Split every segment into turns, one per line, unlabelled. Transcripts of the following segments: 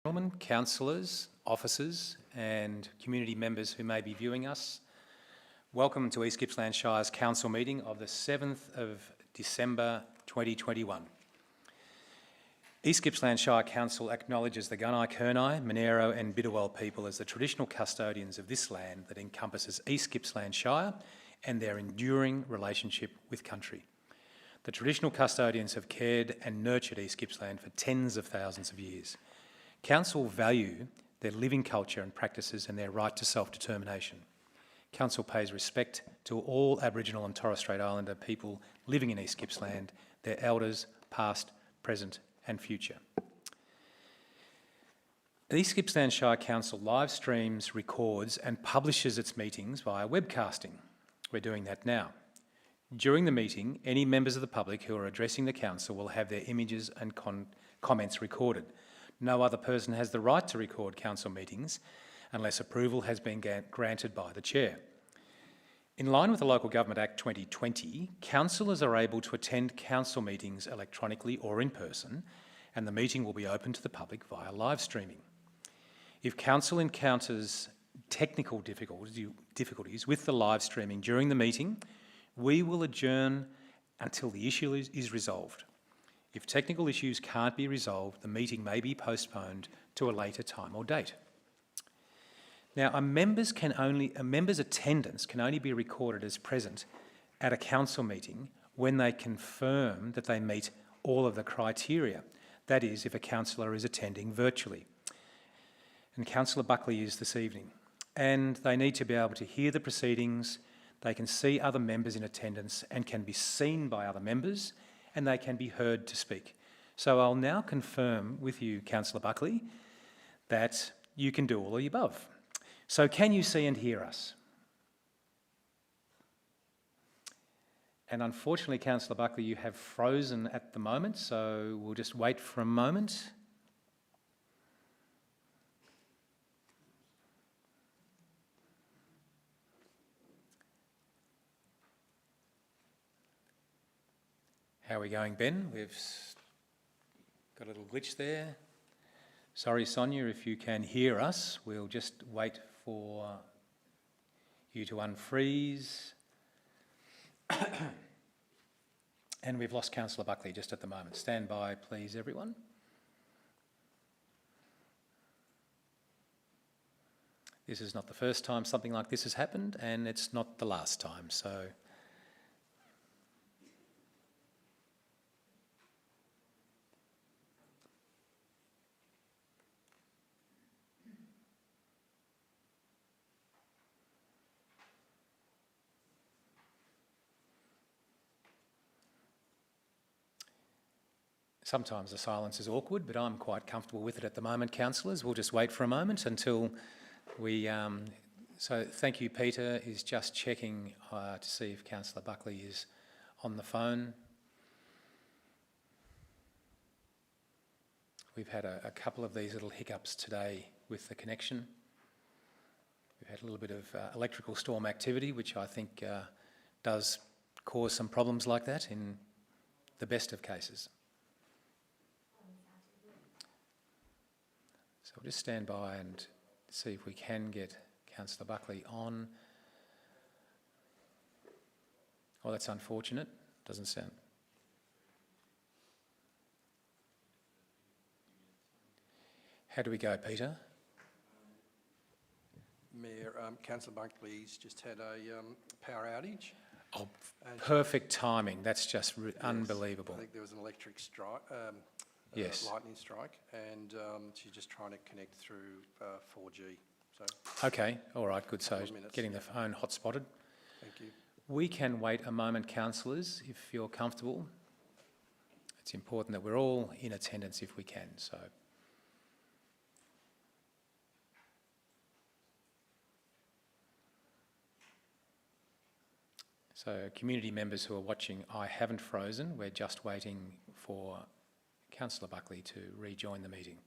Gentlemen, councillors, officers and community members who may be viewing us, welcome to East Gippsland Shire's Council meeting of the 7th of December 2021. East Gippsland Shire Council acknowledges the Gunai Kurnai, Monero and Bidawal people as the traditional custodians of this land that encompasses East Gippsland Shire and their enduring relationship with country. The traditional custodians have cared and nurtured East Gippsland for tens of thousands of years. Council value their living culture and practices and their right to self-determination. Council pays respect to all Aboriginal and Torres Strait Islander people living in East Gippsland, their elders, past, present and future. East Gippsland Shire Council live streams, records and publishes its meetings via webcasting. We're doing that now. During the meeting, any members of the public who are addressing the Council will have their images and comments recorded. No other person has the right to record council meetings unless approval has been granted by the chair. In line with the Local Government Act 2020, councillors are able to attend council meetings electronically or in person, and the meeting will be open to the public via live streaming. If council encounters technical difficulties with the live streaming during the meeting, we will adjourn until the issue is resolved. If technical issues can't be resolved, the meeting may be postponed to a later time or date. Now, a member's attendance can only be recorded as present at a council meeting when they confirm that they meet all of the criteria. That is, if a councillor is attending virtually. And Councillor Buckley is this evening. And they need to be able to hear the proceedings, they can see other members in attendance and can be seen by other members, and they can be heard to speak. So I'll now confirm with you, Councillor Buckley, that you can do all of the above. So can you see and hear us? And unfortunately, Councillor Buckley, you have frozen at the moment, so we'll just wait for a moment. How are we going, Ben? We've got a little glitch there. Sorry, Sonia, if you can hear us, we'll just wait for you to unfreeze. And we've lost Councillor Buckley just at the moment. Stand by, please, everyone. This is not the first time something like this has happened, and it's not the last time, so... Sometimes the silence is awkward, but I'm quite comfortable with it at the moment, councillors. We'll just wait for a moment until we... So thank you, Peter is just checking to see if Councillor Buckley is on the phone. We've had a couple of these little hiccups today with the connection. We've had a little bit of electrical storm activity, which I think does cause some problems like that in the best of cases. So we'll just stand by and see if we can get Councillor Buckley on. Oh, that's unfortunate. Doesn't sound... How do we go, Peter?
Mayor, Councillor Buckley's just had a power outage.
Oh, perfect timing. That's just unbelievable.
I think there was an electric strike,
yes.
lightning strike, and she's just trying to connect through 4G. So
okay, all right, good. So getting the phone hot-spotted.
Thank you.
We can wait a moment, councillors, if you're comfortable. It's important that we're all in attendance if we can. So community members who are watching, I haven't frozen. We're just waiting for Councillor Buckley to rejoin the meeting.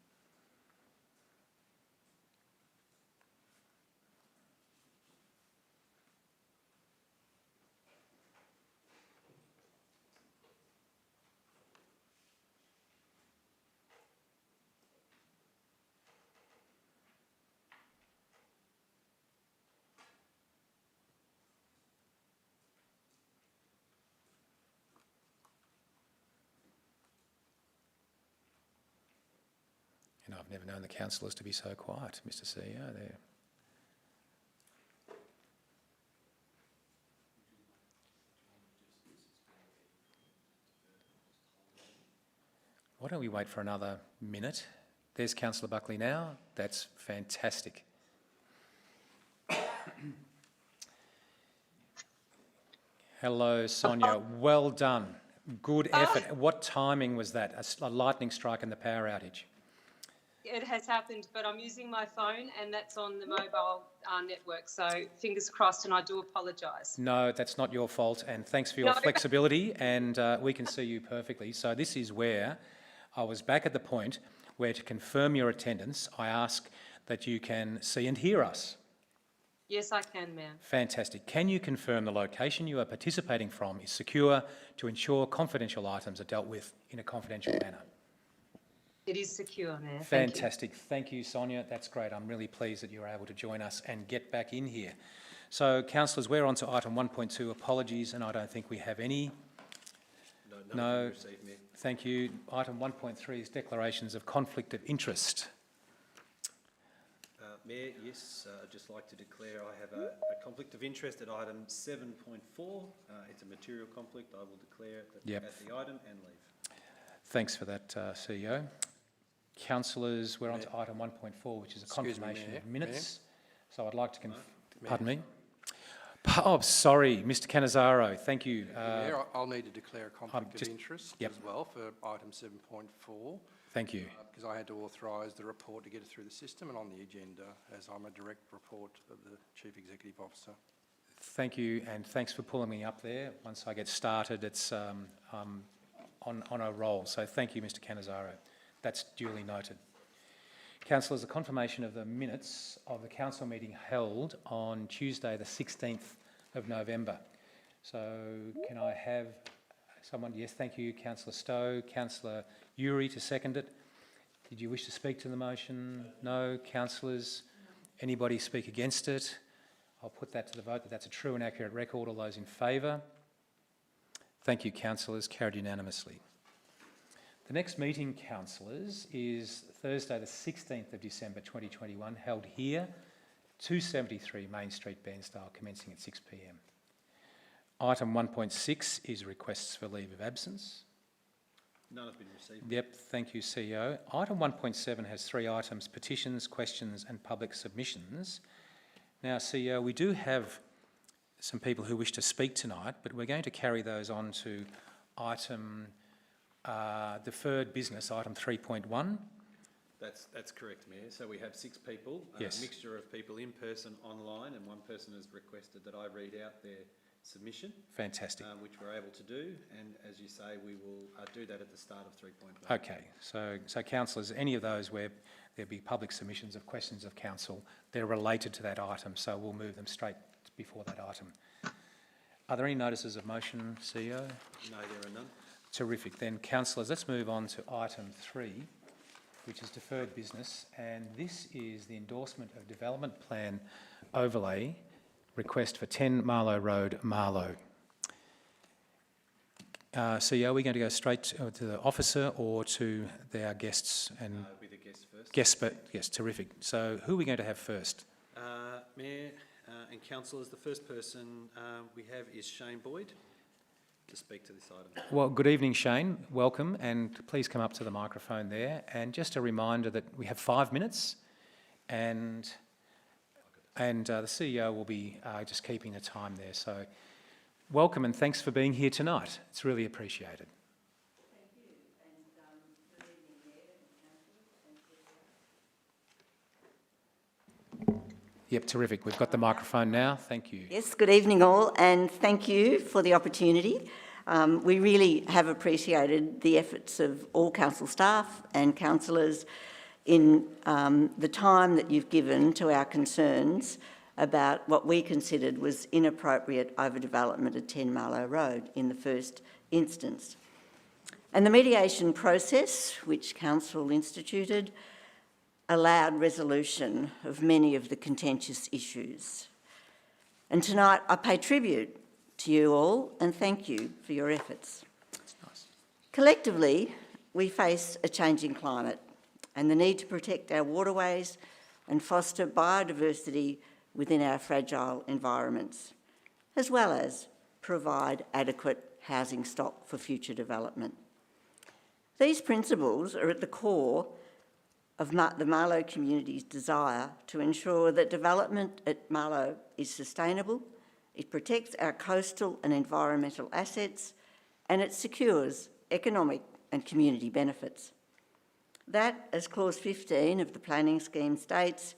I've never known the councillors to be so quiet, Mr CEO there. Why don't we wait for another minute? There's Councillor Buckley now. That's fantastic. Hello, Sonia. Well done. Good effort. What timing was that? A lightning strike and the power outage?
It has happened, but I'm using my phone and that's on the mobile network, so fingers crossed, and I do apologise.
No, that's not your fault, and thanks for your flexibility, and we can see you perfectly. So this is where I was back at the point where, to confirm your attendance, I ask that you can see and hear us.
Yes, I can, ma'am.
Fantastic. Can you confirm the location you are participating from is secure to ensure confidential items are dealt with in a confidential manner?
It is secure, ma'am.
Fantastic. Thank you, Sonia. That's great. I'm really pleased that you were able to join us and get back in here. So, councillors, we're on to item 1.2, apologies, and I don't think we have any. No. Received, Mayor. Thank you. Item 1.3 is declarations of conflict of interest.
Mayor, yes, I'd just like to declare I have a conflict of interest at item 7.4. It's a material conflict. I will declare it at the item and leave.
Thanks for that, CEO. Councillors, we're on to item 1.4, which is a confirmation of minutes. So I'd like to pardon me? Oh, sorry, Mr. Cannizzaro, thank you.
Mayor, I'll need to declare a conflict of interest as well for item 7.4.
Thank you.
Because I had to authorise the report to get it through the system and on the agenda, as I'm a direct report of the Chief Executive Officer.
Thank you, and thanks for pulling me up there. Once I get started, it's on a roll. So thank you, Mr. Cannizzaro. That's duly noted. Councillors, a confirmation of the minutes of the council meeting held on Tuesday the 16th of November. So can I have someone? Yes, thank you, Councillor Stowe. Councillor Uri to second it. Did you wish to speak to the motion? No. Councillors, anybody speak against it? I'll put that to the vote that that's a true and accurate record. All those in favour? Thank you, councillors. Carried unanimously. The next meeting, councillors, is Thursday the 16th of December 2021, held here, 273 Main Street, Bairnsdale, commencing at 6 p.m. Item 1.6 is requests for leave of absence.
None have been received.
Yep, thank you, CEO. Item 1.7 has 3 items: petitions, questions and public submissions. Now, CEO, we do have some people who wish to speak tonight, but we're going to carry those on to item deferred business, item 3.1.
That's correct, Mayor. So we have 6 people,
yes.
A mixture of people in person, online, and one person has requested that I read out their submission.
Fantastic.
Which we're able to do, and as you say, we will do that at the start of 3.1.
Okay, so councillors, any of those where there'll be public submissions of questions of council, they're related to that item, so we'll move them straight before that item. Are there any notices of motion, CEO?
No, there are none.
Terrific. Then, councillors, let's move on to item 3, which is deferred business, and this is the endorsement of development plan overlay request for 10 Marlo Road, Marlo. CEO, are we going to go straight to the officer or to our guests? And
it'll be the guests first.
Guests, but yes, terrific. So who are we going to have first?
Mayor and councillors, the first person we have is Shane Boyd to speak to this item.
Well, good evening, Shane. Welcome, and please come up to the microphone there. And just a reminder that we have 5 minutes, and the CEO will be just keeping the time there. So welcome and thanks for being here tonight. It's really appreciated.
Thank you, and good evening, Mayor and councillors.
Yep, terrific. We've got the microphone now. Thank you.
Yes, good evening all, and thank you for the opportunity. We really have appreciated the efforts of all council staff and councillors in the time that you've given to our concerns about what we considered was inappropriate overdevelopment at 10 Marlo Road in the first instance. And the mediation process, which Council instituted, allowed resolution of many of the contentious issues. And tonight I pay tribute to you all and thank you for your efforts.
That's nice.
Collectively, we face a changing climate and the need to protect our waterways and foster biodiversity within our fragile environments, as well as provide adequate housing stock for future development. These principles are at the core of the Marlo community's desire to ensure that development at Marlo is sustainable, it protects our coastal and environmental assets, and it secures economic and community benefits. That, as clause 15 of the planning scheme states,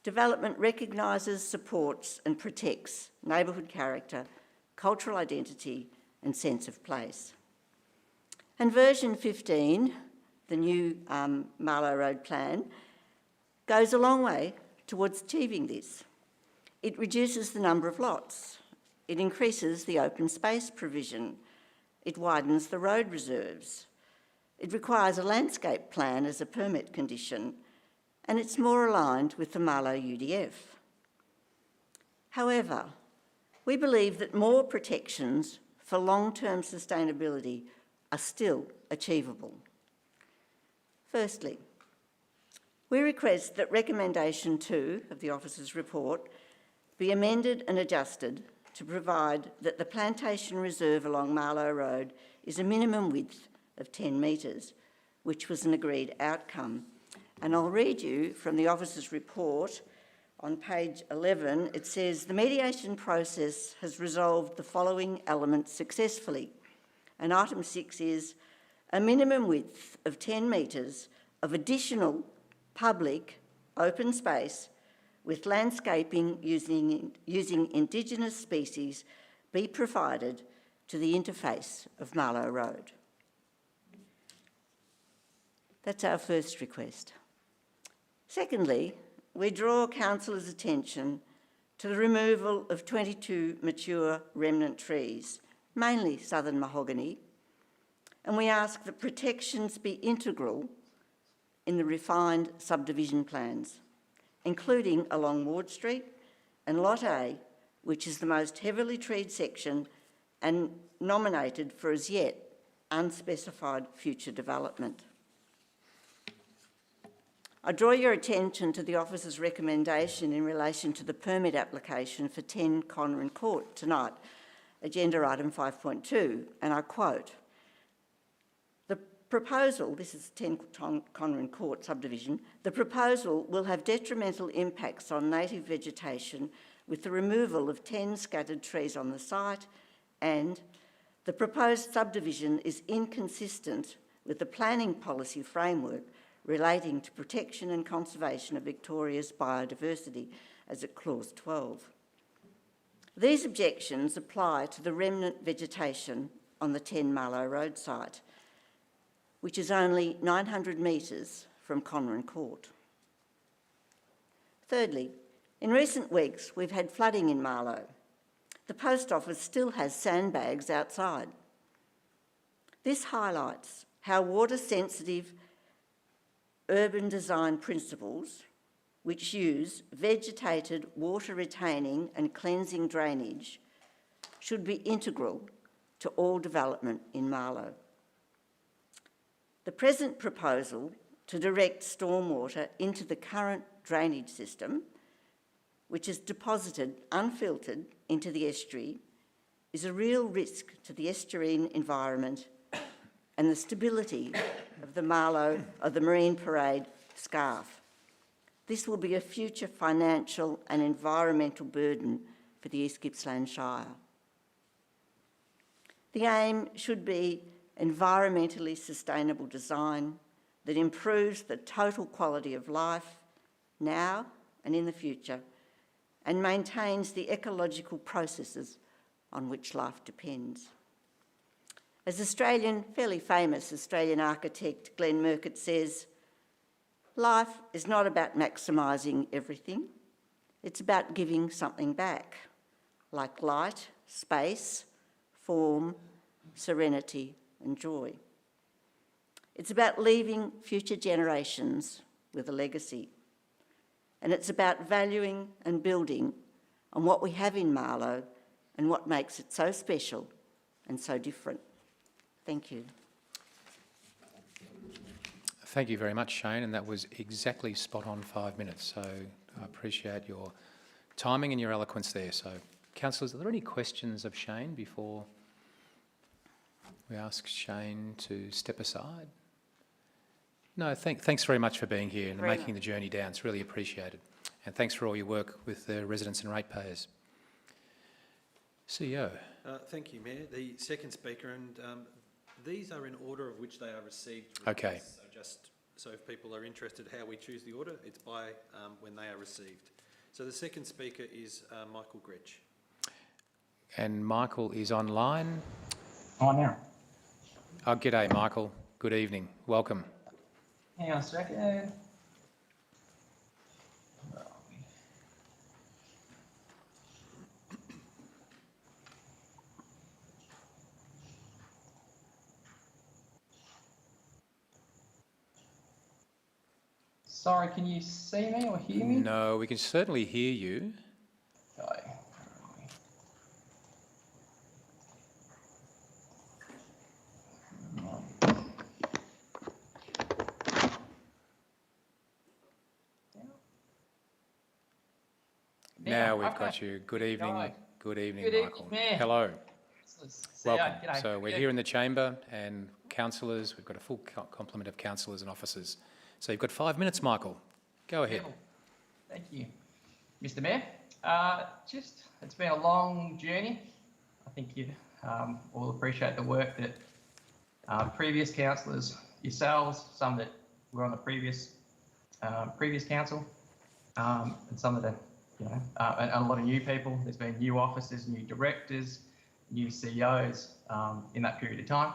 development recognises, supports and protects neighbourhood character, cultural identity and sense of place. And version 15, the new Marlo Road plan, goes a long way towards achieving this. It reduces the number of lots. It increases the open space provision. It widens the road reserves. It requires a landscape plan as a permit condition, and it's more aligned with the Marlo UDF. However, we believe that more protections for long-term sustainability are still achievable. Firstly, we request that recommendation 2 of the officer's report be amended and adjusted to provide that the plantation reserve along Marlo Road is a minimum width of 10 metres, which was an agreed outcome. And I'll read you from the officer's report on page 11. It says, the mediation process has resolved the following elements successfully. And item 6 is a minimum width of 10 metres of additional public open space with landscaping using Indigenous species be provided to the interface of Marlo Road. That's our first request. Secondly, we draw councillors' attention to the removal of 22 mature remnant trees, mainly southern mahogany, and we ask that protections be integral in the refined subdivision plans, including along Ward Street and Lot A, which is the most heavily treed section and nominated for as yet unspecified future development. I draw your attention to the officer's recommendation in relation to the permit application for 10 Conran Court tonight, agenda item 5.2, and I quote, the proposal, this is 10 Conran Court subdivision, the proposal will have detrimental impacts on native vegetation with the removal of 10 scattered trees on the site, and the proposed subdivision is inconsistent with the planning policy framework relating to protection and conservation of Victoria's biodiversity, as at clause 12. These objections apply to the remnant vegetation on the 10 Marlo Road site, which is only 900 metres from Conran Court. Thirdly, in recent weeks, we've had flooding in Marlo. The post office still has sandbags outside. This highlights how water-sensitive urban design principles, which use vegetated water retaining and cleansing drainage, should be integral to all development in Marlo. The present proposal to direct stormwater into the current drainage system, which is deposited unfiltered into the estuary, is a real risk to the estuarine environment and the stability of the Marine Parade scarf. This will be a future financial and environmental burden for the East Gippsland Shire. The aim should be environmentally sustainable design that improves the total quality of life now and in the future and maintains the ecological processes on which life depends. As fairly famous Australian architect Glenn Murcutt says, life is not about maximising everything, it's about giving something back, like light, space, form, serenity and joy. It's about leaving future generations with a legacy. And it's about valuing and building on what we have in Marlo and what makes it so special and so different. Thank you.
Thank you very much, Shane, and that was exactly spot on 5 minutes. So I appreciate your timing and your eloquence there. So, councillors, are there any questions of Shane before we ask Shane to step aside? No, thanks very much for being here and making the journey down. It's really appreciated. And thanks for all your work with the residents and ratepayers. CEO.
Thank you, Mayor. The second speaker, and these are in order of which they are received.
Okay.
So just so if people are interested how we choose the order, it's by when they are received. So the second speaker is Michael Gretsch.
And Michael is online.
On now.
Oh, g'day, Michael. Good evening. Welcome.
Hang on a second. Sorry, can you see me or hear me?
No, we can certainly hear you.
Okay.
Now we've got you. Good evening.
Right.
Good evening,
Good
Michael.
evening, Mayor.
Hello. Welcome.
G'day.
So we're here in the chamber and councillors, we've got a full complement of councillors and officers. So you've got 5 minutes, Michael. Go ahead.
Thank you, Mr. Mayor. It's been a long journey. I think you all appreciate the work that previous councillors, yourselves, some that were on the previous council, and some that are, and a lot of new people. There's been new officers, new directors, new CEOs in that period of time.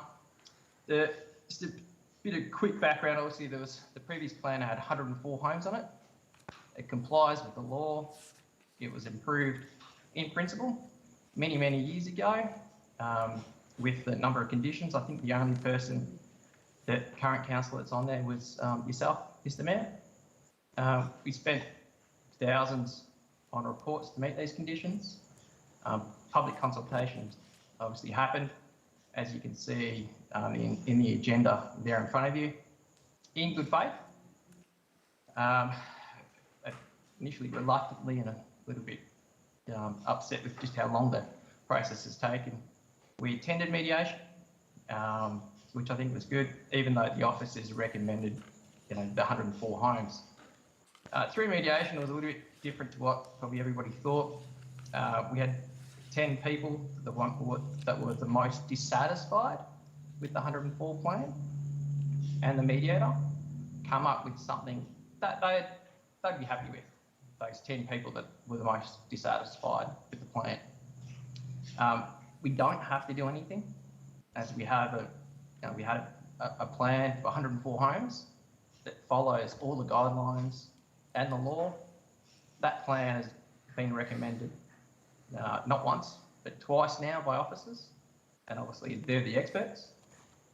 Just a bit of quick background. Obviously, there was the previous plan had 104 homes on it. It complies with the law. It was improved in principle many, many years ago with the number of conditions. I think the only person that current councillor that's on there was yourself, Mr. Mayor. We spent thousands on reports to meet these conditions. Public consultations obviously happened, as you can see in the agenda there in front of you, in good faith. Initially reluctantly and a little bit upset with just how long the process has taken. We attended mediation, which I think was good, even though the officers recommended the 104 homes. Through mediation, it was a little bit different to what probably everybody thought. We had 10 people that were the most dissatisfied with the 104 plan, and the mediator come up with something that they'd be happy with. Those 10 people that were the most dissatisfied with the plan. We don't have to do anything, as we have a plan for 104 homes that follows all the guidelines and the law. That plan has been recommended not once, but twice now by officers, and obviously they're the experts.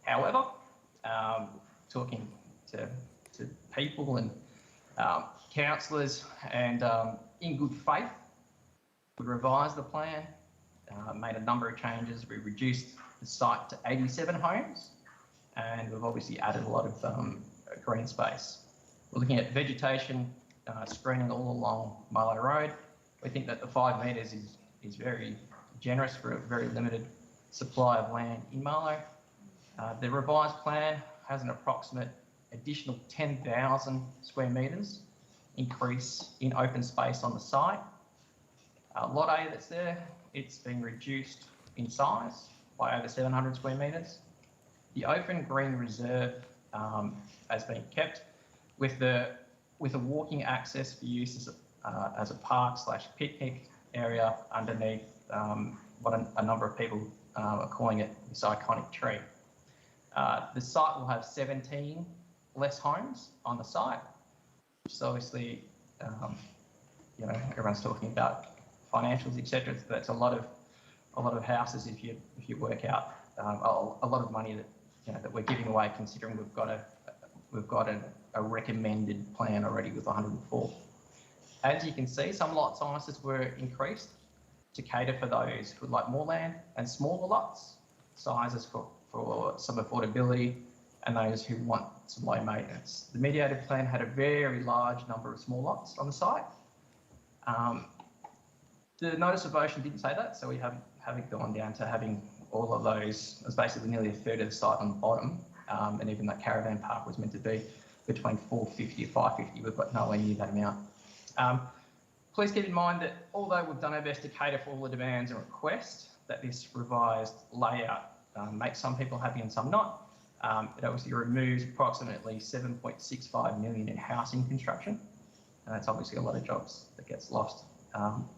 However, talking to people and councillors, and in good faith, we revised the plan, made a number of changes. We reduced the site to 87 homes, and we've obviously added a lot of green space. We're looking at vegetation screening all along Marlo Road. We think that the 5 metres is very generous for a very limited supply of land in Marlo. The revised plan has an approximate additional 10,000 square metres increase in open space on the site. Lot A that's there, it's been reduced in size by over 700 square metres. The open green reserve has been kept with a walking access for use as a park/picnic area underneath what a number of people are calling it this iconic tree. The site will have 17 less homes on the site, which is obviously, everyone's talking about financials, etc. So that's a lot of houses if you work out a lot of money that we're giving away, considering we've got a recommended plan already with 104. As you can see, some lot sizes were increased to cater for those who would like more land, and smaller lots sizes for some affordability and those who want some low maintenance. The mediated plan had a very large number of small lots on the site. The notice of motion didn't say that, so we haven't gone down to having all of those. There's basically nearly a third of the site on the bottom, and even that caravan park was meant to be between 450 and 550. We've got nowhere near that amount. Please keep in mind that although we've done our best to cater for all the demands and requests, that this revised layout makes some people happy and some not. It obviously removes approximately 7.65 million in housing construction, and that's obviously a lot of jobs that gets lost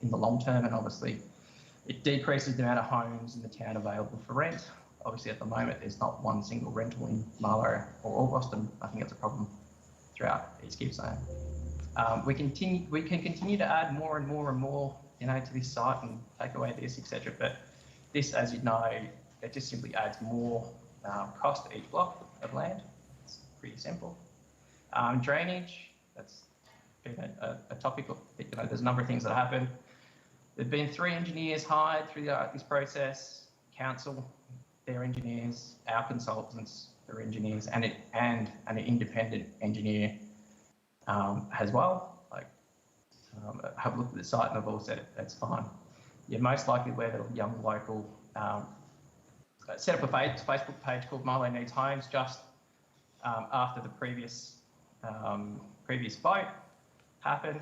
in the long term, and obviously it decreases the amount of homes in the town available for rent. Obviously at the moment there's not one single rental in Marlo or August, and I think that's a problem throughout East Gippsland. We can continue to add more and more and more, to this site and take away this, etc. But this, as you know, it just simply adds more cost to each block of land. It's pretty simple. Drainage, that's been a topic of, there's a number of things that happen. There've been 3 engineers hired through this process: council, their engineers, our consultants, their engineers, and an independent engineer as well. Have looked at the site and they've all said that's fine. You're most likely where the young local set up a Facebook page called Marlo Needs Homes just after the previous vote happened.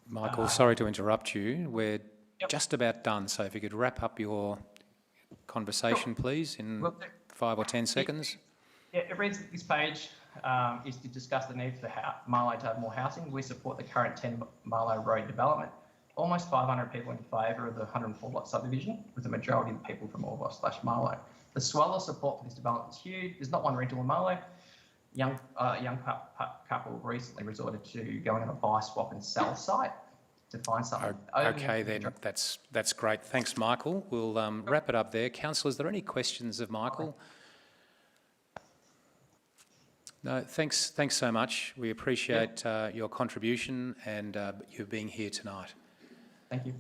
Michael, sorry to interrupt you. We're just about done, so if you could wrap up your conversation, please, in 5 or 10 seconds.
Yeah, it reads that this page is to discuss the need for Marlo to have more housing. We support the current 10 Marlo Road development. Almost 500 people in favour of the 104 lot subdivision, with the majority of people from Orbost/Marlo. The swell of support for this development is huge. There's not one rental in Marlo. Young couple recently resorted to going on a buy, swap and sell site to find something.
Okay, then that's great. Thanks, Michael. We'll wrap it up there. Councillor, is there any questions of Michael? No, thanks so much. We appreciate your contribution and you being here tonight.
Thank you.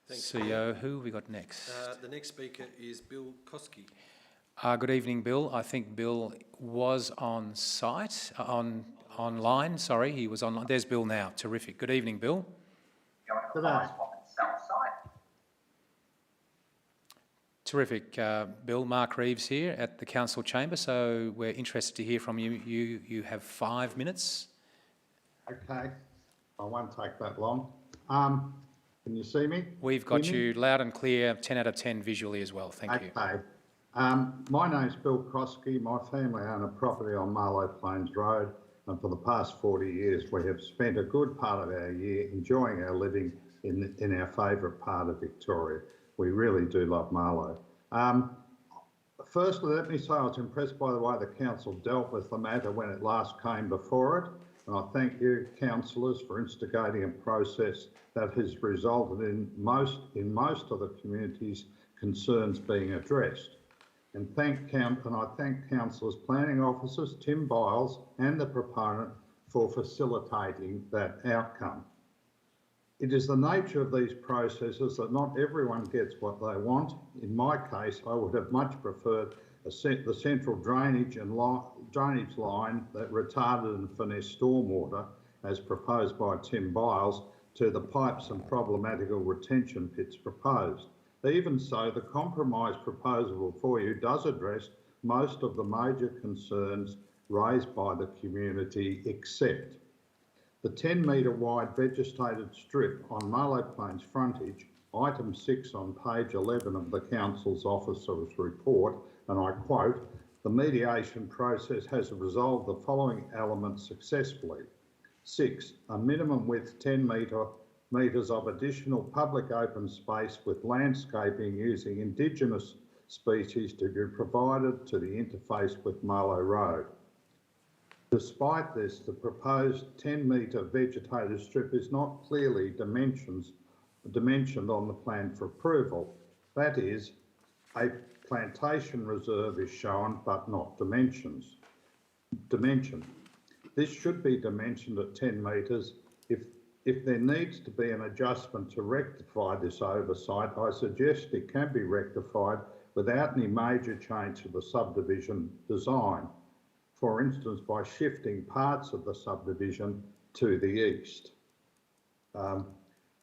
Thanks.
CEO, who have we got next?
The next speaker is Bill Koski.
Good evening, Bill. I think Bill was on site, online. Sorry, he was online. There's Bill now. Terrific. Good evening, Bill. Terrific. Bill, Mark Reeves here at the Council Chamber, so we're interested to hear from you. You have 5 minutes.
Okay, I won't take that long. Can you see me?
We've got you loud and clear, 10 out of 10 visually as well. Thank you.
Okay. My name's Bill Koski. My family own a property on Marlo Plains Road, and for the past 40 years we have spent a good part of our year enjoying our living in our favourite part of Victoria. We really do love Marlo. Firstly, let me say I was impressed by the way the council dealt with the matter when it last came before it, and I thank you, councillors, for instigating a process that has resulted in most of the community's concerns being addressed. And I thank councillors, planning officers, Tim Biles and the proponent for facilitating that outcome. It is the nature of these processes that not everyone gets what they want. In my case, I would have much preferred the central drainage line that retarded and finessed stormwater, as proposed by Tim Biles, to the pipes and problematical retention pits proposed. Even so, the compromise proposal before you does address most of the major concerns raised by the community, except the 10-metre wide vegetated strip on Marlo Plains frontage, item 6 on page 11 of the Council's Officer's report, and I quote, "The mediation process has resolved the following elements successfully. 6, a minimum width 10 metres of additional public open space with landscaping using Indigenous species to be provided to the interface with Marlo Road. Despite this, the proposed 10-metre vegetated strip is not clearly dimensioned on the plan for approval. That is, a plantation reserve is shown but not dimensioned. This should be dimensioned at 10 metres. If there needs to be an adjustment to rectify this oversight, I suggest it can be rectified without any major change to the subdivision design. for instance, by shifting parts of the subdivision to the east.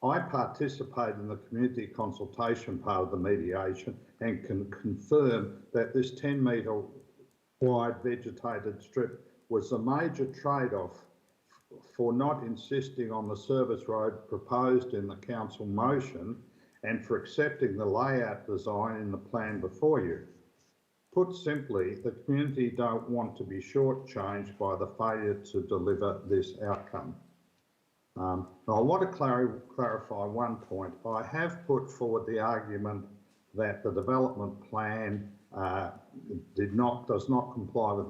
I participated in the community consultation part of the mediation and can confirm that this 10-metre wide vegetated strip was a major trade-off for not insisting on the service road proposed in the council motion and for accepting the layout design in the plan before you. Put simply, the community don't want to be shortchanged by the failure to deliver this outcome. Now I want to clarify one point. I have put forward the argument that the development plan does not comply with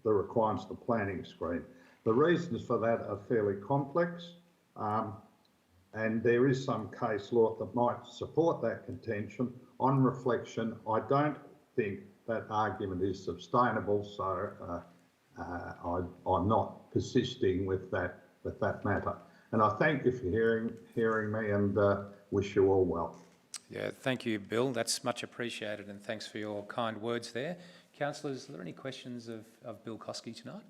the requirements of the planning screen. The reasons for that are fairly complex, and there is some case law that might support that contention. On reflection, I don't think that argument is sustainable, so I'm not persisting with that matter. And I thank you for hearing me and wish you all well.
Yeah, thank you, Bill. That's much appreciated, and thanks for your kind words there. Councillors, are there any questions of Bill Koski tonight?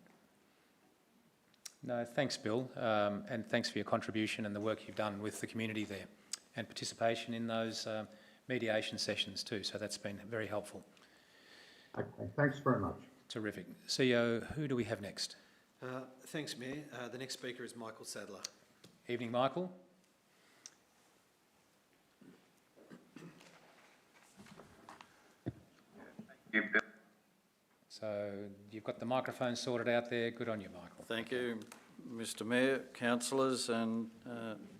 No, thanks, Bill, and thanks for your contribution and the work you've done with the community there and participation in those mediation sessions too, so that's been very helpful.
Okay, thanks very much.
Terrific. CEO, who do we have next?
Thanks, Mayor. The next speaker is Michael Sadler.
Evening, Michael.
Thank you, Bill.
So you've got the microphone sorted out there. Good on you, Michael.
Thank you, Mr Mayor, councillors and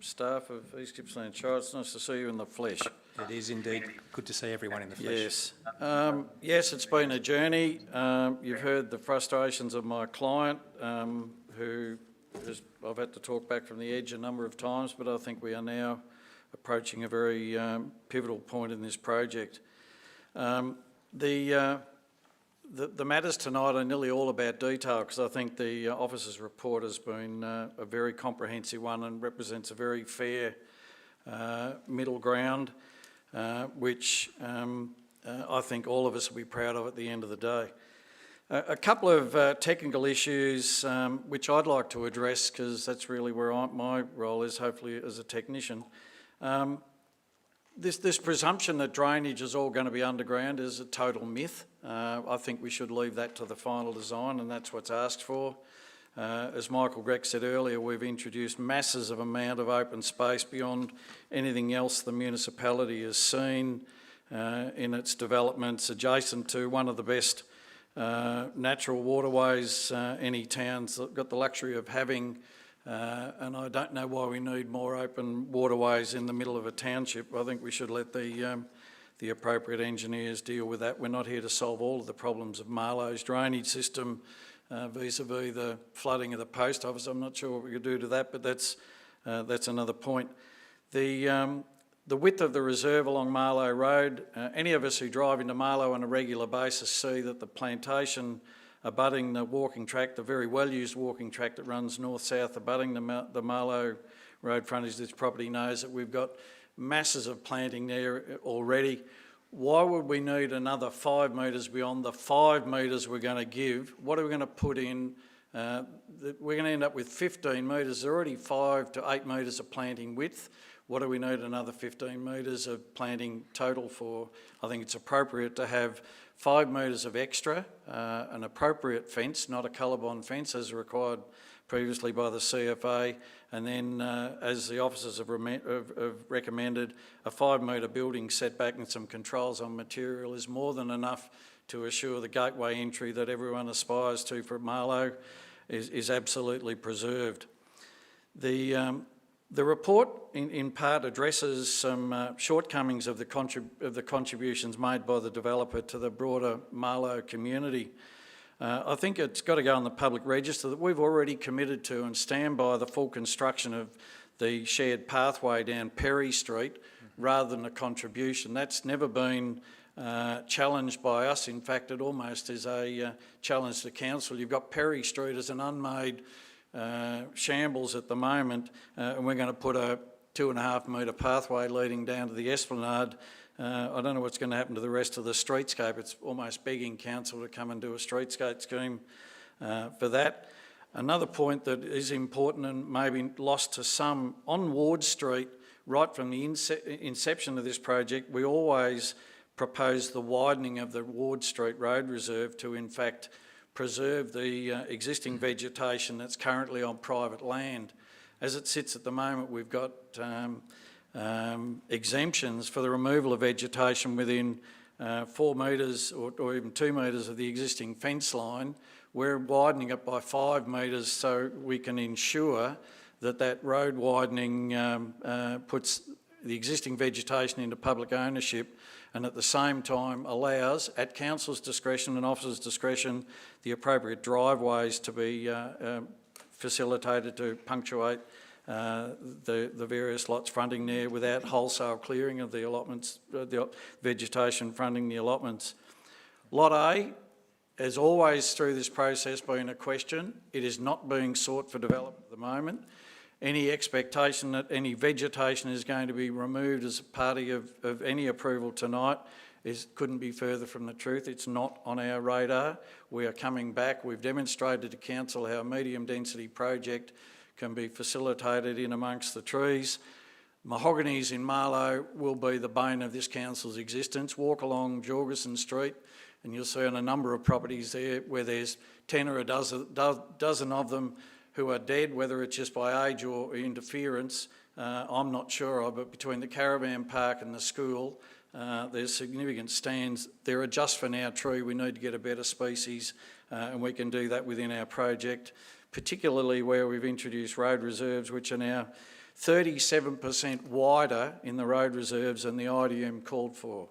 staff of East Gippsland Shire. It's nice to see you in the flesh.
It is indeed good to see everyone in the flesh.
Yes. Yes, it's been a journey. You've heard the frustrations of my client, who I've had to talk back from the edge a number of times, but I think we are now approaching a very pivotal point in this project. The matters tonight are nearly all about detail, because I think the officer's report has been a very comprehensive one and represents a very fair middle ground, which I think all of us will be proud of at the end of the day. A couple of technical issues which I'd like to address, because that's really where my role is, hopefully as a technician. This presumption that drainage is all going to be underground is a total myth. I think we should leave that to the final design, and that's what's asked for. As Michael Gregg said earlier, we've introduced masses of amount of open space beyond anything else the municipality has seen in its developments, adjacent to one of the best natural waterways any town's got the luxury of having. And I don't know why we need more open waterways in the middle of a township. I think we should let the appropriate engineers deal with that. We're not here to solve all of the problems of Marlo's drainage system vis-a-vis the flooding of the post office. I'm not sure what we could do to that, but that's another point. The width of the reserve along Marlo Road, any of us who drive into Marlo on a regular basis see that the plantation abutting the walking track, the very well-used walking track that runs north-south abutting the Marlo Road frontage, this property knows that we've got masses of planting there already. Why would we need another 5 metres beyond the 5 metres we're going to give? What are we going to put in? We're going to end up with 15 metres. There's already 5 to 8 metres of planting width. What do we need another 15 metres of planting total for? I think it's appropriate to have 5 metres of extra, an appropriate fence, not a colorbond fence as required previously by the CFA, and then as the officers have recommended, a 5 metre building setback and some controls on material is more than enough to assure the gateway entry that everyone aspires to for Marlo is absolutely preserved. The report in part addresses some shortcomings of the contributions made by the developer to the broader Marlo community. I think it's got to go on the public register that we've already committed to and stand by the full construction of the shared pathway down Perry Street rather than a contribution. That's never been challenged by us. In fact, it almost is a challenge to council. You've got Perry Street as an unmade shambles at the moment, and we're going to put a 2.5 metre pathway leading down to the Esplanade I don't know what's going to happen to the rest of the streetscape. It's almost begging council to come and do a streetscape scheme for that. Another point that is important and maybe lost to some, on Ward Street, right from the inception of this project, we always proposed the widening of the Ward Street Road Reserve to in fact preserve the existing vegetation that's currently on private land. As it sits at the moment, we've got exemptions for the removal of vegetation within 4 metres or even 2 metres of the existing fence line. We're widening it by 5 metres so we can ensure that that road widening puts the existing vegetation into public ownership and at the same time allows, at council's discretion and officers' discretion, the appropriate driveways to be facilitated to punctuate the various lots fronting there without wholesale clearing of the allotments, the vegetation fronting the allotments. Lot A, as always through this process, been a question. It is not being sought for development at the moment. Any expectation that any vegetation is going to be removed as a party of any approval tonight couldn't be further from the truth. It's not on our radar. We are coming back. We've demonstrated to council how a medium density project can be facilitated in amongst the trees. Mahoganies in Marlo will be the bane of this council's existence. Walk along Jorgensen Street and you'll see on a number of properties there where there's 10 or a dozen of them who are dead, whether it's just by age or interference, I'm not sure of, but between the caravan park and the school, there's significant stands. They're a just for now tree. We need to get a better species and we can do that within our project, particularly where we've introduced road reserves, which are now 37% wider in the road reserves than the IDM called for.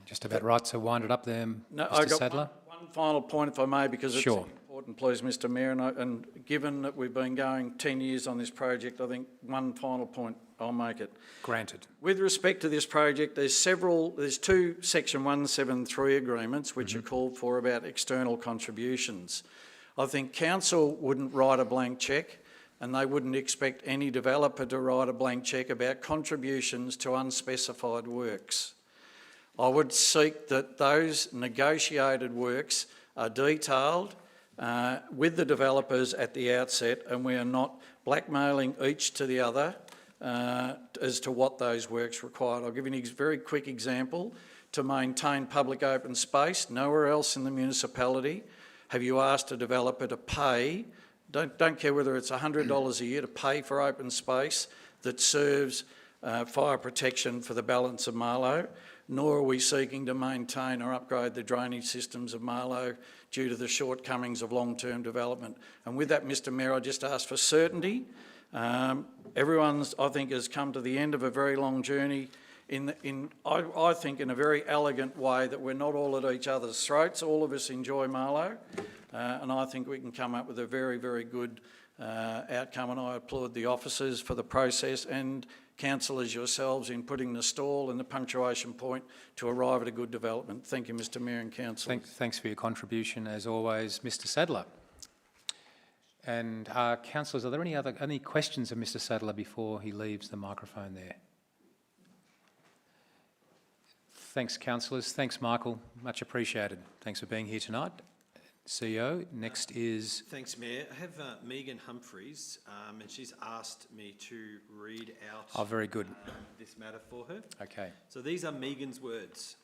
Just about right to wind it up there,
no,
Mr Sadler.
One final point, if I may, because it's
sure.
Important, please, Mr Mayor, and given that we've been going 10 years on this project, I think one final point, I'll make it.
Granted.
With respect to this project, there's two Section 173 agreements which are called for about external contributions. I think council wouldn't write a blank cheque and they wouldn't expect any developer to write a blank cheque about contributions to unspecified works. I would seek that those negotiated works are detailed with the developers at the outset and we are not blackmailing each to the other as to what those works require. I'll give you a very quick example. To maintain public open space, nowhere else in the municipality have you asked a developer to pay, don't care whether it's $100 a year, to pay for open space that serves fire protection for the balance of Marlo, nor are we seeking to maintain or upgrade the drainage systems of Marlo due to the shortcomings of long-term development. And with that, Mr Mayor, I just ask for certainty. Everyone's, I think, has come to the end of a very long journey I think in a very elegant way that we're not all at each other's throats. All of us enjoy Marlo, and I think we can come up with a very, very good outcome, and I applaud the officers for the process and councillors yourselves in putting the stall and the punctuation point to arrive at a good development. Thank you, Mr Mayor and councillors.
Thanks for your contribution, as always, Mr Sadler. And councillors, are there any questions of Mr Sadler before he leaves the microphone there? Thanks, councillors. Thanks, Michael. Much appreciated. Thanks for being here tonight. CEO, next is...
Thanks, Mayor. I have Megan Humphreys, and she's asked me to read out...
Oh, very good.
...this matter for her.
Okay.
So these are Megan's words.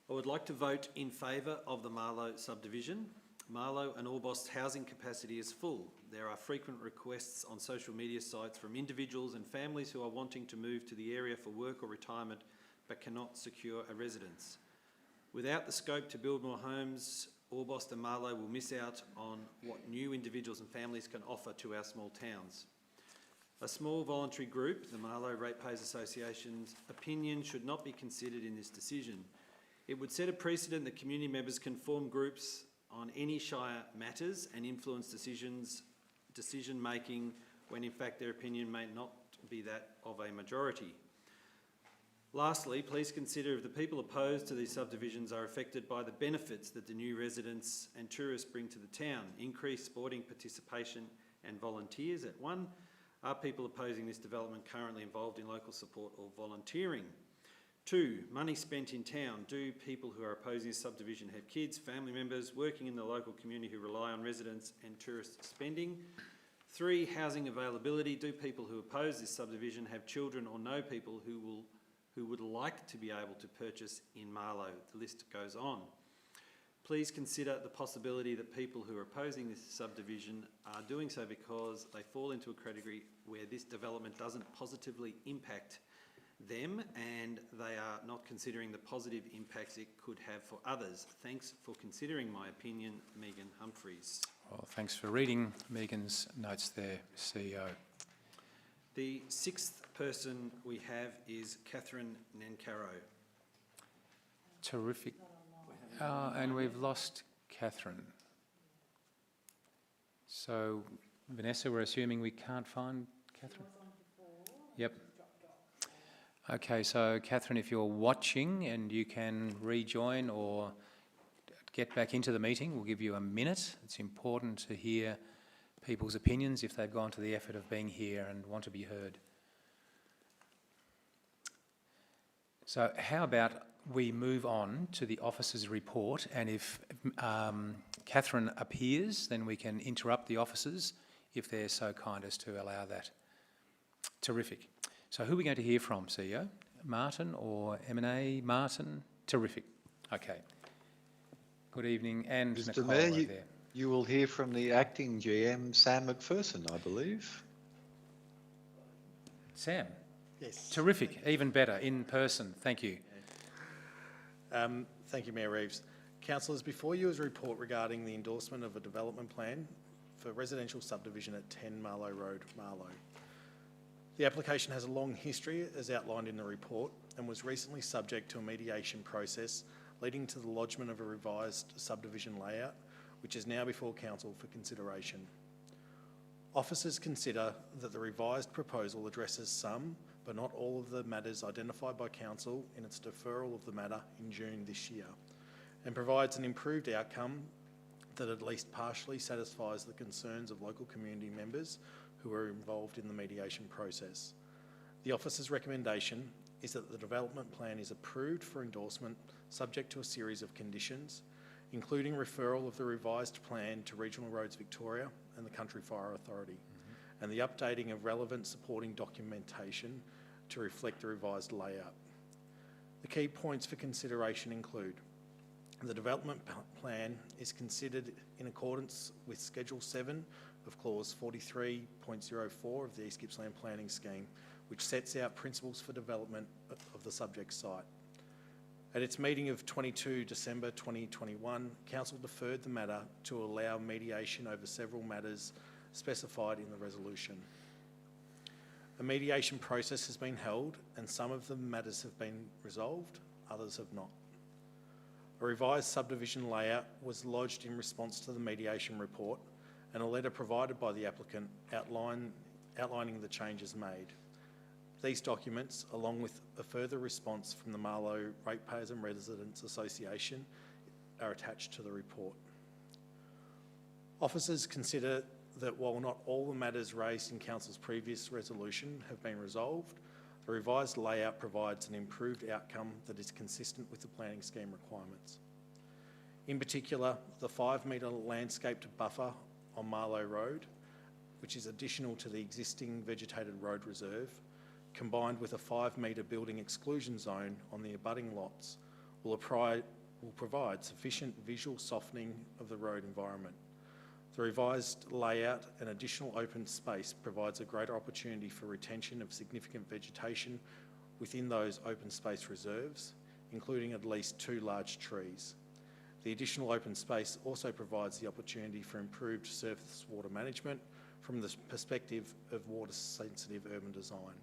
I would like to vote in favour of the Marlo subdivision. Marlo and Orbost housing capacity is full. There are frequent requests on social media sites from individuals and families who are wanting to move to the area for work or retirement but cannot secure a residence. Without the scope to build more homes, Orbost and Marlo will miss out on what new individuals and families can offer to our small towns. A small voluntary group, the Marlo Ratepayers Association's opinion should not be considered in this decision. It would set a precedent that community members can form groups on any Shire matters and influence decision making when in fact their opinion may not be that of a majority. Lastly, please consider if the people opposed to these subdivisions are affected by the benefits that the new residents and tourists bring to the town, increased sporting participation and volunteers at one, Are people opposing this development currently involved in local support or volunteering? 2, money spent in town. Do people who are opposing this subdivision have kids, family members working in the local community who rely on residents and tourist spending? 3, housing availability. Do people who oppose this subdivision have children or know people who would like to be able to purchase in Marlo? The list goes on. Please consider the possibility that people who are opposing this subdivision are doing so because they fall into a category where this development doesn't positively impact them and they are not considering the positive impacts it could have for others. Thanks for considering my opinion, Megan Humphreys.
Well, thanks for reading Megan's notes there, CEO.
The 6th person we have is Catherine Nancaro.
Terrific. And we've lost Catherine. So, Vanessa, we're assuming we can't find Catherine? Yep. Okay, so Catherine, if you're watching and you can rejoin or get back into the meeting, we'll give you a minute. It's important to hear people's opinions if they've gone to the effort of being here and want to be heard. So how about we move on to the officers' report, and if Catherine appears, then we can interrupt the officers if they're so kind as to allow that. Terrific. So who are we going to hear from, CEO? Martin or M&A? Martin? Terrific. Okay. Good evening. And
Mr.
Nicole
Mayor,
over there.
you will hear from the acting GM, Sam McPherson, I believe.
Sam?
Yes.
Terrific. Even better. In person. Thank you.
Thank you, Mayor Reeves. Councillors, before you is a report regarding the endorsement of a development plan for residential subdivision at 10 Marlo Road, Marlo. The application has a long history as outlined in the report and was recently subject to a mediation process leading to the lodgement of a revised subdivision layout, which is now before Council for consideration. Officers consider that the revised proposal addresses some, but not all of the matters identified by Council in its deferral of the matter in June this year, and provides an improved outcome that at least partially satisfies the concerns of local community members who are involved in the mediation process. The officer's recommendation is that the development plan is approved for endorsement subject to a series of conditions, including referral of the revised plan to Regional Roads Victoria and the Country Fire Authority, and the updating of relevant supporting documentation to reflect the revised layout. The key points for consideration include the development plan is considered in accordance with Schedule 7 of Clause 43.04 of the East Gippsland Planning Scheme, which sets out principles for development of the subject site. At its meeting of 22 December 2021, Council deferred the matter to allow mediation over several matters specified in the resolution. A mediation process has been held and some of the matters have been resolved, others have not. A revised subdivision layout was lodged in response to the mediation report and a letter provided by the applicant outlining the changes made. These documents, along with a further response from the Marlo Ratepayers and Residents Association, are attached to the report. Officers consider that while not all the matters raised in Council's previous resolution have been resolved, the revised layout provides an improved outcome that is consistent with the planning scheme requirements. In particular, the 5-metre landscaped buffer on Marlo Road, which is additional to the existing vegetated road reserve, combined with a 5-metre building exclusion zone on the abutting lots, will provide sufficient visual softening of the road environment. The revised layout and additional open space provides a greater opportunity for retention of significant vegetation within those open space reserves, including at least 2 large trees. The additional open space also provides the opportunity for improved surface water management from the perspective of water-sensitive urban design.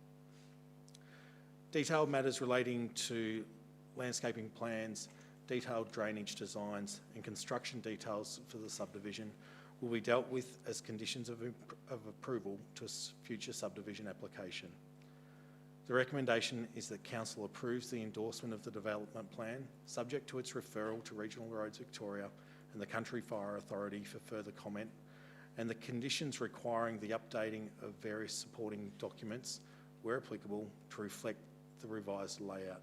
Detailed matters relating to landscaping plans, detailed drainage designs and construction details for the subdivision will be dealt with as conditions of approval to a future subdivision application. The recommendation is that Council approves the endorsement of the development plan, subject to its referral to Regional Roads Victoria and the Country Fire Authority for further comment, and the conditions requiring the updating of various supporting documents, where applicable, to reflect the revised layout.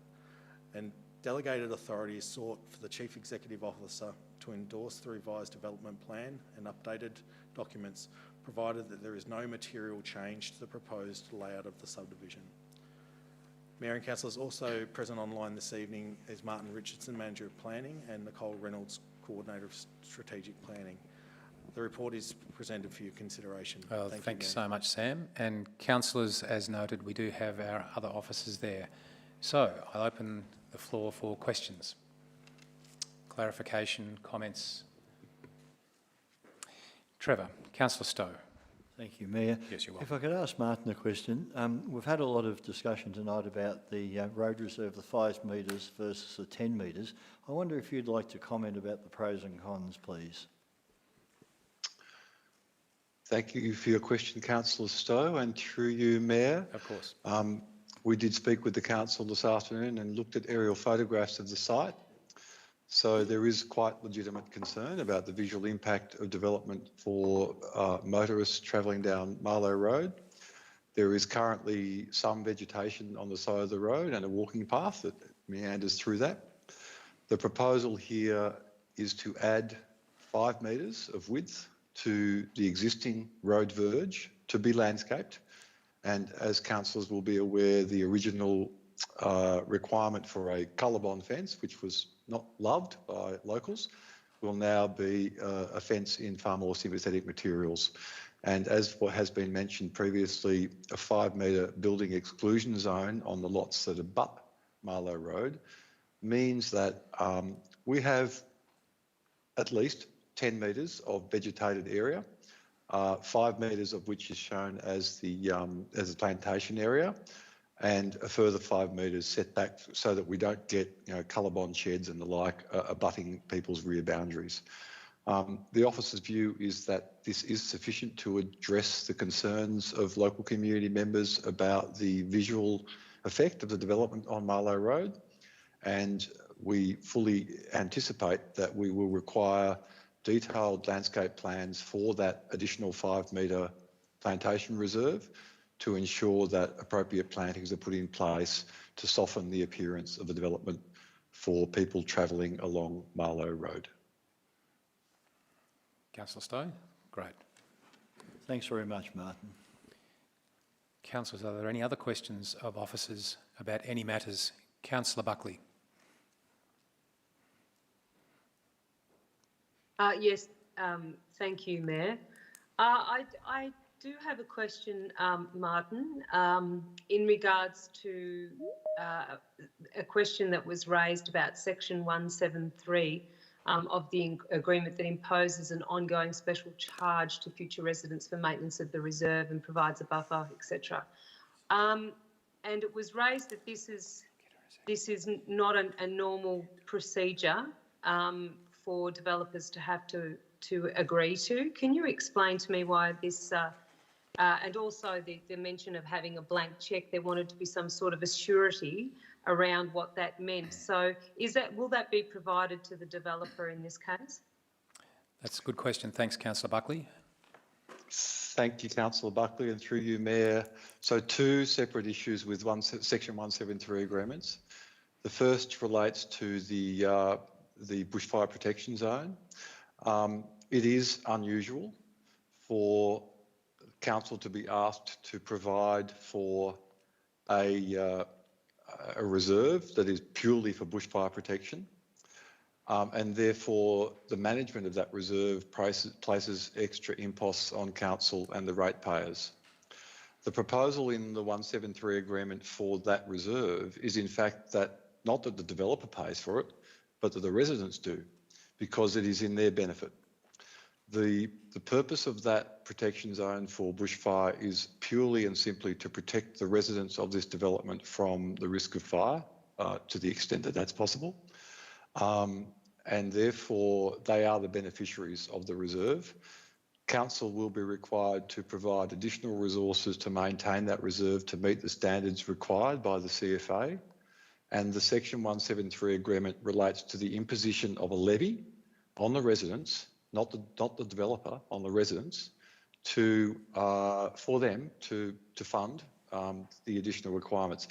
And delegated authority is sought for the Chief Executive Officer to endorse the revised development plan and updated documents, provided that there is no material change to the proposed layout of the subdivision. Mayor and councillors, also present online this evening is Martin Richardson, Manager of Planning, and Nicole Reynolds, Coordinator of Strategic Planning. The report is presented for your consideration.
Thanks so much, Sam. And councillors, as noted, we do have our other officers there. So I'll open the floor for questions, clarification, comments. Trevor, Councillor Stowe.
Thank you, Mayor.
Yes, you're welcome.
If I could ask Martin a question. We've had a lot of discussion tonight about the road reserve, the 5 metres versus the 10 metres. I wonder if you'd like to comment about the pros and cons, please.
Thank you for your question, Councillor Stowe, and through you, Mayor.
Of course.
We did speak with the council this afternoon and looked at aerial photographs of the site. So there is quite legitimate concern about the visual impact of development for motorists travelling down Marlo Road. There is currently some vegetation on the side of the road and a walking path that meanders through that. The proposal here is to add 5 metres of width to the existing road verge to be landscaped. And as councillors will be aware, the original requirement for a colour-bond fence, which was not loved by locals, will now be a fence in far more sympathetic materials. And as what has been mentioned previously, a 5 metre building exclusion zone on the lots that abut Marlo Road means that we have at least 10 metres of vegetated area, 5 metres of which is shown as the plantation area, and a further 5 metres set back so that we don't get, colour-bond sheds and the like abutting people's rear boundaries. The officer's view is that this is sufficient to address the concerns of local community members about the visual effect of the development on Marlo Road, and we fully anticipate that we will require detailed landscape plans for that additional 5 metre plantation reserve to ensure that appropriate plantings are put in place to soften the appearance of the development for people travelling along Marlo Road.
Councillor Stowe? Great.
Thanks very much, Martin.
Councillors, are there any other questions of officers about any matters? Councillor Buckley.
Yes, thank you, Mayor. I do have a question, Martin, in regards to a question that was raised about section 173 of the agreement that imposes an ongoing special charge to future residents for maintenance of the reserve and provides a buffer, etc. And it was raised that this is not a normal procedure for developers to have to agree to. Can you explain to me why this, and also the mention of having a blank cheque, there wanted to be some sort of a surety around what that meant. So will that be provided to the developer in this case?
That's a good question. Thanks, Councillor Buckley.
Thank you, Councillor Buckley, and through you, Mayor. So 2 separate issues with section 173 agreements. The first relates to the bushfire protection zone. It is unusual for council to be asked to provide for a reserve that is purely for bushfire protection, and therefore the management of that reserve places extra imposts on council and the ratepayers. The proposal in the 173 agreement for that reserve is in fact that not that the developer pays for it, but that the residents do, because it is in their benefit. The purpose of that protection zone for bushfire is purely and simply to protect the residents of this development from the risk of fire, to the extent that that's possible. And therefore, they are the beneficiaries of the reserve. Council will be required to provide additional resources to maintain that reserve to meet the standards required by the CFA. And the Section 173 agreement relates to the imposition of a levy on the residents, not the developer, on the residents, for them to fund the additional requirements.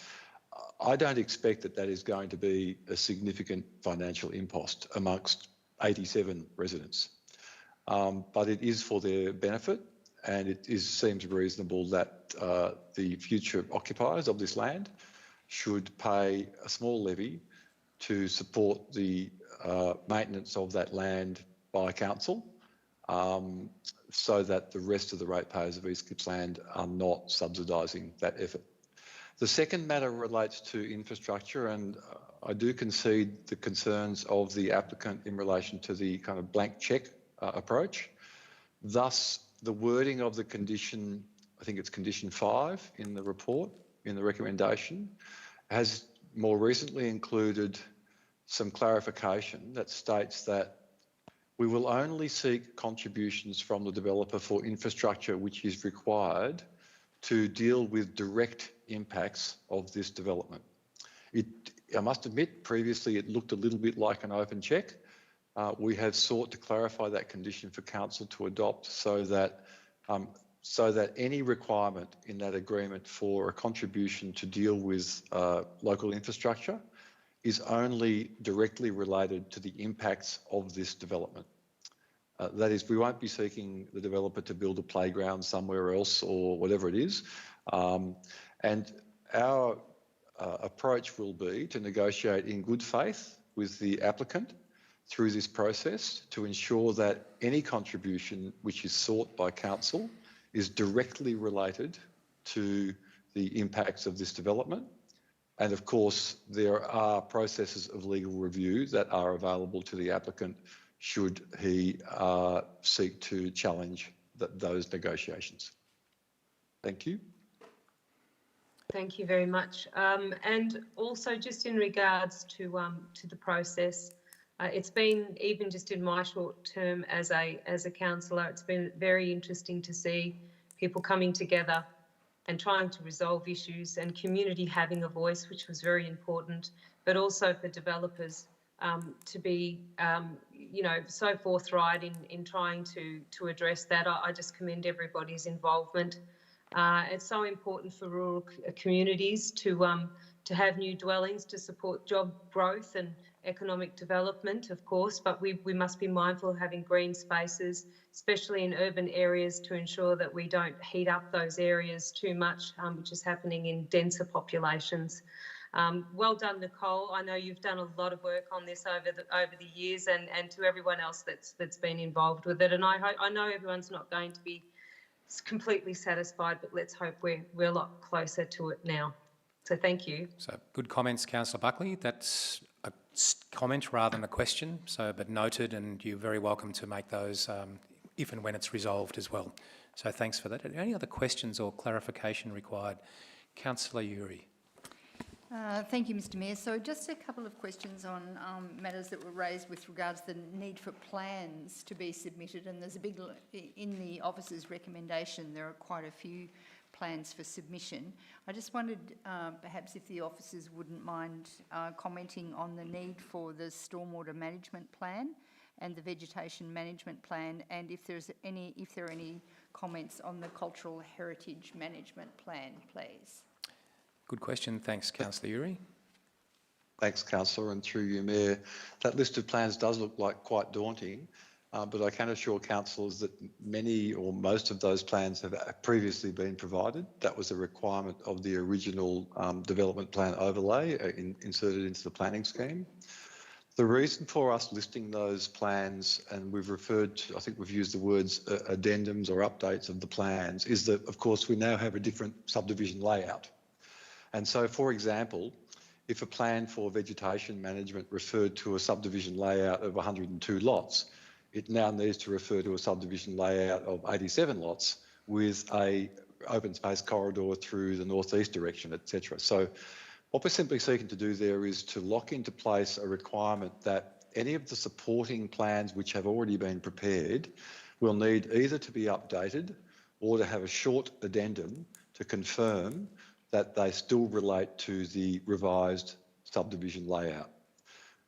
I don't expect that is going to be a significant financial impost amongst 87 residents, but it is for their benefit, and it seems reasonable that the future occupiers of this land should pay a small levy to support the maintenance of that land by council, so that the rest of the ratepayers of East Gippsland are not subsidising that effort. The second matter relates to infrastructure, and I do concede the concerns of the applicant in relation to the kind of blank cheque approach. Thus, the wording of the condition, I think it's condition 5 in the report, in the recommendation, has more recently included some clarification that states that we will only seek contributions from the developer for infrastructure which is required to deal with direct impacts of this development. I must admit, previously it looked a little bit like an open cheque. We have sought to clarify that condition for council to adopt so that any requirement in that agreement for a contribution to deal with local infrastructure is only directly related to the impacts of this development. That is, we won't be seeking the developer to build a playground somewhere else or whatever it is. And our approach will be to negotiate in good faith with the applicant through this process to ensure that any contribution which is sought by council is directly related to the impacts of this development. And of course, there are processes of legal review that are available to the applicant should he seek to challenge those negotiations. Thank you.
Thank you very much. And also just in regards to the process, it's been, even just in my short term as a councillor, it's been very interesting to see people coming together and trying to resolve issues, and community having a voice, which was very important, but also for developers to be, so forthright in trying to address that. I just commend everybody's involvement. It's so important for rural communities to have new dwellings to support job growth and economic development, of course, but we must be mindful of having green spaces, especially in urban areas, to ensure that we don't heat up those areas too much, which is happening in denser populations. Well done, Nicole. I know you've done a lot of work on this over the years, and to everyone else that's been involved with it. And I know everyone's not going to be completely satisfied, but let's hope we're a lot closer to it now. So thank you.
So good comments, Councillor Buckley. That's a comment rather than a question, but noted, and you're very welcome to make those if and when it's resolved as well. So thanks for that. Are there any other questions or clarification required? Councillor Uri.
Thank you, Mr Mayor. So just a couple of questions on matters that were raised with regards to the need for plans to be submitted, and there's a big, in the officer's recommendation, there are quite a few plans for submission. I just wondered perhaps if the officers wouldn't mind commenting on the need for the stormwater management plan and the vegetation management plan, and if there are any comments on the cultural heritage management plan, please.
Good question. Thanks, Councillor Uri.
Thanks, Councillor, and through you, Mayor. That list of plans does look like quite daunting, but I can assure councillors that many or most of those plans have previously been provided. That was a requirement of the original development plan overlay inserted into the planning scheme. The reason for us listing those plans, and we've referred to, I think we've used the words addendums or updates of the plans, is that, of course, we now have a different subdivision layout. And so, for example, if a plan for vegetation management referred to a subdivision layout of 102 lots, it now needs to refer to a subdivision layout of 87 lots with a open space corridor through the northeast direction, etc. So what we're simply seeking to do there is to lock into place a requirement that any of the supporting plans which have already been prepared will need either to be updated or to have a short addendum to confirm that they still relate to the revised subdivision layout.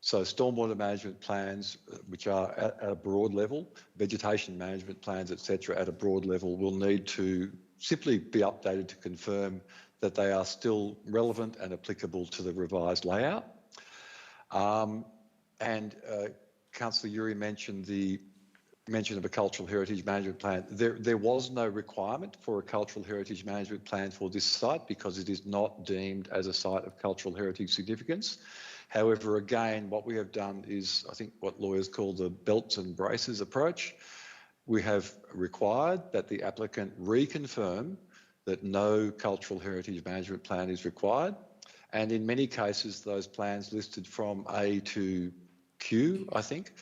So stormwater management plans, which are at a broad level, vegetation management plans, etc., at a broad level, will need to simply be updated to confirm that they are still relevant and applicable to the revised layout. Councillor Uri mentioned the mention of a cultural heritage management plan. There was no requirement for a cultural heritage management plan for this site because it is not deemed as a site of cultural heritage significance. However, again, what we have done is, I think, what lawyers call the belts and braces approach. We have required that the applicant reconfirm that no cultural heritage management plan is required. And in many cases, those plans listed from A to Q, I think,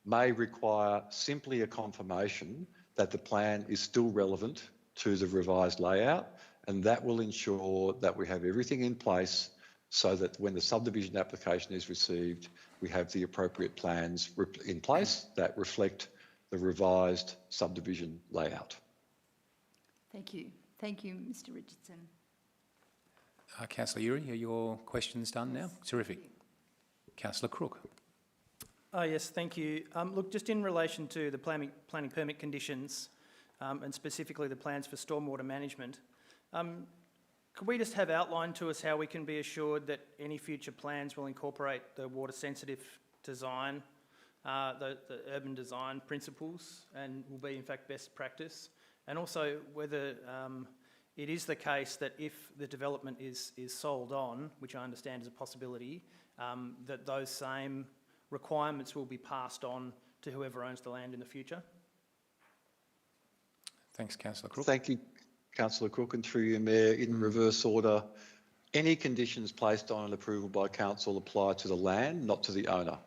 may require simply a confirmation that the plan is still relevant to the revised layout, and that will ensure that we have everything in place so that when the subdivision application is received, we have the appropriate plans in place that reflect the revised subdivision layout.
Thank you. Thank you, Mr. Richardson.
Councillor Uri, are your questions done now? Terrific. Councillor Crook.
Yes, thank you. Look, just in relation to the planning permit conditions and specifically the plans for stormwater management, could we just have outlined to us how we can be assured that any future plans will incorporate the water-sensitive design, the urban design principles, and will be in fact best practice? And also whether it is the case that if the development is sold on, which I understand is a possibility, that those same requirements will be passed on to whoever owns the land in the future?
Thanks, Councillor Crook.
Thank you, Councillor Crook, and through you, Mayor, in reverse order, any conditions placed on an approval by council apply to the land, not to the owner.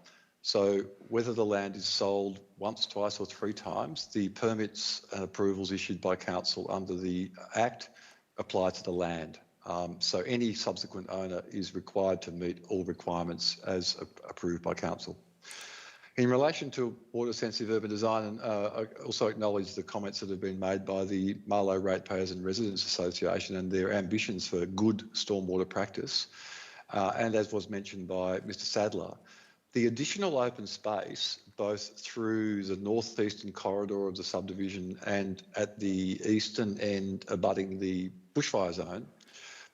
So whether the land is sold once, twice or three times, the permits and approvals issued by council under the Act apply to the land. So any subsequent owner is required to meet all requirements as approved by council. In relation to water-sensitive urban design, I also acknowledge the comments that have been made by the Marlo Ratepayers and Residents Association and their ambitions for good stormwater practice. And as was mentioned by Mr Sadler, the additional open space, both through the northeastern corridor of the subdivision and at the eastern end abutting the bushfire zone,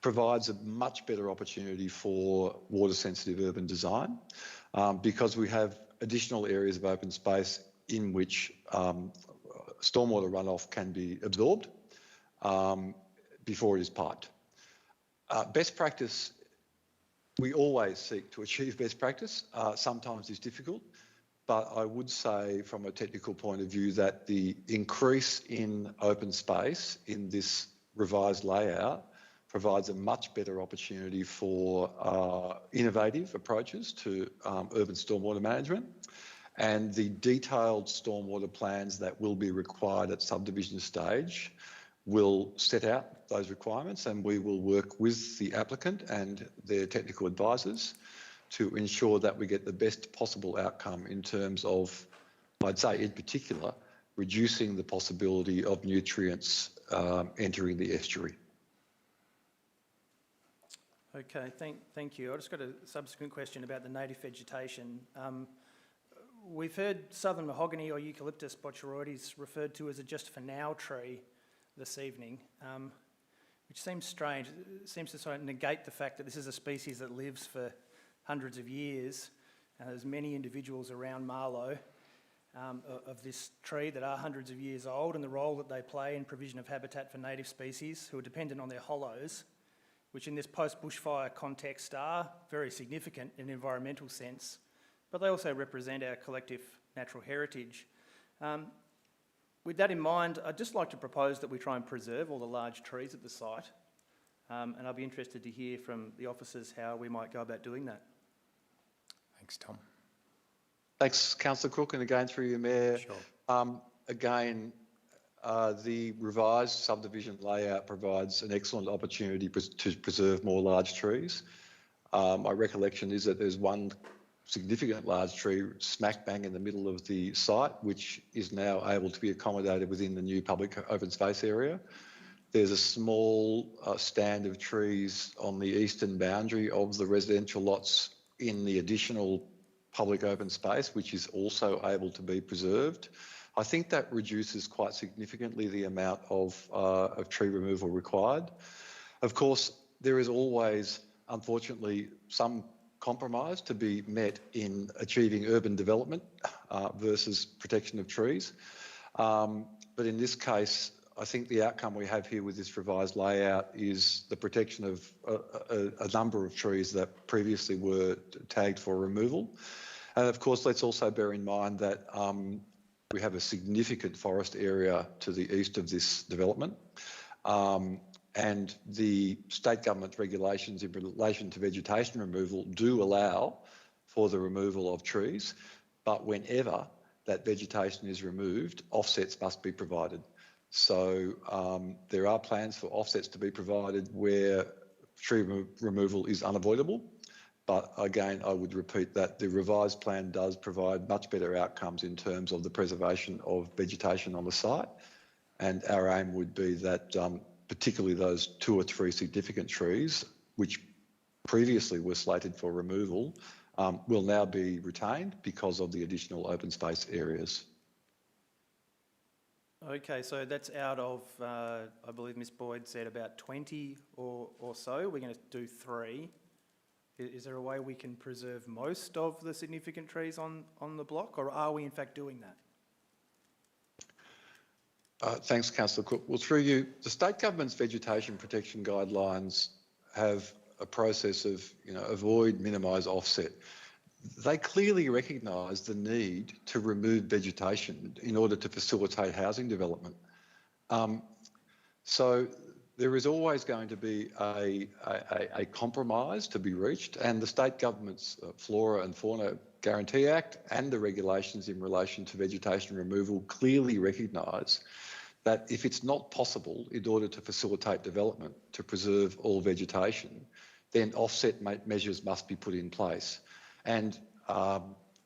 provides a much better opportunity for water-sensitive urban design because we have additional areas of open space in which stormwater runoff can be absorbed before it is piped. Best practice, we always seek to achieve best practice. Sometimes it's difficult, but I would say from a technical point of view that the increase in open space in this revised layout provides a much better opportunity for innovative approaches to urban stormwater management, and the detailed stormwater plans that will be required at subdivision stage will set out those requirements, and we will work with the applicant and their technical advisors to ensure that we get the best possible outcome in terms of, I'd say in particular, reducing the possibility of nutrients entering the estuary.
Okay, thank you. I just got a subsequent question about the native vegetation. We've heard southern mahogany or Eucalyptus boturoides referred to as a just for now tree this evening, which seems strange. It seems to sort of negate the fact that this is a species that lives for hundreds of years. There's many individuals around Marlo of this tree that are hundreds of years old, and the role that they play in provision of habitat for native species who are dependent on their hollows, which in this post-bushfire context are very significant in an environmental sense, but they also represent our collective natural heritage. With that in mind, I'd just like to propose that we try and preserve all the large trees at the site, and I'll be interested to hear from the officers how we might go about doing that.
Thanks, Tom.
Thanks, Councillor Crook, and again through you, Mayor.
Sure.
The revised subdivision layout provides an excellent opportunity to preserve more large trees. My recollection is that there's one significant large tree smack bang in the middle of the site, which is now able to be accommodated within the new public open space area. There's a small stand of trees on the eastern boundary of the residential lots in the additional public open space, which is also able to be preserved, I think that reduces quite significantly the amount of tree removal required. Of course, there is always, unfortunately, some compromise to be met in achieving urban development versus protection of trees. But in this case, I think the outcome we have here with this revised layout is the protection of a number of trees that previously were tagged for removal. And of course, let's also bear in mind that we have a significant forest area to the east of this development. And the state government regulations in relation to vegetation removal do allow for the removal of trees, but whenever that vegetation is removed, offsets must be provided. So there are plans for offsets to be provided where tree removal is unavoidable. But again, I would repeat that the revised plan does provide much better outcomes in terms of the preservation of vegetation on the site. And our aim would be that particularly those 2 or 3 significant trees, which previously were slated for removal, will now be retained because of the additional open space areas.
Okay, so that's out of, I believe Ms Boyd said about 20 or so. We're going to do 3. Is there a way we can preserve most of the significant trees on the block, or are we in fact doing that?
Thanks, Councillor Cook. Well, through you, the state government's vegetation protection guidelines have a process of, avoid, minimise, offset. They clearly recognise the need to remove vegetation in order to facilitate housing development. So there is always going to be a compromise to be reached, and the state government's Flora and Fauna Guarantee Act and the regulations in relation to vegetation removal clearly recognise that if it's not possible in order to facilitate development to preserve all vegetation, then offset measures must be put in place. And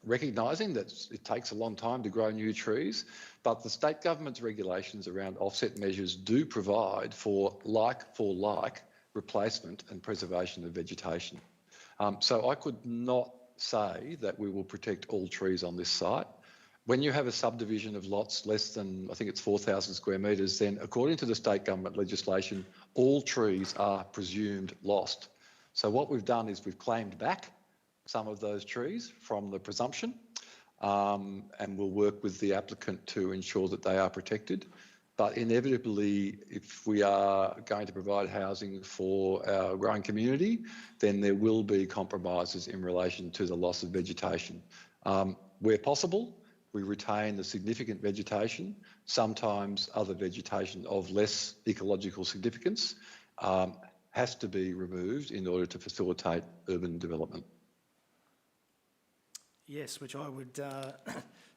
recognising that it takes a long time to grow new trees, but the state government's regulations around offset measures do provide for like replacement and preservation of vegetation. So I could not say that we will protect all trees on this site. When you have a subdivision of lots less than, I think it's 4,000 square metres, then according to the state government legislation, all trees are presumed lost. So what we've done is we've claimed back some of those trees from the presumption, and we'll work with the applicant to ensure that they are protected. But inevitably, if we are going to provide housing for our growing community, then there will be compromises in relation to the loss of vegetation. Where possible, we retain the significant vegetation. Sometimes other vegetation of less ecological significance has to be removed in order to facilitate urban development.
Yes, which I would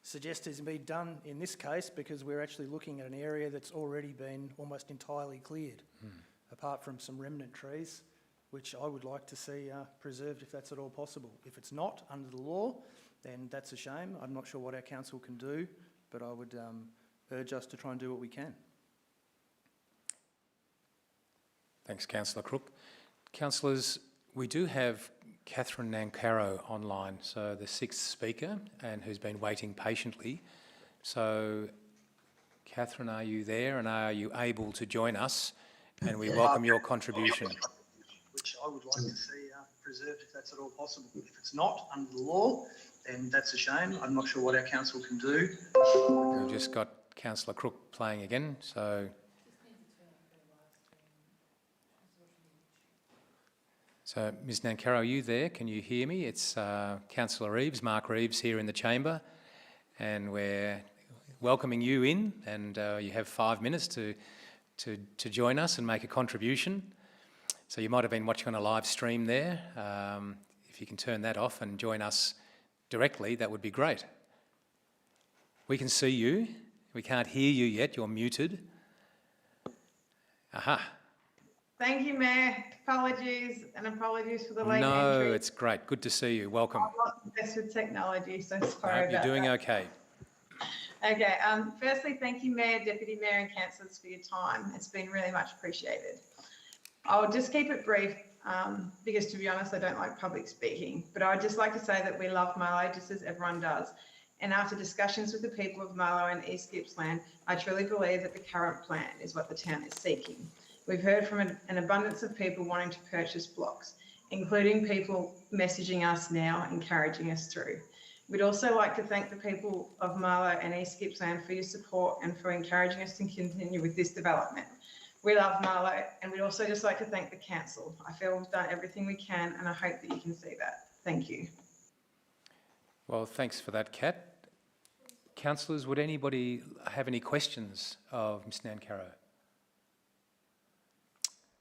suggest has been done in this case, because we're actually looking at an area that's already been almost entirely cleared, apart from some remnant trees, which I would like to see preserved if that's at all possible. If it's not under the law, then that's a shame. I'm not sure what our council can do, but I would urge us to try and do what we can.
Thanks, Councillor Crook. Councillors, we do have Catherine Nancaro online, so the 6th speaker, and who's been waiting patiently. So, Catherine, are you there, and are you able to join us? And we welcome your contribution.
Which I would like to see preserved if that's at all possible. If it's not under the law, then that's a shame. I'm not sure what our council can do.
We've just got Councillor Crook playing again, so... So, Ms Nancaro, are you there? Can you hear me? It's Councillor Reeves, Mark Reeves, here in the chamber, and we're welcoming you in, and you have 5 minutes to join us and make a contribution. So you might have been watching on a live stream there. If you can turn that off and join us directly, that would be great. We can see you. We can't hear you yet. You're muted. Aha.
Thank you, Mayor. Apologies for the late entry.
No, it's great. Good to see you. Welcome.
I'm not the best with technology, so sorry about
You're doing
that.
okay.
Okay. Firstly, thank you, Mayor, Deputy Mayor and councillors for your time. It's been really much appreciated. I'll just keep it brief. because to be honest, I don't like public speaking. But I'd just like to say that we love Marlo just as everyone does. And after discussions with the people of Marlo and East Gippsland, I truly believe that the current plan is what the town is seeking. We've heard from an abundance of people wanting to purchase blocks, including people messaging us now, encouraging us through. We'd also like to thank the people of Marlo and East Gippsland for your support and for encouraging us to continue with this development. We love Marlo, and we'd also just like to thank the council. I feel we've done everything we can, and I hope that you can see that. Thank you.
Well, thanks for that, Kat. Councillors, would anybody have any questions of Ms Nancaro?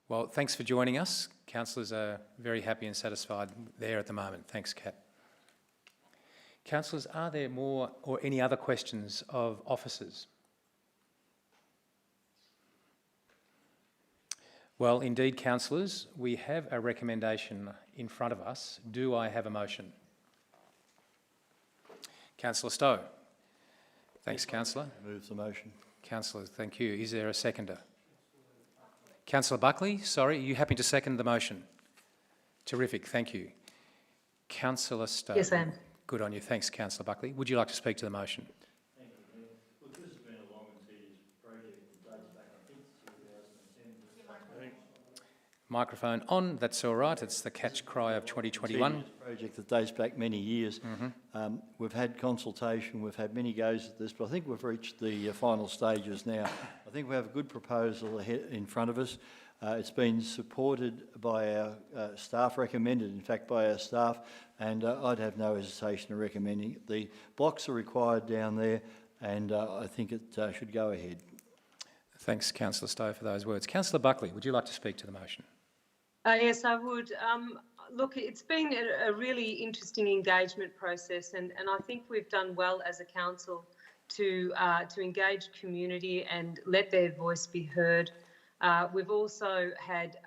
Well, thanks for joining us. Councillors are very happy and satisfied there at the moment. Thanks, Kat. Councillors, are there more or any other questions of officers? Well, indeed, councillors, we have a recommendation in front of us. Do I have a motion? Councillor Stowe. Thanks, Councillor.
Move the motion.
Councillor, thank you. Is there a seconder? Councillor Buckley, sorry, are you happy to second the motion? Terrific, thank you. Councillor Stowe.
Yes, I am.
Good on you. Thanks, Councillor Buckley. Would you like to speak to the motion?
Thank you, Mayor. Look, this has been a long and tedious project that dates back, I think, to 2010.
Microphone on, that's all right. It's the catch cry of 2021.
Project that dates back many years. We've had consultation, we've had many goes at this, but I think we've reached the final stages now. I think we have a good proposal ahead in front of us. It's been supported by our staff, recommended in fact by our staff, and I'd have no hesitation in recommending it. The blocks are required down there, and I think it should go ahead.
Thanks, Councillor Stowe, for those words. Councillor Buckley, would you like to speak to the motion?
Yes, I would. Look, it's been a really interesting engagement process, and I think we've done well as a council to engage community and let their voice be heard. We've also had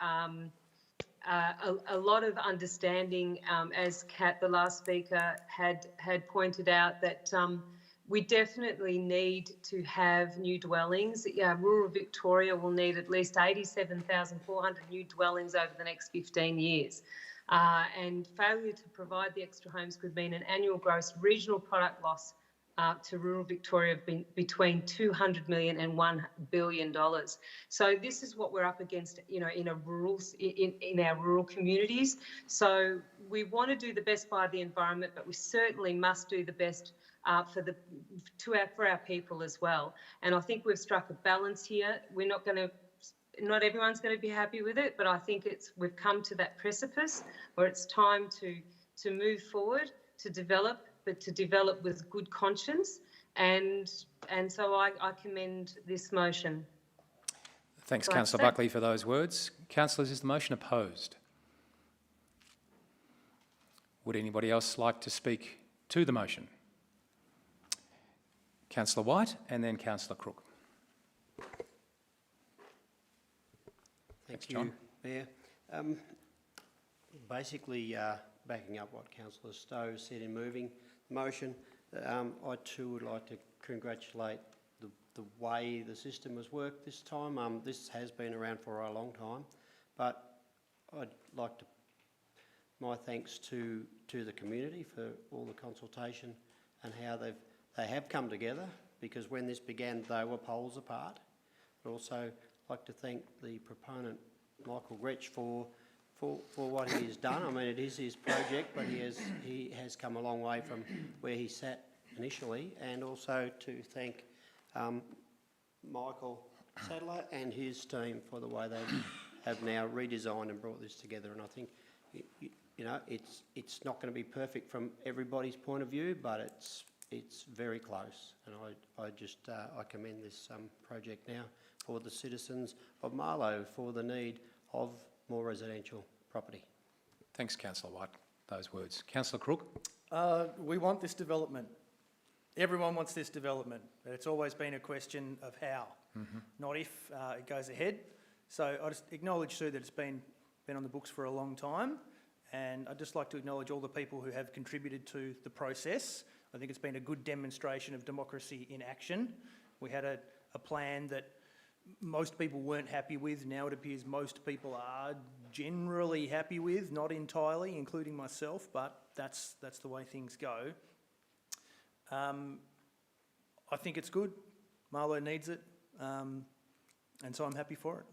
a lot of understanding, as Kat, the last speaker, had pointed out, that we definitely need to have new dwellings. Rural Victoria will need at least 87,400 new dwellings over the next 15 years. And failure to provide the extra homes could mean an annual gross regional product loss to rural Victoria of between $200 million and $1 billion. So this is what we're up against, you know, in our rural communities. So we want to do the best by the environment, but we certainly must do the best for our people as well. And I think we've struck a balance here. Not everyone's going to be happy with it, but I think we've come to that precipice where it's time to move forward, to develop, but to develop with good conscience. And so I commend this motion.
Thanks, Councillor Buckley, for those words. Councillors, is the motion opposed? Would anybody else like to speak to the motion? Councillor White and then Councillor Crook.
Thank
John.
you, Mayor. Basically, backing up what Councillor Stowe said in moving the motion, I too would like to congratulate the way the system has worked this time. This has been around for a long time, but I'd like to my thanks to the community for all the consultation and how they have come together, because when this began they were poles apart. I'd also like to thank the proponent Michael Gretsch for what he has done. I mean, it is his project, but he has come a long way from where he sat initially, and also to thank Michael Sadler and his team for the way they have now redesigned and brought this together. And I think, you know, it's not going to be perfect from everybody's point of view, but it's very close. And I commend this project now for the citizens of Marlo, for the need of more residential property.
Thanks, Councillor White, those words. Councillor Crook?
We want this development. Everyone wants this development, but it's always been a question of how, not if it goes ahead. So I just acknowledge too that it's been on the books for a long time, and I'd just like to acknowledge all the people who have contributed to the process. I think it's been a good demonstration of democracy in action. We had a plan that most people weren't happy with. Now it appears most people are generally happy with, not entirely, including myself, but that's the way things go. I think it's good. Marlo needs it, and so I'm happy for it.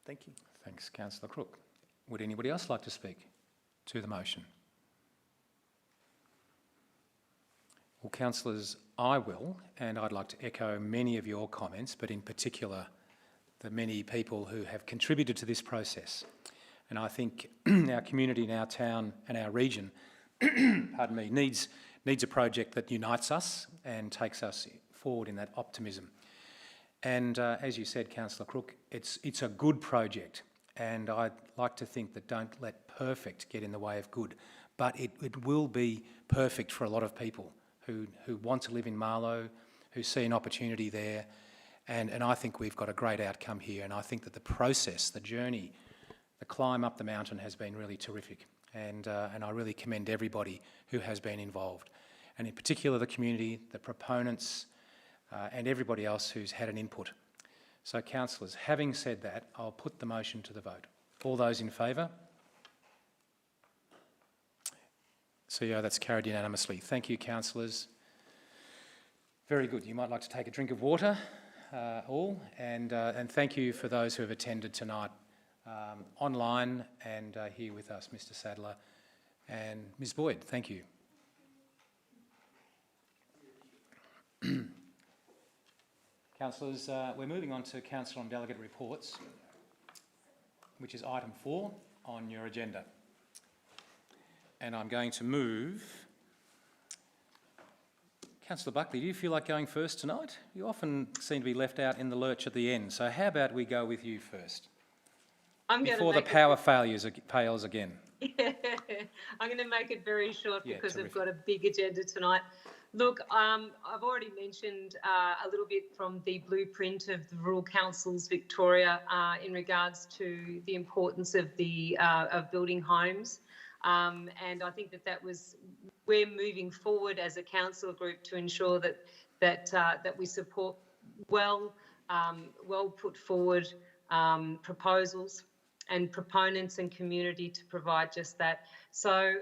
Thank you.
Thanks, Councillor Crook. Would anybody else like to speak to the motion? Well, councillors, I will, and I'd like to echo many of your comments, but in particular the many people who have contributed to this process. And I think our community and our town and our region pardon me, needs a project that unites us and takes us forward in that optimism. And as you said, Councillor Crook, it's a good project, and I'd like to think that don't let perfect get in the way of good, but it will be perfect for a lot of people who want to live in Marlo, who see an opportunity there, and I think we've got a great outcome here, and I think that the process, the journey, the climb up the mountain has been really terrific, and I really commend everybody who has been involved, and in particular the community, the proponents, and everybody else who's had an input. So, councillors, having said that, I'll put the motion to the vote. All those in favour? So, yeah, that's carried unanimously. Thank you, councillors. Very good. You might like to take a drink of water, all, and thank you for those who have attended tonight online and here with us, Mr. Sadler and Ms. Boyd. Thank you. Councillors, we're moving on to Council on Delegate Reports, which is item 4 on your agenda. And I'm going to move... Councillor Buckley, do you feel like going first tonight? You often seem to be left out in the lurch at the end, so how about we go with you first? Before the power fails again.
Yeah, I'm going to make it very short because
terrific.
we've got a big agenda tonight. Look, I've already mentioned a little bit from the blueprint of the Rural Councils Victoria in regards to the importance of building homes, and I think that was we're moving forward as a council group to ensure that we support well put forward proposals and proponents and community to provide just that. So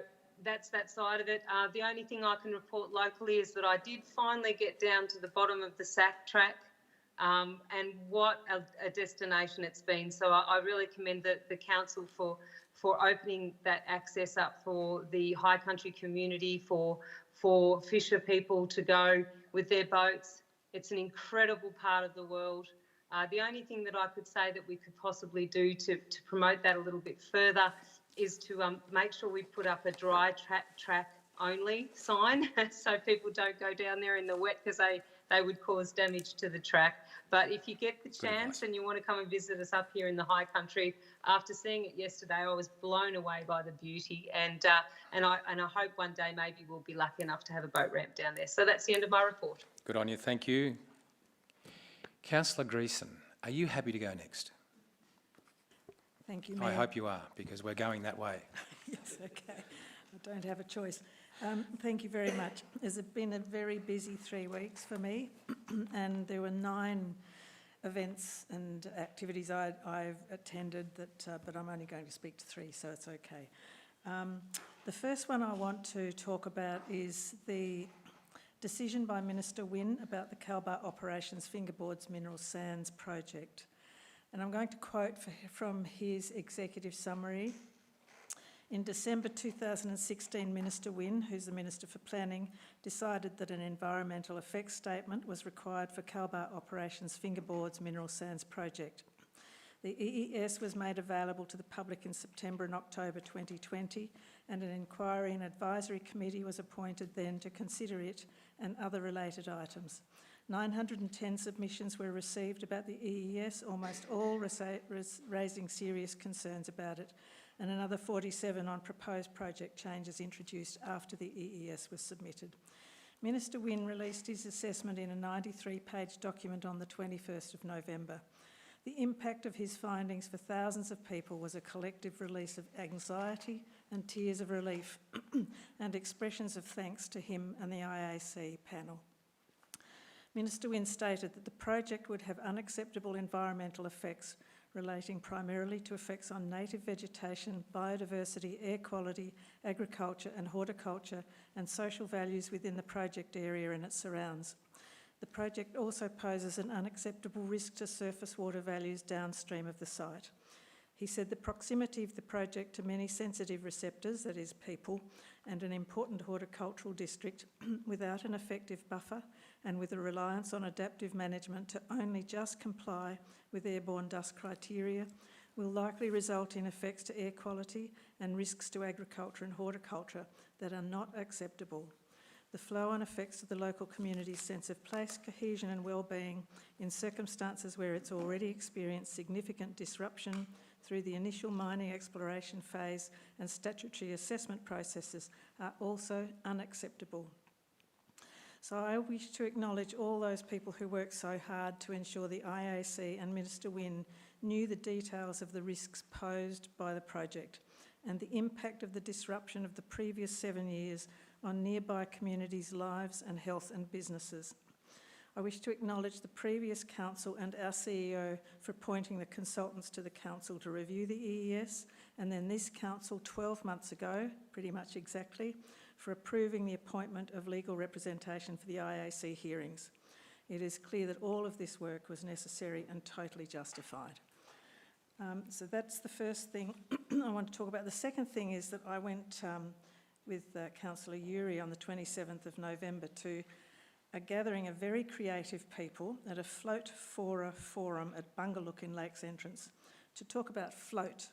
that's that side of it. The only thing I can report locally is that I did finally get down to the bottom of the SAC track, and what a destination it's been. So I really commend the council for opening that access up for the high country community, for fisher people to go with their boats. It's an incredible part of the world. The only thing that I could say that we could possibly do to promote that a little bit further is to make sure we put up a dry track only sign so people don't go down there in the wet because they would cause damage to the track. But if you get the chance and you want to come and visit us up here in the high country, after seeing it yesterday, I was blown away by the beauty, and I hope one day maybe we'll be lucky enough to have a boat ramp down there. So that's the end of my report.
Good on you, thank you. Councillor Greeson, are you happy to go next?
Thank you, Mayor.
I hope you are, because we're going that way.
Yes, okay. I don't have a choice. Thank you very much. It's been a very busy 3 weeks for me, and there were 9 events and activities I've attended, but I'm only going to speak to 3, so it's okay. The first one I want to talk about is the decision by Minister Wynne about the Kalbar Operations Fingerboards Mineral Sands project. And I'm going to quote from his executive summary. In December 2016, Minister Wynne, who's the Minister for Planning, decided that an environmental effects statement was required for Kalbar Operations Fingerboards Mineral Sands project. The EES was made available to the public in September and October 2020, and an inquiry and advisory committee was appointed then to consider it and other related items. 910 submissions were received about the EES, almost all raising serious concerns about it, and another 47 on proposed project changes introduced after the EES was submitted. Minister Wynne released his assessment in a 93-page document on the 21st of November. The impact of his findings for thousands of people was a collective release of anxiety and tears of relief and expressions of thanks to him and the IAC panel. Minister Wynne stated that the project would have unacceptable environmental effects relating primarily to effects on native vegetation, biodiversity, air quality, agriculture and horticulture, and social values within the project area and its surrounds. The project also poses an unacceptable risk to surface water values downstream of the site. He said the proximity of the project to many sensitive receptors, that is people, and an important horticultural district without an effective buffer and with a reliance on adaptive management to only just comply with airborne dust criteria will likely result in effects to air quality and risks to agriculture and horticulture that are not acceptable. The flow-on effects to the local community's sense of place, cohesion and well-being in circumstances where it's already experienced significant disruption through the initial mining exploration phase and statutory assessment processes are also unacceptable. So I wish to acknowledge all those people who worked so hard to ensure the IAC and Minister Wynne knew the details of the risks posed by the project and the impact of the disruption of the previous 7 years on nearby communities' lives and health and businesses. I wish to acknowledge the previous council and our CEO for appointing the consultants to the council to review the EES, and then this council 12 months ago, pretty much exactly, for approving the appointment of legal representation for the IAC hearings. It is clear that all of this work was necessary and totally justified. So that's the first thing I want to talk about. The second thing is that I went with Councillor Uri on the 27th of November to a gathering of very creative people at a float fora forum at Bungaluk in Lakes Entrance to talk about float,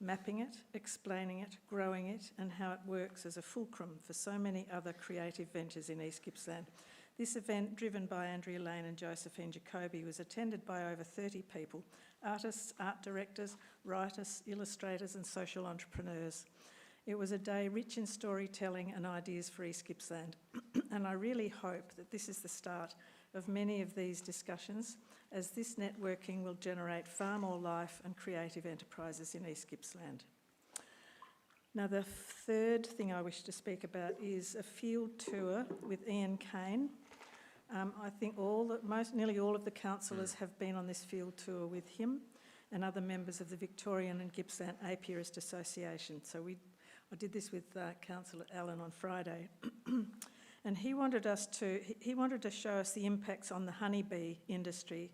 mapping it, explaining it, growing it, and how it works as a fulcrum for so many other creative ventures in East Gippsland. This event, driven by Andrea Lane and Josephine Jacobi, was attended by over 30 people, artists, art directors, writers, illustrators and social entrepreneurs. It was a day rich in storytelling and ideas for East Gippsland, and I really hope that this is the start of many of these discussions, as this networking will generate far more life and creative enterprises in East Gippsland. Now, the third thing I wish to speak about is a field tour with Ian Kane. I think nearly all of the councillors have been on this field tour with him and other members of the Victorian and Gippsland Apiarist Association. So I did this with Councillor Allen on Friday, and he wanted to show us the impacts on the honeybee industry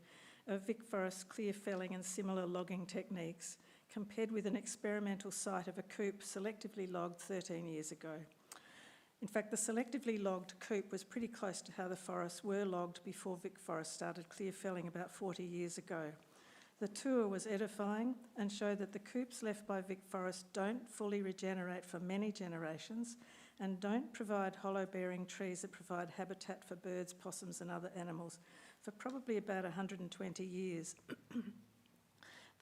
of Vic Forest clear felling and similar logging techniques, compared with an experimental site of a coop selectively logged 13 years ago. In fact, the selectively logged coop was pretty close to how the forests were logged before Vic Forest started clear felling about 40 years ago. The tour was edifying and showed that the coops left by Vic Forest don't fully regenerate for many generations and don't provide hollow-bearing trees that provide habitat for birds, possums and other animals for probably about 120 years.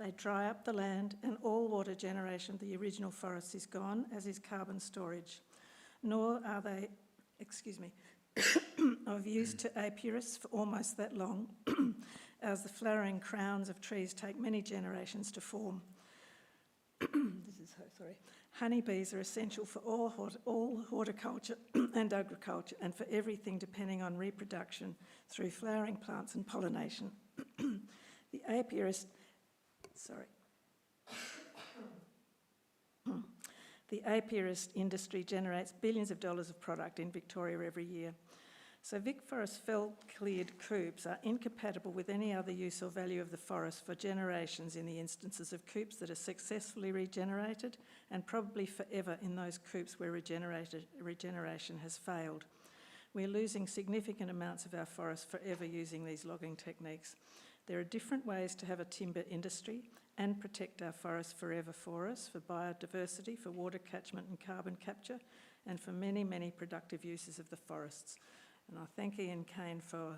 They dry up the land and all water generation of the original forest is gone, as is carbon storage. Nor are they, of use to apiarists for almost that long, as the flowering crowns of trees take many generations to form. Honeybees are essential for all horticulture and agriculture and for everything depending on reproduction through flowering plants and pollination. The apiarist industry generates billions of dollars of product in Victoria every year. So Vic Forest fell-cleared coops are incompatible with any other use or value of the forest for generations in the instances of coops that are successfully regenerated and probably forever in those coops where regeneration has failed. We're losing significant amounts of our forest forever using these logging techniques. There are different ways to have a timber industry and protect our forests forever for us, for biodiversity, for water catchment and carbon capture, and for many, many productive uses of the forests. And I thank Ian Kane for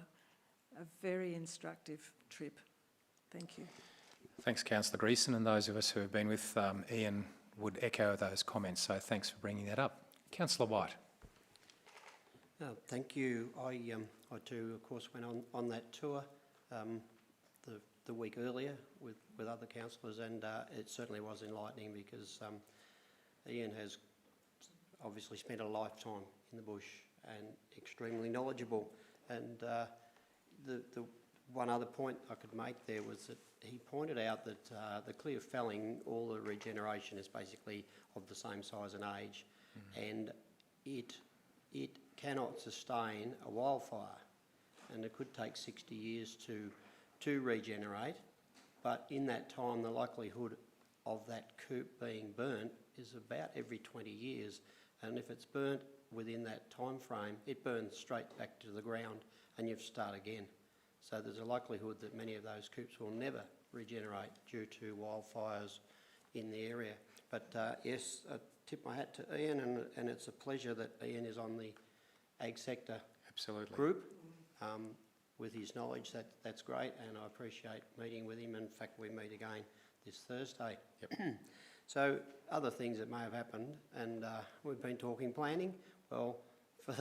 a very instructive trip. Thank you.
Thanks, Councillor Greeson, and those of us who have been with Ian would echo those comments, so thanks for bringing that up. Councillor White.
Thank you. I too, of course, went on that tour the week earlier with other councillors, and it certainly was enlightening because Ian has obviously spent a lifetime in the bush and extremely knowledgeable, and the one other point I could make there was that he pointed out that the clear felling, all the regeneration is basically of the same size and age, and it cannot sustain a wildfire, and it could take 60 years to regenerate. But in that time, the likelihood of that coop being burnt is about every 20 years, and if it's burnt within that time frame, it burns straight back to the ground, and you have to start again. So there's a likelihood that many of those coops will never regenerate due to wildfires in the area. But yes, I tip my hat to Ian, and it's a pleasure that Ian is on the ag sector group. With his knowledge, that's great, and I appreciate meeting with him. In fact, we meet again this Thursday. Yep. So other things that may have happened, and we've been talking planning. Well, for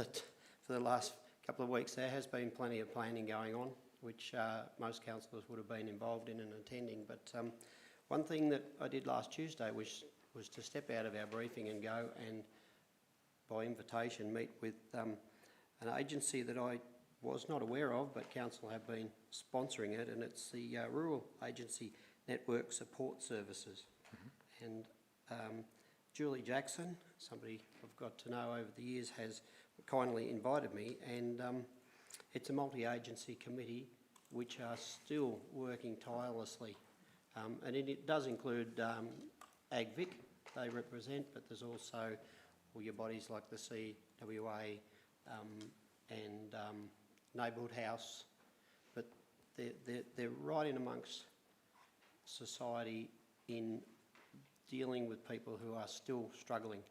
the last couple of weeks, there has been plenty of planning going on, which most councillors would have been involved in and attending. But one thing that I did last Tuesday was to step out of our briefing and go and, by invitation, meet with an agency that I was not aware of, but council have been sponsoring it, and it's the Rural Agency Network Support Services. And Julie Jackson, somebody I've got to know over the years, has kindly invited me, and it's a multi-agency committee which are still working tirelessly, and it does include AgVic, they represent, but there's also all your bodies like the CWA and Neighbourhood House, but they're right in amongst society in dealing with people who are still struggling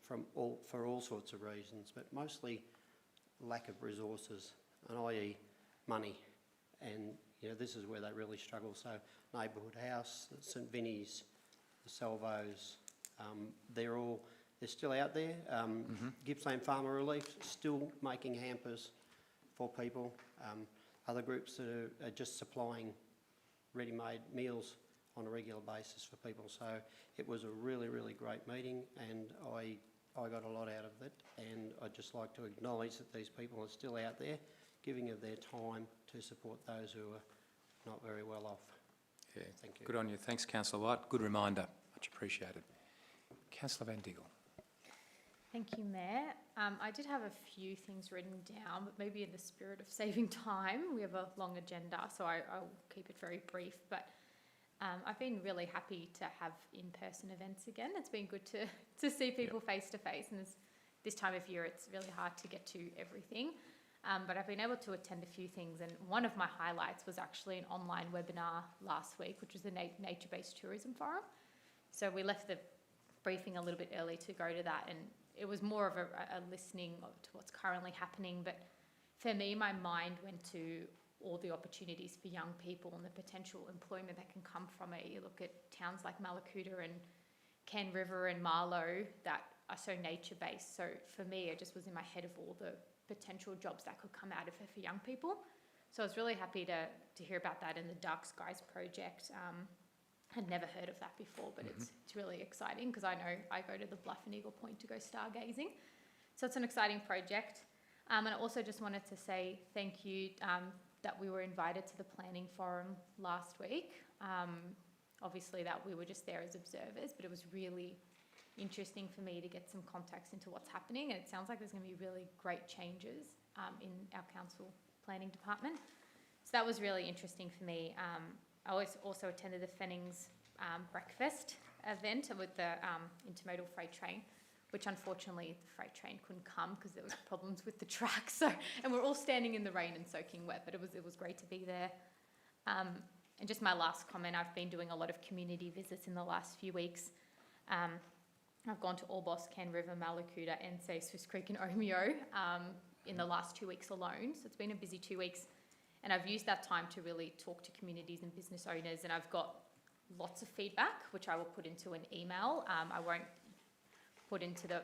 for all sorts of reasons, but mostly lack of resources, and i.e. money, and this is where they really struggle. So Neighbourhood House, St Vinny's, the Salvos, they're still out there. Gippsland Farmer Relief still making hampers for people. Other groups that are just supplying ready-made meals on a regular basis for people. So it was a really, really great meeting, and I got a lot out of it, and I'd just like to acknowledge that these people are still out there giving of their time to support those who are not very well off.
Yeah,
thank you.
Good on you. Thanks, Councillor White. Good reminder. Much appreciated. Councillor Van Diggle.
Thank you, Mayor. I did have a few things written down, but maybe in the spirit of saving time, we have a long agenda, so I'll keep it very brief. But I've been really happy to have in-person events again. It's been good to see people face to face, and this time of year it's really hard to get to everything. But I've been able to attend a few things, and one of my highlights was actually an online webinar last week, which was the Nature-Based Tourism Forum. So we left the briefing a little bit early to go to that, and it was more of a listening to what's currently happening. But for me, my mind went to all the opportunities for young people and the potential employment that can come from it. You look at towns like Mallacoota and Cairn River and Marlo that are so nature-based. So for me, it just was in my head of all the potential jobs that could come out of it for young people. So I was really happy to hear about that in the Dark Skies project. Had never heard of that before, but it's really exciting because I know I go to the Bluff and Eagle Point to go stargazing. So it's an exciting project. And I also just wanted to say thank you that we were invited to the planning forum last week. Obviously that we were just there as observers, but it was really interesting for me to get some context into what's happening, and it sounds like there's going to be really great changes in our council planning department. So that was really interesting for me. I also attended the Fennings breakfast event with the intermodal freight train, which unfortunately the freight train couldn't come because there was problems with the track. So, and we're all standing in the rain and soaking wet, but it was great to be there. And just my last comment, I've been doing a lot of community visits in the last few weeks. I've gone to Orbost, Cairn River, Mallacoota, Ensay, Swiss Creek and Omeo in the last 2 weeks alone. So it's been a busy 2 weeks. And I've used that time to really talk to communities and business owners, and I've got lots of feedback, which I will put into an email. I won't put into the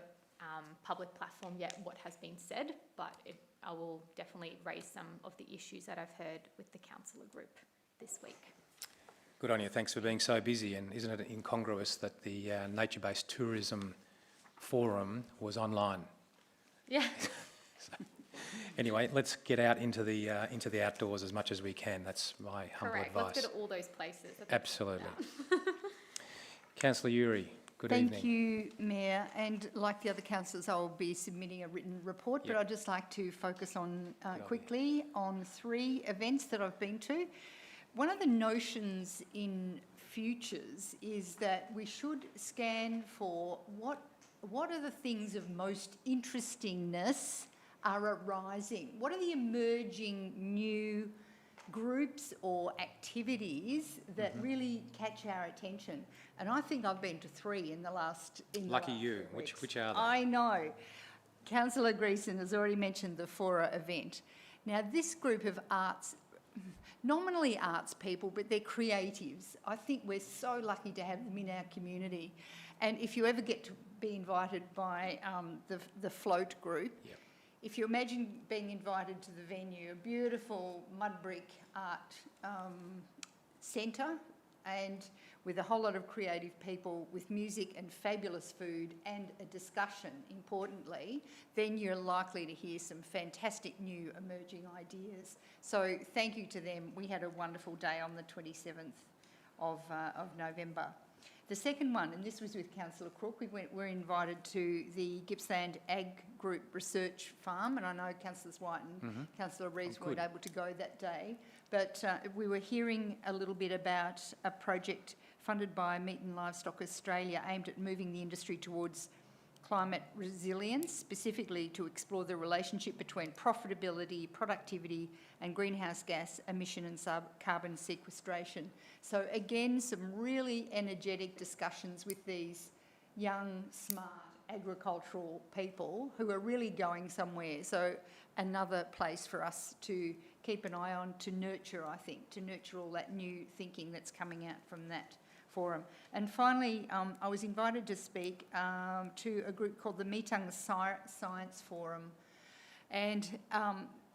public platform yet what has been said, but I will definitely raise some of the issues that I've heard with the councillor group this week.
Good on you. Thanks for being so busy. And isn't it incongruous that the Nature-Based Tourism Forum was online?
Yeah.
Anyway, let's get out into the outdoors as much as we can. That's my humble
Correct.
advice.
Let's go to all those places.
Absolutely. Councillor Uri, good evening.
Thank you, Mayor. And like the other councillors, I'll be submitting a written report, but I'd just like to focus on quickly on 3 events that I've been to. One of the notions in futures is that we should scan for what are the things of most interestingness are arising. What are the emerging new groups or activities that really catch our attention? And I think I've been to 3 in the last.
Lucky you. Which are they?
I know. Councillor Greason has already mentioned the Fora event. Now, this group of arts, nominally arts people, but they're creatives. I think we're so lucky to have them in our community. And if you ever get to be invited by the Float group, if you imagine being invited to the venue, a beautiful mud brick art centre, and with a whole lot of creative people, with music and fabulous food and a discussion, importantly, then you're likely to hear some fantastic new emerging ideas. So thank you to them. We had a wonderful day on the 27th of November. The second one, and this was with Councillor Crook, we were invited to the Gippsland Ag Group Research Farm, and I know Councillors White and Councillor Reeves weren't able to go that day, but we were hearing a little bit about a project funded by Meat and Livestock Australia aimed at moving the industry towards climate resilience, specifically to explore the relationship between profitability, productivity and greenhouse gas emission and carbon sequestration. So again, some really energetic discussions with these young, smart agricultural people who are really going somewhere. So another place for us to keep an eye on, to nurture, I think, to nurture all that new thinking that's coming out from that forum. And finally, I was invited to speak to a group called the Meetung Science Forum. And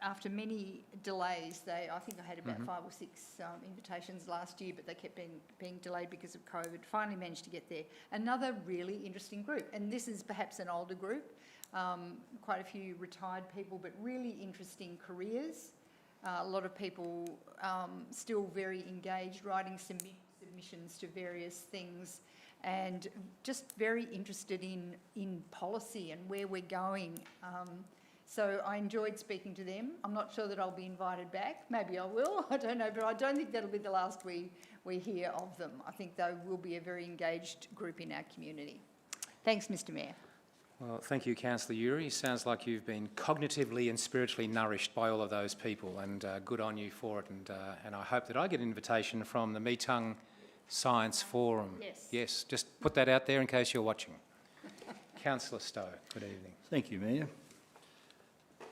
after many delays, I think I had about 5 or 6 invitations last year, but they kept being delayed because of COVID. Finally managed to get there. Another really interesting group, and this is perhaps an older group, quite a few retired people, but really interesting careers. A lot of people still very engaged, writing submissions to various things, and just very interested in policy and where we're going. So I enjoyed speaking to them. I'm not sure that I'll be invited back. Maybe I will, I don't know, but I don't think that'll be the last we hear of them. I think they will be a very engaged group in our community. Thanks, Mr Mayor.
Well, thank you, Councillor Uri. Sounds like you've been cognitively and spiritually nourished by all of those people, and good on you for it. And I hope that I get an invitation from the Meetung Science Forum. Yes, just put that out there in case you're watching. Councillor Stowe, good evening.
Thank you, Mayor.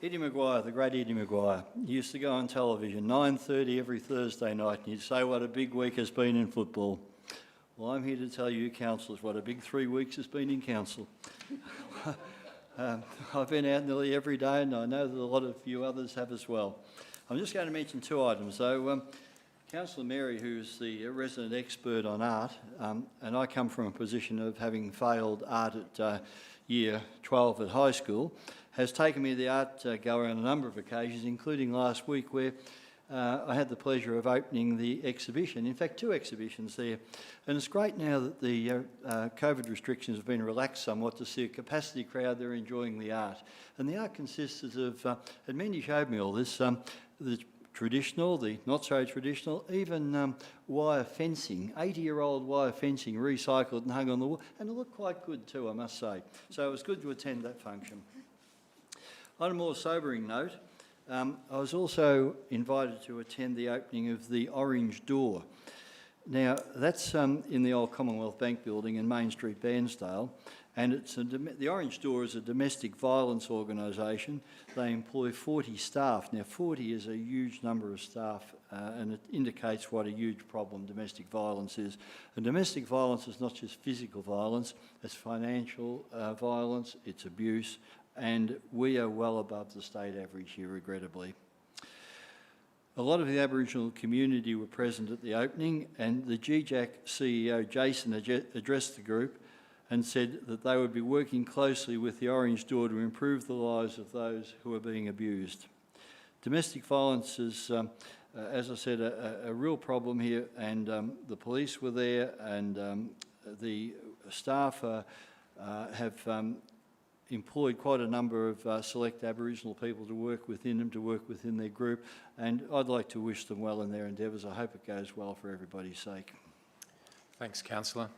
Eddie Maguire, the great Eddie Maguire, used to go on television 9:30 every Thursday night and he'd say what a big week has been in football. Well, I'm here to tell you, councillors, what a big 3 weeks has been in council. I've been out nearly every day, and I know that a lot of you others have as well. I'm just going to mention 2 items. So, Councillor Mary, who's the resident expert on art, and I come from a position of having failed art at year 12 at high school, has taken me to the art gallery on a number of occasions, including last week, where I had the pleasure of opening the exhibition, in fact 2 exhibitions there. And it's great now that the COVID restrictions have been relaxed somewhat to see a capacity crowd there enjoying the art. And the art consists of, and Mandy showed me all this, the traditional, the not so traditional, even wire fencing, 80-year-old wire fencing recycled and hung on the wall, and it looked quite good too, I must say. So it was good to attend that function. On a more sobering note, I was also invited to attend the opening of the Orange Door. Now, that's in the old Commonwealth Bank building in Main Street, Bairnsdale, and it's the Orange Door is a domestic violence organisation. They employ 40 staff. Now, 40 is a huge number of staff, and it indicates what a huge problem domestic violence is. And domestic violence is not just physical violence, it's financial violence, it's abuse, and we are well above the state average here, regrettably. A lot of the Aboriginal community were present at the opening, and the GJAC CEO, Jason, addressed the group, and said that they would be working closely with the Orange Door to improve the lives of those who are being abused. Domestic violence is, as I said, a real problem here, and the police were there, and the staff have employed quite a number of select Aboriginal people to work within them, to work within their group, and I'd like to wish them well in their endeavours. I hope it goes well for everybody's sake.
Thanks, Councillor.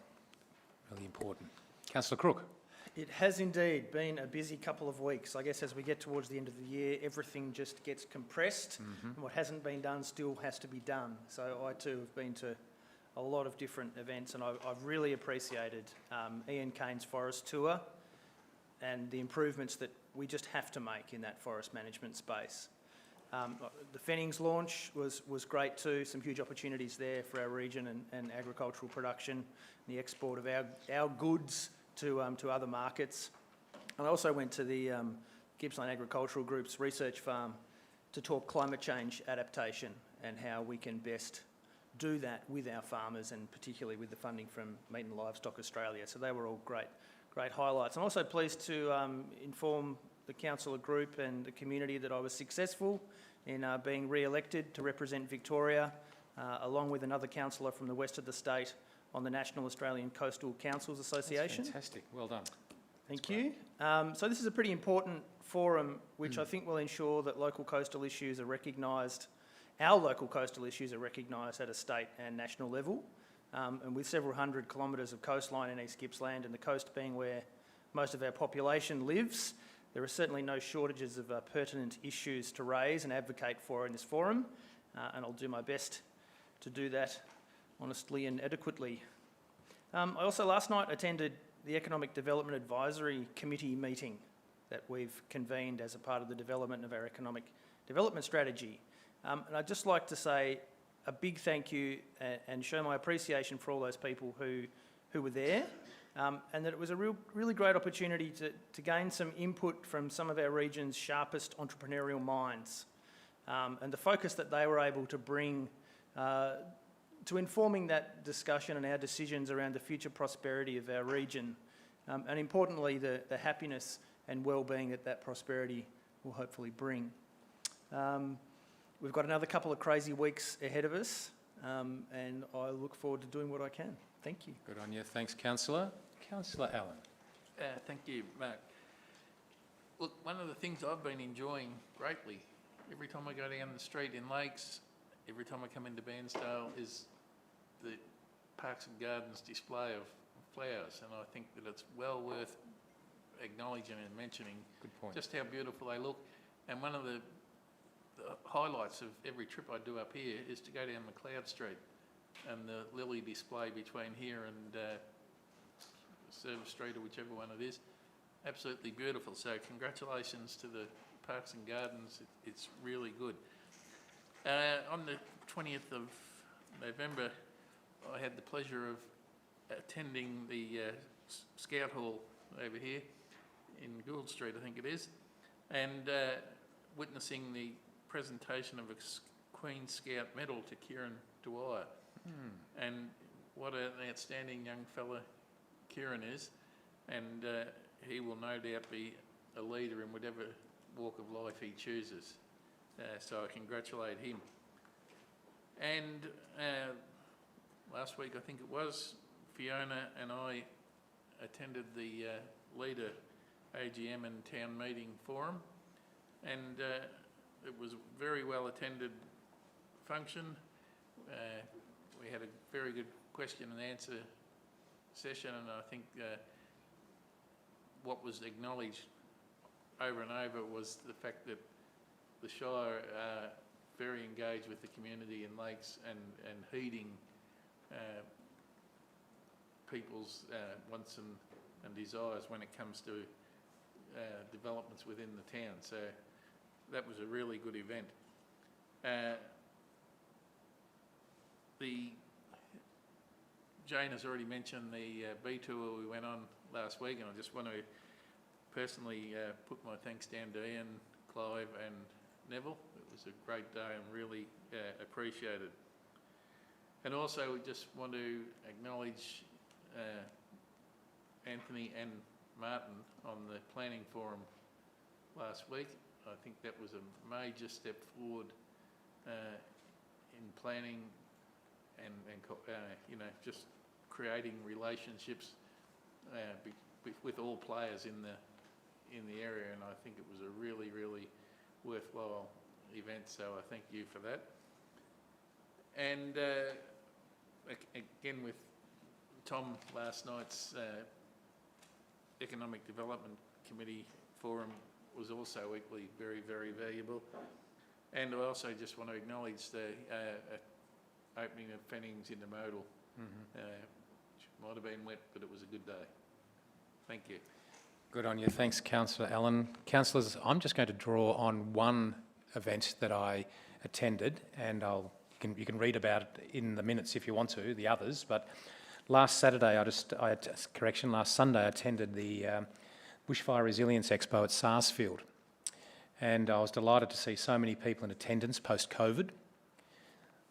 Really important. Councillor Crook.
It has indeed been a busy couple of weeks. I guess as we get towards the end of the year, everything just gets compressed, and what hasn't been done still has to be done. So I too have been to a lot of different events, and I've really appreciated Ian Kane's forest tour and the improvements that we just have to make in that forest management space. The Fennings launch was great too, some huge opportunities there for our region and agricultural production, and the export of our goods to other markets. And I also went to the Gippsland Agricultural Group's research farm to talk climate change adaptation and how we can best do that with our farmers, and particularly with the funding from Meat and Livestock Australia. So they were all great highlights. I'm also pleased to inform the councillor group and the community that I was successful in being re-elected to represent Victoria, along with another councillor from the west of the state on the National Australian Coastal Councils Association.
That's fantastic. Well done.
Thank you. So this is a pretty important forum which I think will ensure that local coastal issues are recognised, our local coastal issues are recognised at a state and national level. And with several hundred kilometres of coastline in East Gippsland and the coast being where most of our population lives, there are certainly no shortages of pertinent issues to raise and advocate for in this forum, and I'll do my best to do that honestly and adequately. I also last night attended the Economic Development Advisory Committee meeting that we've convened as a part of the development of our economic development strategy. And I'd just like to say a big thank you and show my appreciation for all those people who were there, and that it was a really great opportunity to gain some input from some of our region's sharpest entrepreneurial minds, and the focus that they were able to bring to informing that discussion and our decisions around the future prosperity of our region, and importantly the happiness and well-being that prosperity will hopefully bring. We've got another couple of crazy weeks ahead of us, and I look forward to doing what I can. Thank you.
Good on you. Thanks, Councillor. Councillor Allen.
Thank you, Mark. Look, one of the things I've been enjoying greatly, every time I go down the street in Lakes, every time I come into Bairnsdale, is the Parks and Gardens display of flowers, and I think that it's well worth acknowledging and mentioning just how beautiful they look. And one of the highlights of every trip I do up here is to go down McLeod Street and the lily display between here and Service Street, or whichever one it is. Absolutely beautiful. So congratulations to the Parks and Gardens. It's really good. On the 20th of November, I had the pleasure of attending the Scout Hall over here in Gould Street, I think it is, and witnessing the presentation of a Queen Scout medal to Kieran Dwyer. And what an outstanding young fella Kieran is, and he will no doubt be a leader in whatever walk of life he chooses. So I congratulate him. And last week, I think it was, Fiona and I attended the Leader AGM and Town Meeting Forum, and it was a very well attended function. We had a very good question and answer session, and I think what was acknowledged over and over was the fact that the Shire are very engaged with the community in Lakes and heeding people's wants and desires when it comes to developments within the town. So that was a really good event. Jane has already mentioned the bee tour we went on last week, and I just want to personally put my thanks down to Ian, Clive and Neville. It was a great day and really appreciated. And also we just want to acknowledge Anthony and Martin on the planning forum last week. I think that was a major step forward in planning and you know, just creating relationships with all players in the area, and I think it was a really, really worthwhile event, so I thank you for that. And again, with Tom, last night's Economic Development Committee forum was also equally very, very valuable. And I also just want to acknowledge the opening of Fennings Intermodal. Which might have been wet, but it was a good day. Thank you.
Good on you. Thanks, Councillor Allen. Councillors, I'm just going to draw on one event that I attended, and you can read about it in the minutes if you want to, the others, but last Sunday I attended the Bushfire Resilience Expo at Sarsfield, and I was delighted to see so many people in attendance post-COVID.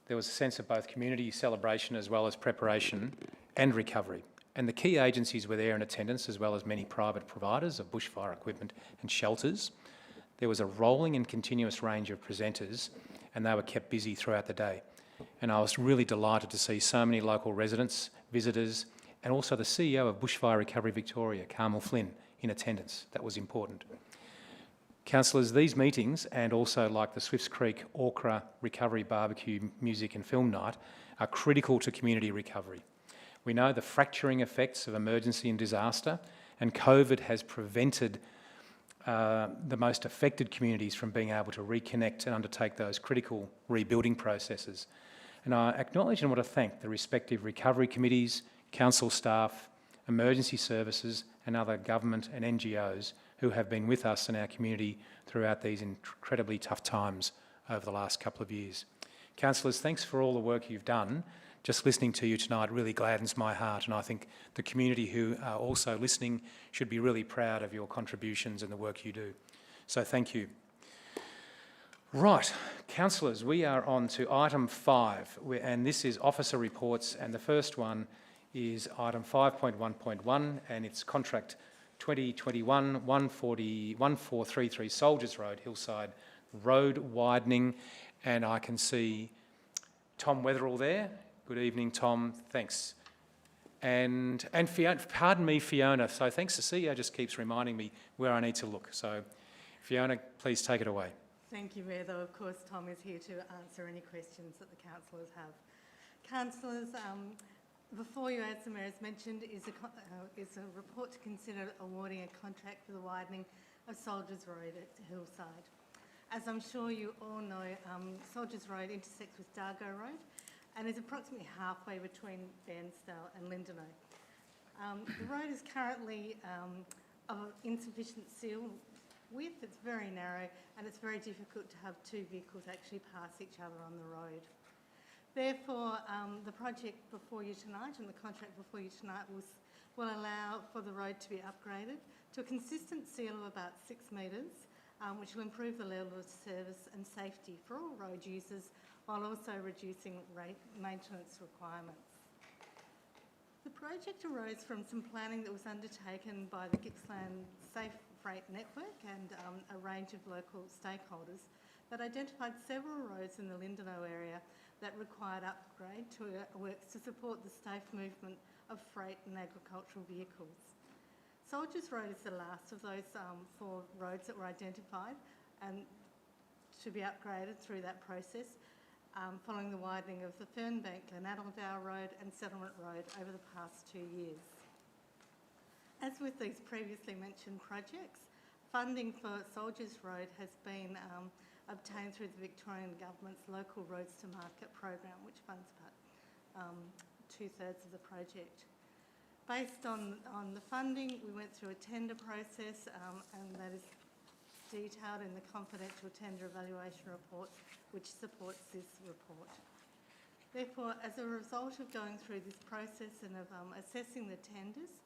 There was a sense of both community celebration as well as preparation and recovery. And the key agencies were there in attendance, as well as many private providers of bushfire equipment and shelters. There was a rolling and continuous range of presenters, and they were kept busy throughout the day. And I was really delighted to see so many local residents, visitors, and also the CEO of Bushfire Recovery Victoria, Carmel Flynn, in attendance. That was important. Councillors, these meetings, and also like the Swifts Creek Orkra Recovery Barbecue Music and Film Night, are critical to community recovery. We know the fracturing effects of emergency and disaster, and COVID has prevented the most affected communities from being able to reconnect and undertake those critical rebuilding processes. And I acknowledge and want to thank the respective recovery committees, council staff, emergency services, and other government and NGOs who have been with us in our community throughout these incredibly tough times over the last couple of years. Councillors, thanks for all the work you've done. Just listening to you tonight really gladdens my heart, and I think the community who are also listening should be really proud of your contributions and the work you do. So thank you. Right, councillors, we are on to item 5, and this is officer reports, and the first one is item 5.1.1, and it's contract 2021-1433 Soldiers Road, Hillside Road widening, and I can see Tom Weatherall there. Good evening, Tom. Thanks. And Fiona, pardon me, Fiona. So thanks. The CEO just keeps reminding me where I need to look. So, Fiona, please take it away.
Thank you, Mayor. Though of course Tom is here to answer any questions that the councillors have. Councillors, before you, as the Mayor has mentioned, is a report to consider awarding a contract for the widening of Soldiers Road at Hillside. As I'm sure you all know, Soldiers Road intersects with Dargo Road and is approximately halfway between Bairnsdale and Lindenau. The road is currently of insufficient seal width, it's very narrow, and it's very difficult to have two vehicles actually pass each other on the road. Therefore, the project before you tonight and the contract before you tonight will allow for the road to be upgraded to a consistent seal of about 6 metres, which will improve the level of service and safety for all road users, while also reducing maintenance requirements. The project arose from some planning that was undertaken by the Gippsland Safe Freight Network and a range of local stakeholders that identified several roads in the Lindenau area that required upgrade to works to support the safe movement of freight and agricultural vehicles. Soldiers Road is the last of those 4 roads that were identified and to be upgraded through that process, following the widening of the Fernbank Glenadaldale Road and Settlement Road over the past 2 years. As with these previously mentioned projects, funding for Soldiers Road has been obtained through the Victorian Government's Local Roads to Market program, which funds about 2/3 of the project. Based on the funding, we went through a tender process, and that is detailed in the confidential tender evaluation report, which supports this report. Therefore, as a result of going through this process and of assessing the tenders,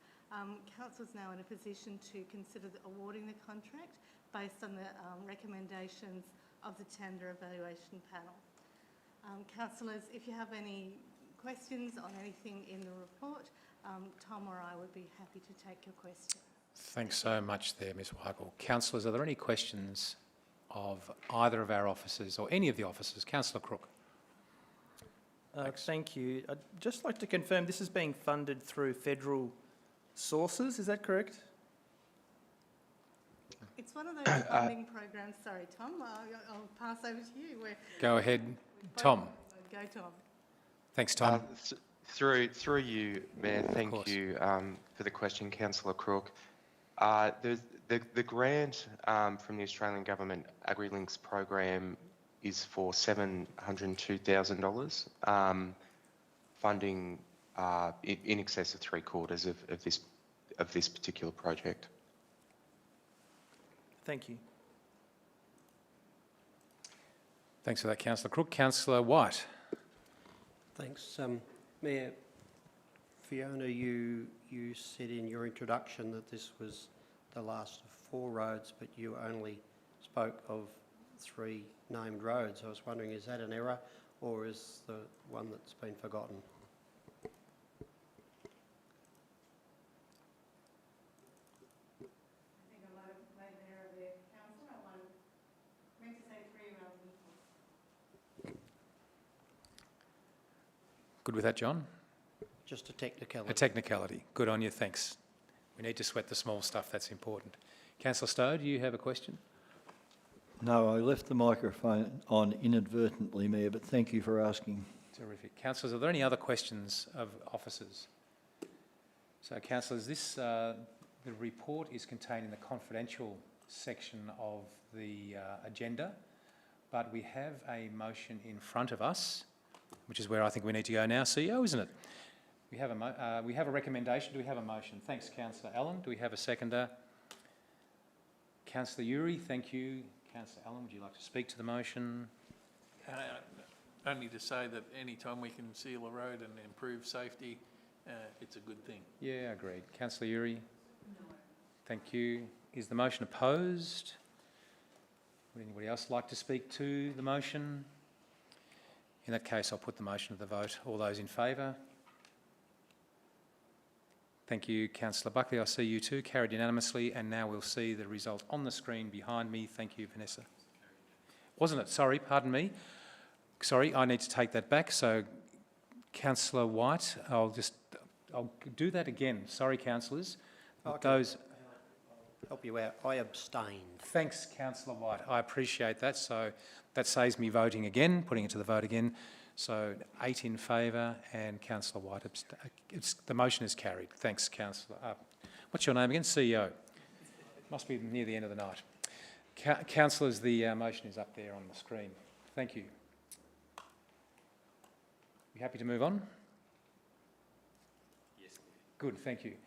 Council is now in a position to consider awarding the contract based on the recommendations of the tender evaluation panel. Councillors, if you have any questions on anything in the report, Tom or I would be happy to take your question.
Thanks so much there, Ms Weigel. Councillors, are there any questions of either of our officers or any of the officers? Councillor Crook.
Thank you. I'd just like to confirm this is being funded through federal sources, is that correct?
It's one of those funding programs. Sorry, Tom, I'll pass over to you.
Go ahead, Tom.
Go, Tom.
Thanks, Tom.
Through you, Mayor, thank you for the question, Councillor Crook. The grant from the Australian Government AgriLinks program is for $702,000, funding in excess of 3/4 of this particular project.
Thank you.
Thanks for that, Councillor Crook. Councillor White.
Thanks, Mayor. Fiona, you said in your introduction that this was the last of 4 roads, but you only spoke of 3 named roads. I was wondering, is that an error or is the one that's been forgotten?
I think I might have made an error there, Councillor. I meant to say 3 rather than 4.
Good with that, John?
Just a technicality.
A technicality. Good on you, thanks. We need to sweat the small stuff, that's important. Councillor Stowe, do you have a question?
No, I left the microphone on inadvertently, Mayor, but thank you for asking.
Terrific. Councillors, are there any other questions of officers? So, councillors, the report is contained in the confidential section of the agenda, but we have a motion in front of us, which is where I think we need to go now, CEO, isn't it? We have a recommendation. Do we have a motion? Thanks, Councillor Allen. Do we have a seconder? Councillor Uri, thank you. Councillor Allen, would you like to speak to the motion?
Only to say that any time we can seal a road and improve safety, it's a good thing.
Yeah, agreed. Councillor Uri? No. Thank you. Is the motion opposed? Would anybody else like to speak to the motion? In that case, I'll put the motion to the vote. All those in favour? Thank you, Councillor Buckley. I see you too. Carried unanimously, and now we'll see the result on the screen behind me. Thank you, Vanessa. Wasn't it? Sorry, pardon me. Sorry, I need to take that back. So, Councillor White, I'll do that again. Sorry, councillors.
I'll help you out. I abstained.
Thanks, Councillor White. I appreciate that. So that saves me voting again, putting it to the vote again. So 8 in favour and Councillor White the motion is carried. Thanks, Councillor. What's your name again? CEO. Must be near the end of the night. Councillors, the motion is up there on the screen. Thank you. You happy to move on?
Yes.
Good, thank you.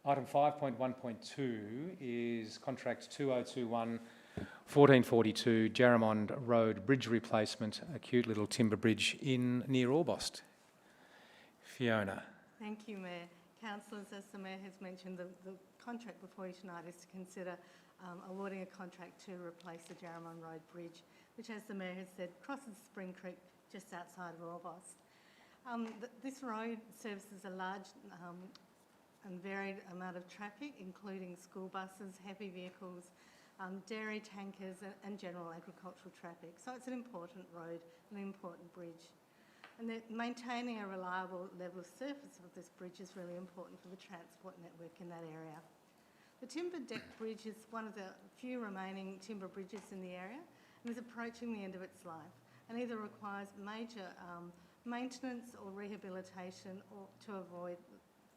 Item 5.1.2 is contract 2021-1442 Jarrahmond Road bridge replacement, a cute little timber bridge near Orbost. Fiona.
Thank you, Mayor. Councillors, as the Mayor has mentioned, the contract before you tonight is to consider awarding a contract to replace the Jarrahmond Road bridge, which, as the Mayor has said, crosses Spring Creek just outside of Orbost. This road services a large and varied amount of traffic, including school buses, heavy vehicles, dairy tankers and general agricultural traffic. So it's an important road, an important bridge. And maintaining a reliable level of surface of this bridge is really important for the transport network in that area. The timber deck bridge is one of the few remaining timber bridges in the area and is approaching the end of its life and either requires major maintenance or rehabilitation or to avoid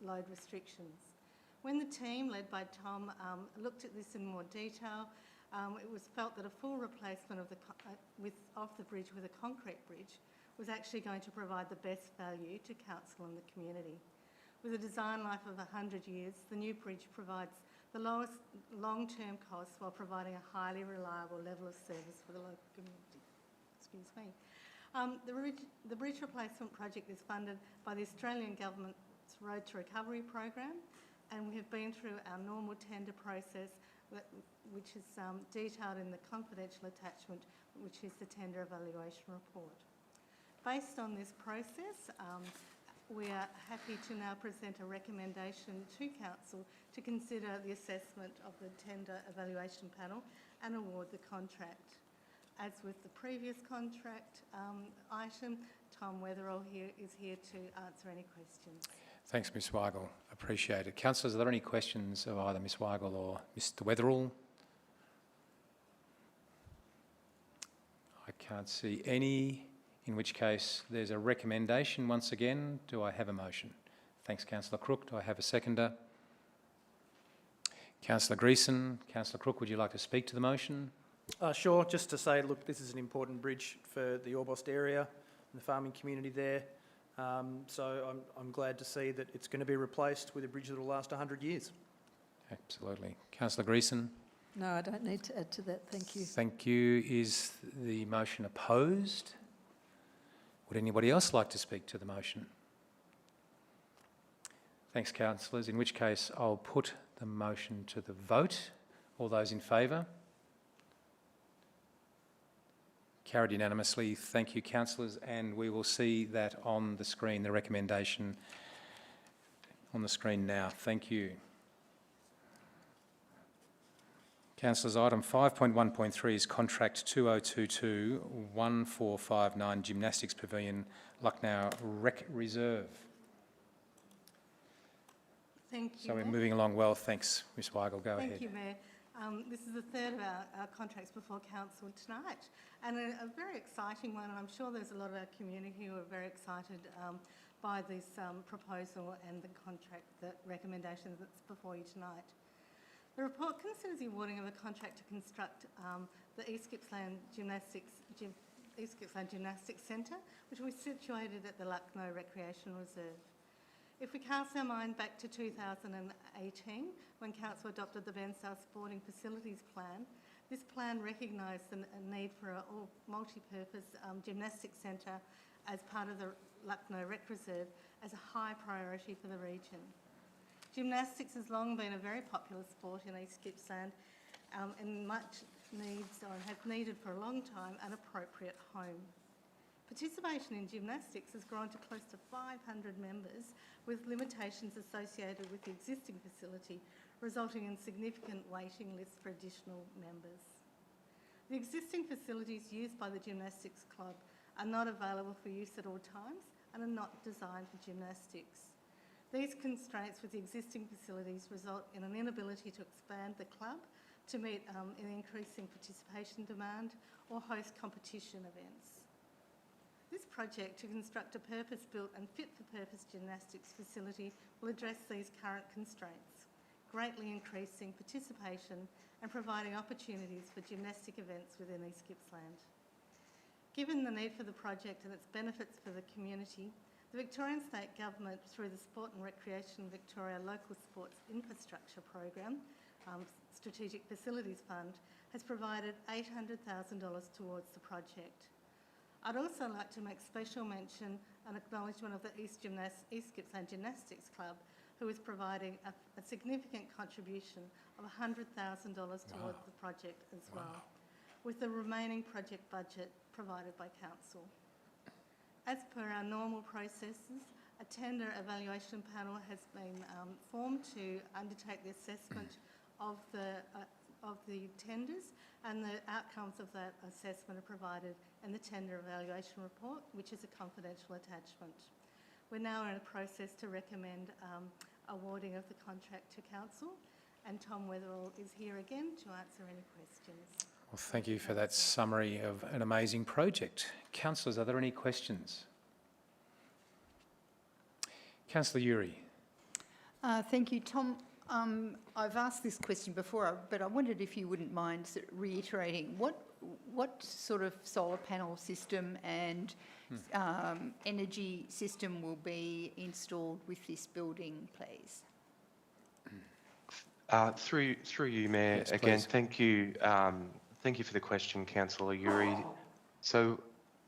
load restrictions. When the team, led by Tom, looked at this in more detail, it was felt that a full replacement of the bridge with a concrete bridge was actually going to provide the best value to council and the community. With a design life of 100 years, the new bridge provides the lowest long-term costs while providing a highly reliable level of service for the local community. Excuse me. The bridge replacement project is funded by the Australian Government's Road to Recovery program, and we have been through our normal tender process, which is detailed in the confidential attachment, which is the tender evaluation report. Based on this process, we are happy to now present a recommendation to Council to consider the assessment of the tender evaluation panel and award the contract. As with the previous contract item, Tom Weatherall is here to answer any questions.
Thanks, Ms Weigel. Appreciate it. Councillors, are there any questions of either Ms Weigel or Mr Weatherall? I can't see any, in which case there's a recommendation once again. Do I have a motion? Thanks, Councillor Crook. Do I have a seconder? Councillor Greason. Councillor Crook, would you like to speak to the motion?
Sure, just to say, look, this is an important bridge for the Orbost area and the farming community there. So I'm glad to see that it's going to be replaced with a bridge that will last 100 years.
Absolutely. Councillor Greason.
No, I don't need to add to that. Thank you.
Thank you. Is the motion opposed? Would anybody else like to speak to the motion? Thanks, councillors. In which case, I'll put the motion to the vote. All those in favour? Carried unanimously. Thank you, councillors. And we will see that on the screen, the recommendation on the screen now. Thank you. Councillors, item 5.1.3 is contract 2022-1459 Gymnastics Pavilion, Lucknow Rec Reserve.
Thank you,
So we're
Mayor.
moving along well. Thanks, Ms Weigel. Go ahead.
Thank you, Mayor. This is the third of our contracts before Council tonight, and a very exciting one, and I'm sure there's a lot of our community who are very excited by this proposal and the contract, the recommendation that's before you tonight. The report considers the awarding of a contract to construct the East Gippsland Gymnastics Centre, which will be situated at the Lucknow Recreation Reserve. If we cast our mind back to 2018, when Council adopted the Bairnsdale Sporting Facilities Plan, this plan recognised the need for a multi-purpose gymnastics centre as part of the Lucknow Rec Reserve as a high priority for the region. Gymnastics has long been a very popular sport in East Gippsland and much needs, or have needed for a long time, an appropriate home. Participation in gymnastics has grown to close to 500 members, with limitations associated with the existing facility, resulting in significant waiting lists for additional members. The existing facilities used by the Gymnastics Club are not available for use at all times and are not designed for gymnastics. These constraints with the existing facilities result in an inability to expand the club to meet an increasing participation demand or host competition events. This project to construct a purpose-built and fit-for-purpose gymnastics facility will address these current constraints, greatly increasing participation and providing opportunities for gymnastic events within East Gippsland. Given the need for the project and its benefits for the community, the Victorian State Government, through the Sport and Recreation Victoria Local Sports Infrastructure Program, Strategic Facilities Fund, has provided $800,000 towards the project. I'd also like to make special mention and acknowledgement of the East Gippsland Gymnastics Club, who is providing a significant contribution of $100,000 towards the project as well, with the remaining project budget provided by Council. As per our normal processes, a tender evaluation panel has been formed to undertake the assessment of the tenders, and the outcomes of that assessment are provided in the tender evaluation report, which is a confidential attachment. We're now in a process to recommend awarding of the contract to Council, and Tom Weatherall is here again to answer any questions.
Well, thank you for that summary of an amazing project. Councillors, are there any questions? Councillor Uri.
Thank you, Tom. I've asked this question before, but I wondered if you wouldn't mind reiterating what sort of solar panel system and energy system will be installed with this building, please?
Through you, Mayor,
Yes,
again,
please.
thank you for the question, Councillor Uri. So,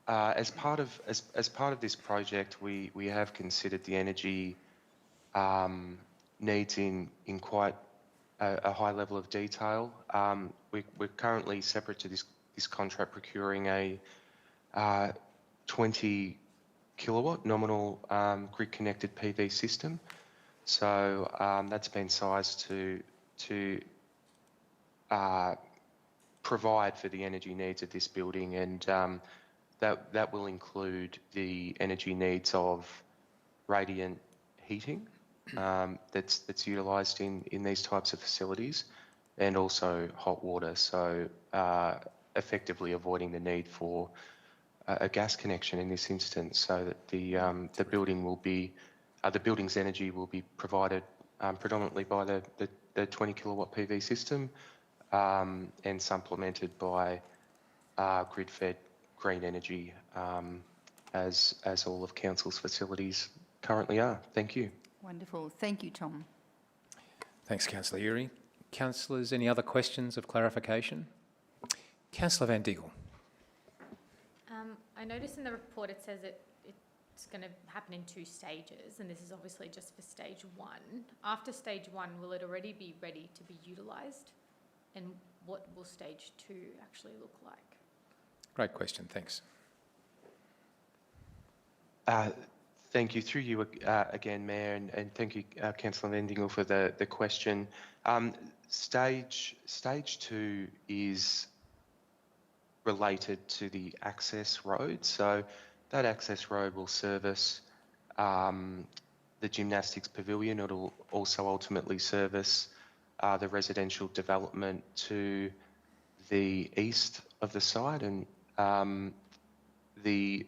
as part of this project, we have considered the energy needs in quite a high level of detail. We're currently, separate to this contract, procuring a 20 kilowatt nominal grid-connected PV system. So that's been sized to provide for the energy needs of this building, and that will include the energy needs of radiant heating that's utilised in these types of facilities, and also hot water. So effectively avoiding the need for a gas connection in this instance, so that the building will be the building's energy will be provided predominantly by the 20 kilowatt PV system, and supplemented by grid-fed green energy, as all of council's facilities currently are. Thank you.
Wonderful. Thank you, Tom.
Thanks, Councillor Uri. Councillors, any other questions of clarification? Councillor Van Diegel.
I noticed in the report it says it's going to happen in 2 stages, and this is obviously just for stage 1. After stage 1, will it already be ready to be utilised? And what will stage 2 actually look like?
Great question, thanks.
Thank you. Through you again, Mayor, and thank you, Councillor Van Diegel, for the question. Stage 2 is related to the access road. So that access road will service the Gymnastics pavilion. It'll also ultimately service the residential development to the east of the site, and the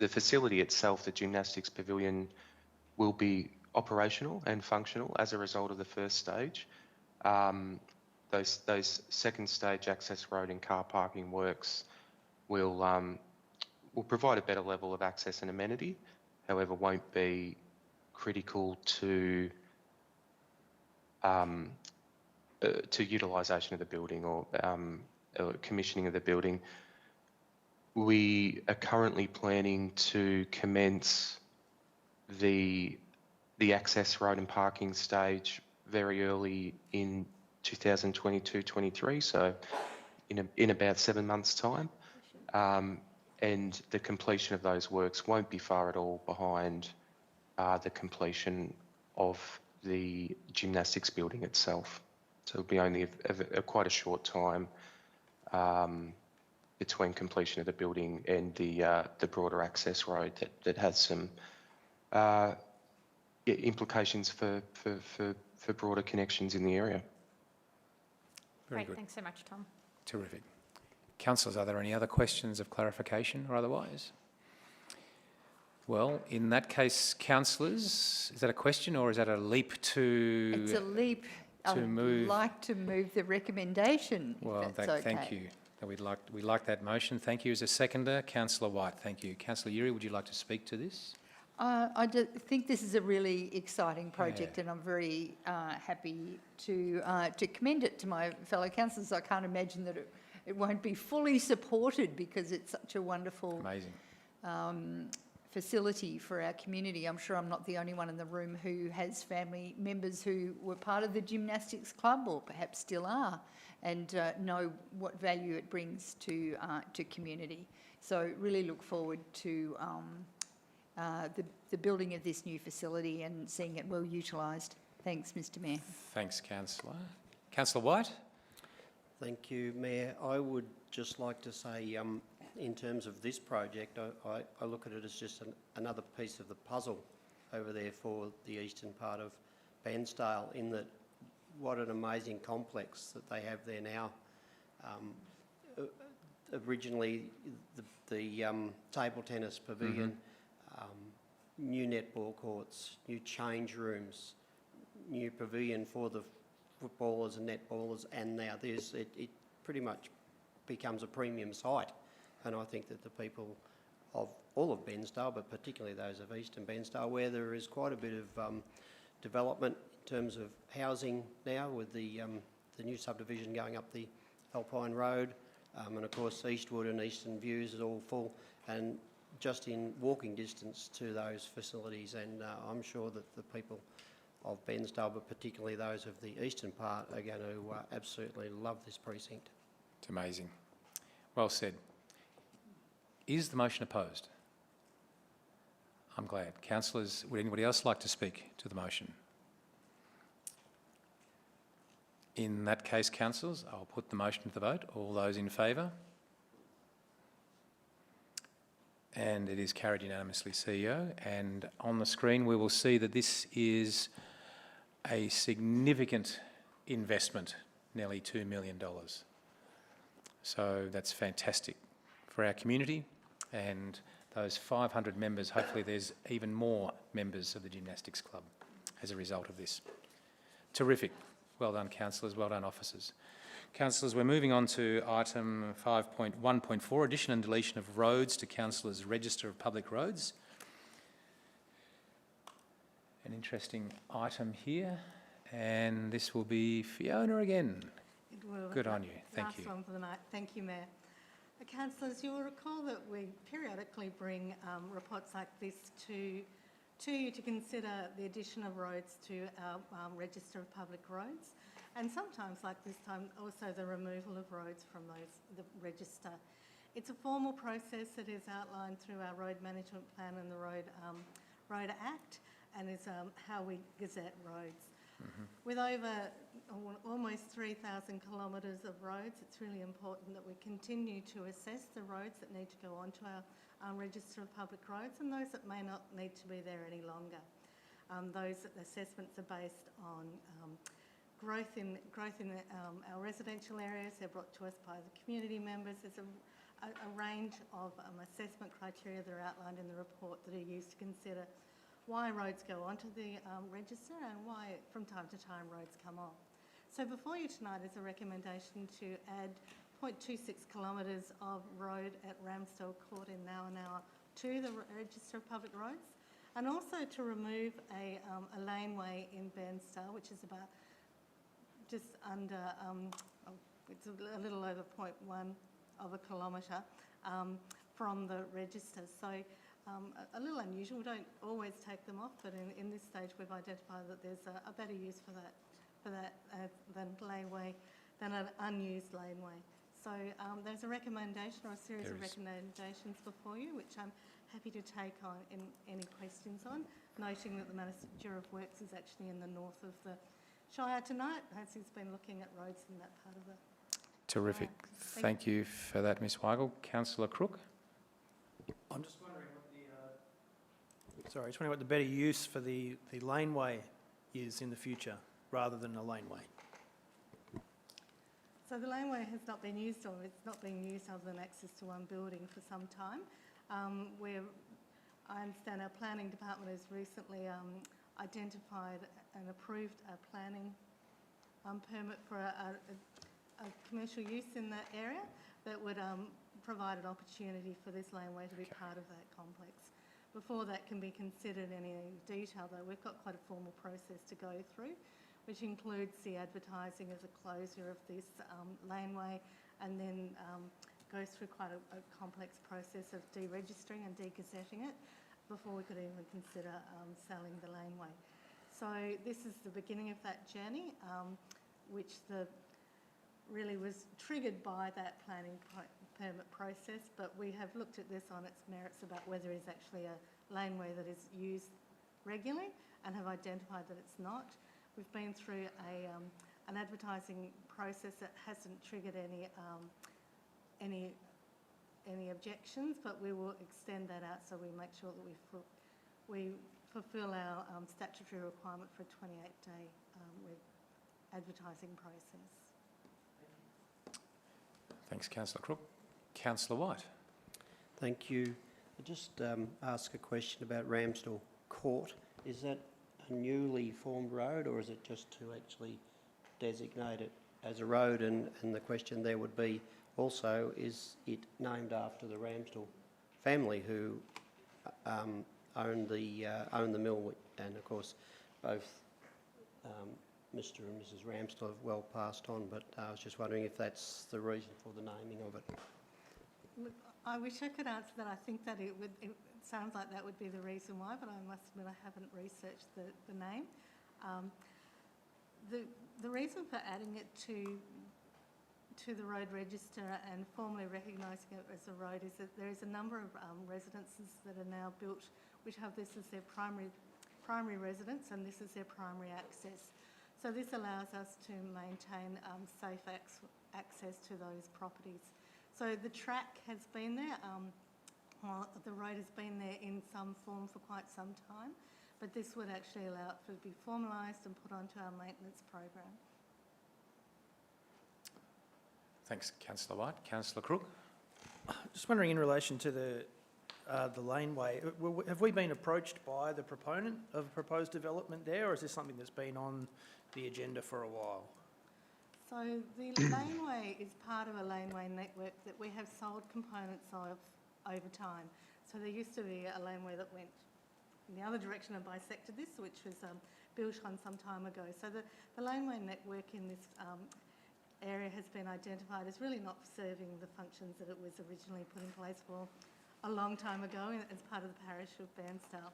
facility itself, the Gymnastics pavilion, will be operational and functional as a result of the first stage. Those second stage access road and car parking works will provide a better level of access and amenity, however won't be critical to utilisation of the building or commissioning of the building. We are currently planning to commence the access road and parking stage very early in 2022-23, so in about 7 months' time, and the completion of those works won't be far at all behind the completion of the Gymnastics building itself. So it'll be only quite a short time between completion of the building and the broader access road that has some implications for broader connections in the area.
Very
Great,
good.
thanks so much, Tom.
Terrific. Councillors, are there any other questions of clarification or otherwise? Well, in that case, councillors, is that a question or is that a leap to...
It's a leap. I'd like to move the recommendation.
Well, thank you. We like that motion. Thank you. As a seconder, Councillor White. Thank you. Councillor Uri, would you like to speak to this?
I think this is a really exciting project, and I'm very happy to commend it to my fellow councillors. I can't imagine that it won't be fully supported because it's such a wonderful, amazing facility for our community. I'm sure I'm not the only one in the room who has family members who were part of the Gymnastics Club, or perhaps still are, and know what value it brings to community. So really look forward to the building of this new facility and seeing it well utilised. Thanks, Mr Mayor.
Thanks, Councillor. Councillor White?
Thank you, Mayor. I would just like to say, in terms of this project, I look at it as just another piece of the puzzle over there for the eastern part of Bairnsdale, in that what an amazing complex that they have there now. Originally, the table tennis pavilion, new netball courts, new change rooms, new pavilion for the footballers and netballers, and now it pretty much becomes a premium site. And I think that the people of all of Bairnsdale, but particularly those of eastern Bairnsdale, where there is quite a bit of development in terms of housing now, with the new subdivision going up the Alpine Road, and of course Eastwood and Eastern Views is all full, and just in walking distance to those facilities. And I'm sure that the people of Bairnsdale, but particularly those of the eastern part, are going to absolutely love this precinct.
It's amazing. Well said. Is the motion opposed? I'm glad. Councillors, would anybody else like to speak to the motion? In that case, councillors, I'll put the motion to the vote. All those in favour? And it is carried unanimously, CEO. And on the screen we will see that this is a significant investment, nearly $2 million. So that's fantastic for our community and those 500 members. Hopefully there's even more members of the Gymnastics Club as a result of this. Terrific. Well done, councillors. Well done, officers. Councillors, we're moving on to item 5.1.4, addition and deletion of roads to Councillors' Register of Public Roads. An interesting item here, and this will be Fiona again.
It will.
Good on you. Thank you.
Last one for the night. Thank you, Mayor. Councillors, you'll recall that we periodically bring reports like this to you to consider the addition of roads to our Register of Public Roads, and sometimes, like this time, also the removal of roads from the register. It's a formal process that is outlined through our Road Management Plan and the Road Act, and is how we gazette roads. Mm-hmm. With over almost 3,000 kilometres of roads, it's really important that we continue to assess the roads that need to go onto our Register of Public Roads and those that may not need to be there any longer. Those assessments are based on growth in our residential areas. They're brought to us by the community members. There's a range of assessment criteria that are outlined in the report that are used to consider why roads go onto the register and why from time to time roads come off. So before you tonight is a recommendation to add 0.26 kilometres of road at Ramsdale Court in Nowannowa to the Register of Public Roads, and also to remove a laneway in Bairnsdale, which is about just under, it's a little over 0.1 of a kilometre from the register. So a little unusual. We don't always take them off, but in this stage we've identified that there's a better use for that than laneway, than an unused laneway. So there's a recommendation or a series of recommendations before you, which I'm happy to take on in any questions on, noting that the Manager of Works is actually in the north of the Shire tonight, as he's been looking at roads in that part of the
Terrific.
Shire.
Thank you for that, Ms Weigel. Councillor Crook?
I'm just wondering what the better use for the laneway is in the future, rather than a laneway.
So the laneway has not been used, or it's not being used other than access to one building for some time. I understand our planning department has recently identified and approved a planning permit for a commercial use in that area that would provide an opportunity for this laneway to be part of that complex. Before that can be considered in any detail, though, we've got quite a formal process to go through, which includes the advertising of the closure of this laneway, and then goes through quite a complex process of deregistering and degazetting it before we could even consider selling the laneway. So this is the beginning of that journey, which really was triggered by that planning permit process, but we have looked at this on its merits about whether it's actually a laneway that is used regularly, and have identified that it's not. We've been through an advertising process that hasn't triggered any objections, but we will extend that out so we make sure that we fulfil our statutory requirement for a 28-day advertising process.
Thanks, Councillor Crook. Councillor White.
Thank you. I just ask a question about Ramsdale Court. Is that a newly formed road, or is it just to actually designate it as a road? And the question there would be also, is it named after the Ramsdale family who owned the mill, and of course both Mr. and Mrs. Ramsdale have well passed on, but I was just wondering if that's the reason for the naming of it.
Look, I wish I could answer that. I think that it sounds like that would be the reason why, but I must admit I haven't researched the name. The reason for adding it to the road register and formally recognising it as a road is that there is a number of residences that are now built which have this as their primary residence, and this is their primary access. So this allows us to maintain safe access to those properties. So the track has been there, the road has been there in some form for quite some time, but this would actually allow it to be formalised and put onto our maintenance program.
Thanks, Councillor White. Councillor Crook?
Just wondering in relation to the laneway, have we been approached by the proponent of proposed development there, or is this something that's been on the agenda for a while?
So the laneway is part of a laneway network that we have sold components of over time. So there used to be a laneway that went in the other direction and bisected this, which was built on some time ago. So the laneway network in this area has been identified as really not serving the functions that it was originally put in place for a long time ago as part of the parish of Bairnsdale.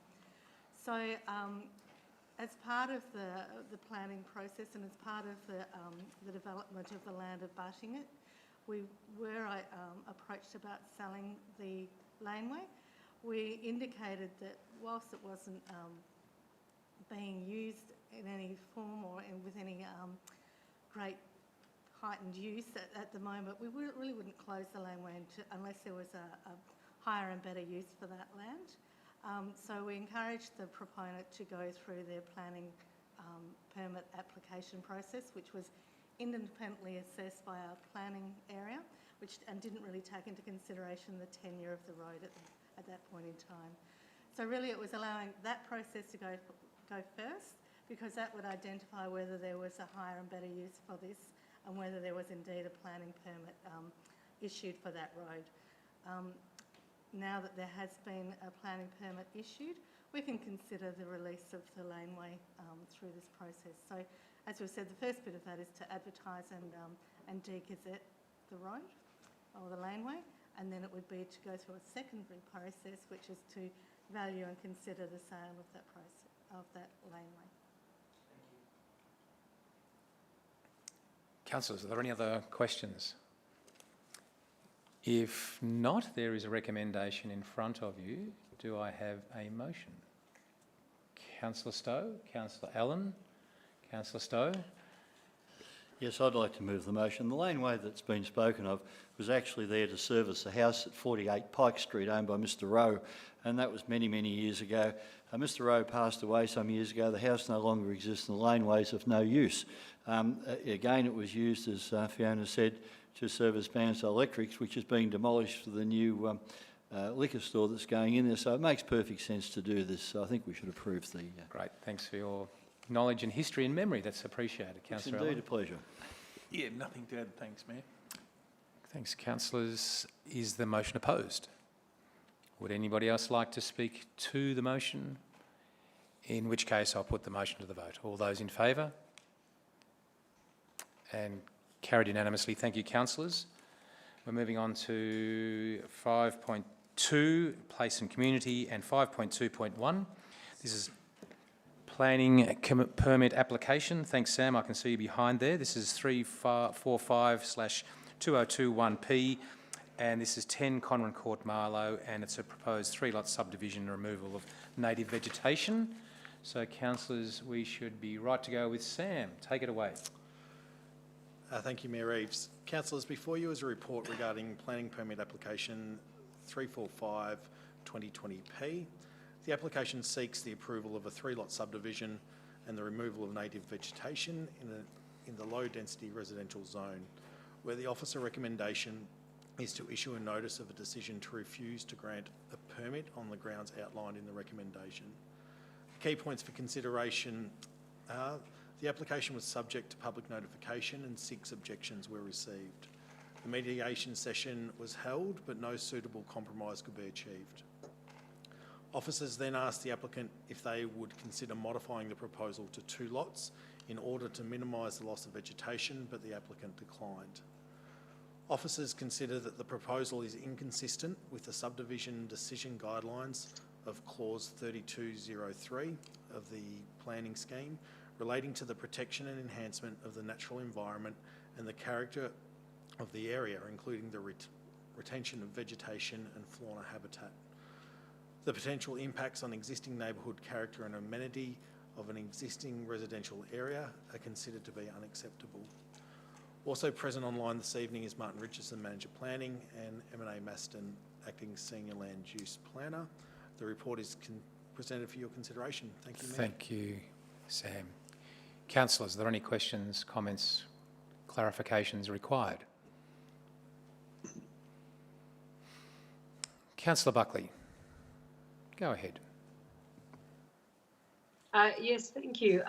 So as part of the planning process and as part of the development of the land abutting it, we were approached about selling the laneway. We indicated that whilst it wasn't being used in any form or with any great heightened use at the moment, we really wouldn't close the laneway unless there was a higher and better use for that land. So we encouraged the proponent to go through their planning permit application process, which was independently assessed by our planning area, and didn't really take into consideration the tenure of the road at that point in time. So really it was allowing that process to go first, because that would identify whether there was a higher and better use for this and whether there was indeed a planning permit issued for that road. Now that there has been a planning permit issued, we can consider the release of the laneway through this process. So, as we've said, the first bit of that is to advertise and de-gazette the road or the laneway, and then it would be to go through a secondary process, which is to value and consider the sale of that process of that laneway.
Councillors, are there any other questions? If not, there is a recommendation in front of you. Do I have a motion? Councillor Stowe, Councillor Allen, Councillor Stowe.
Yes, I'd like to move the motion. The laneway that's been spoken of was actually there to service the house at 48 Pike Street owned by Mr Rowe, and that was many, many years ago. Mr Rowe passed away some years ago. The house no longer exists and the laneway's of no use. Again, it was used, as Fiona said, to service Bairnsdale Electrics, which is being demolished for the new liquor store that's going in there. So it makes perfect sense to do this. So I think we should approve the...
Great, thanks for your knowledge and history and memory. That's appreciated. Councillor Allen.
It's indeed a pleasure.
Yeah, nothing to add. Thanks, Mayor.
Thanks, councillors. Is the motion opposed? Would anybody else like to speak to the motion? In which case, I'll put the motion to the vote. All those in favour? And carried unanimously. Thank you, councillors. We're moving on to 5.2, Place and Community, and 5.2.1. This is planning permit application. Thanks, Sam. I can see you behind there. This is 345/2021P, and this is 10 Conran Court, Marlo, and it's a proposed 3-lot subdivision and removal of native vegetation. So, councillors, we should be right to go with Sam. Take it away.
Thank you, Mayor Reeves. Councillors, before you is a report regarding planning permit application 345/2020P. The application seeks the approval of a 3-lot subdivision and the removal of native vegetation in the low-density residential zone, where the officer recommendation is to issue a notice of a decision to refuse to grant a permit on the grounds outlined in the recommendation. Key points for consideration are: the application was subject to public notification and 6 objections were received. The mediation session was held, but no suitable compromise could be achieved. Officers then asked the applicant if they would consider modifying the proposal to 2 lots in order to minimise the loss of vegetation, but the applicant declined. Officers consider that the proposal is inconsistent with the subdivision decision guidelines of clause 3203 of the planning scheme, relating to the protection and enhancement of the natural environment and the character of the area, including the retention of vegetation and fauna habitat. The potential impacts on existing neighbourhood character and amenity of an existing residential area are considered to be unacceptable. Also present online this evening is Martin Richardson, Manager Planning, and M&A Maston, Acting Senior Land Use Planner. The report is presented for your consideration. Thank you, Mayor.
Thank you, Sam. Councillors, are there any questions, comments, clarifications required? Councillor Buckley, go ahead.
Yes, thank you.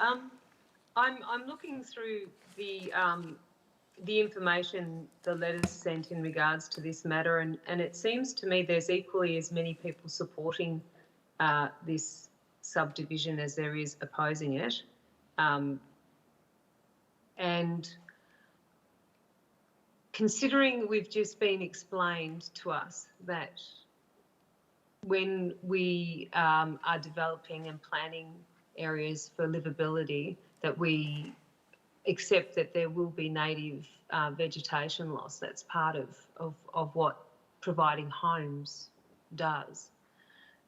I'm looking through the information, the letters sent in regards to this matter, and it seems to me there's equally as many people supporting this subdivision as there is opposing it. And considering we've just been explained to us that when we are developing and planning areas for livability, that we accept that there will be native vegetation loss. That's part of what providing homes does.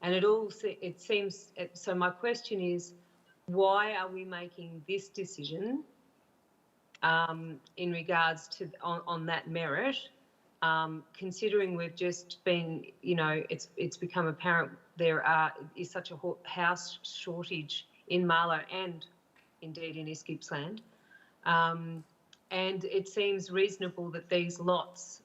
And it seems, so my question is, why are we making this decision in regards to on that merit, considering we've just been, it's become apparent there is such a house shortage in Marlo and indeed in East Gippsland. And it seems reasonable that these lots,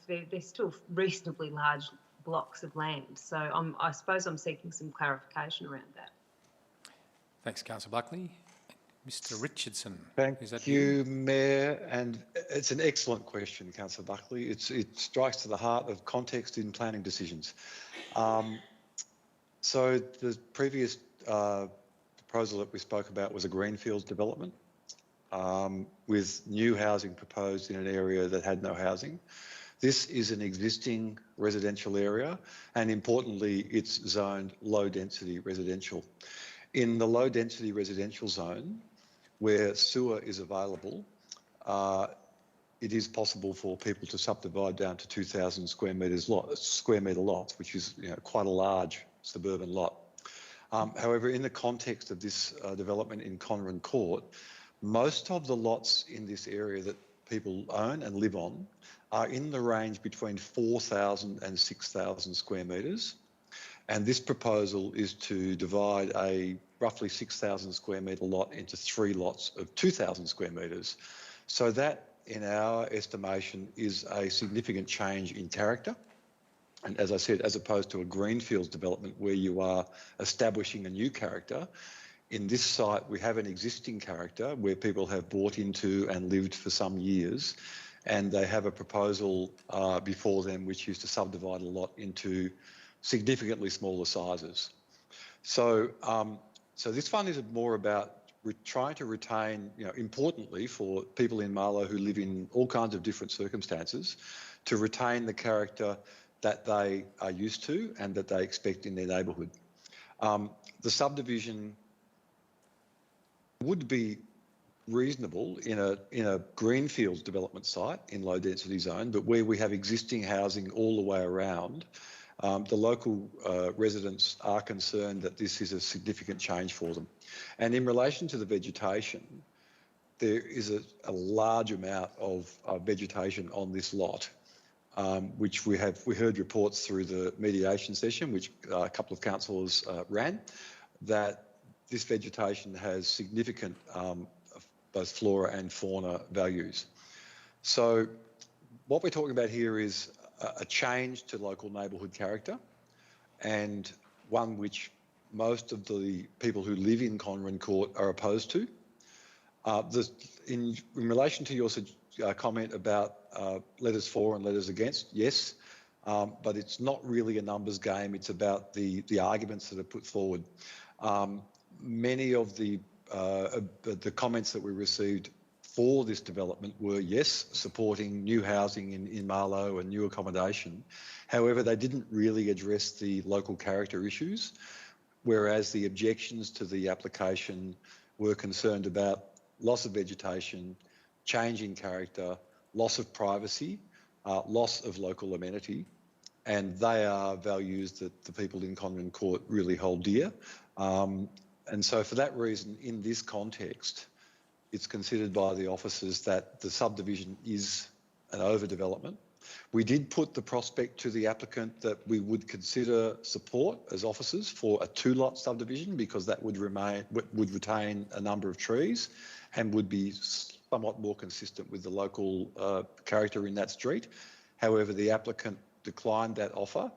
they're still reasonably large blocks of land. So I suppose I'm seeking some clarification around that.
Thanks, Councillor Buckley. Mr Richardson.
Thank you, Mayor. And it's an excellent question, Councillor Buckley. It strikes to the heart of context in planning decisions. So the previous proposal that we spoke about was a greenfields development with new housing proposed in an area that had no housing. This is an existing residential area, and importantly, it's zoned low-density residential. In the low-density residential zone, where sewer is available, it is possible for people to subdivide down to 2,000 square metre lots, which is quite a large suburban lot. However, in the context of this development in Conran Court, most of the lots in this area that people own and live on are in the range between 4,000 and 6,000 square metres. And this proposal is to divide a roughly 6,000 square metre lot into 3 lots of 2,000 square metres. So that, in our estimation, is a significant change in character. And as I said, as opposed to a greenfields development where you are establishing a new character, in this site we have an existing character where people have bought into and lived for some years, and they have a proposal before them which is to subdivide a lot into significantly smaller sizes. So, so this fund is more about trying to retain, importantly for people in Marlo who live in all kinds of different circumstances, to retain the character that they are used to and that they expect in their neighbourhood. The subdivision would be reasonable in a greenfields development site in low density zone, but where we have existing housing all the way around, the local residents are concerned that this is a significant change for them. And in relation to the vegetation, there is a large amount of vegetation on this lot, which we heard reports through the mediation session, which a couple of councillors ran, that this vegetation has significant both flora and fauna values. So what we're talking about here is a change to local neighbourhood character, and one which most of the people who live in Conran Court are opposed to. In relation to your comment about letters for and letters against, yes, but it's not really a numbers game. It's about the arguments that are put forward. Many of the comments that we received for this development were, yes, supporting new housing in Marlo and new accommodation. However, they didn't really address the local character issues, whereas the objections to the application were concerned about loss of vegetation, change in character, loss of privacy, loss of local amenity, and they are values that the people in Conran Court really hold dear. And so for that reason, in this context, it's considered by the officers that the subdivision is an overdevelopment. We did put the prospect to the applicant that we would consider support as officers for a 2-lot subdivision, because that would retain a number of trees and would be somewhat more consistent with the local character in that street. However, the applicant declined that offer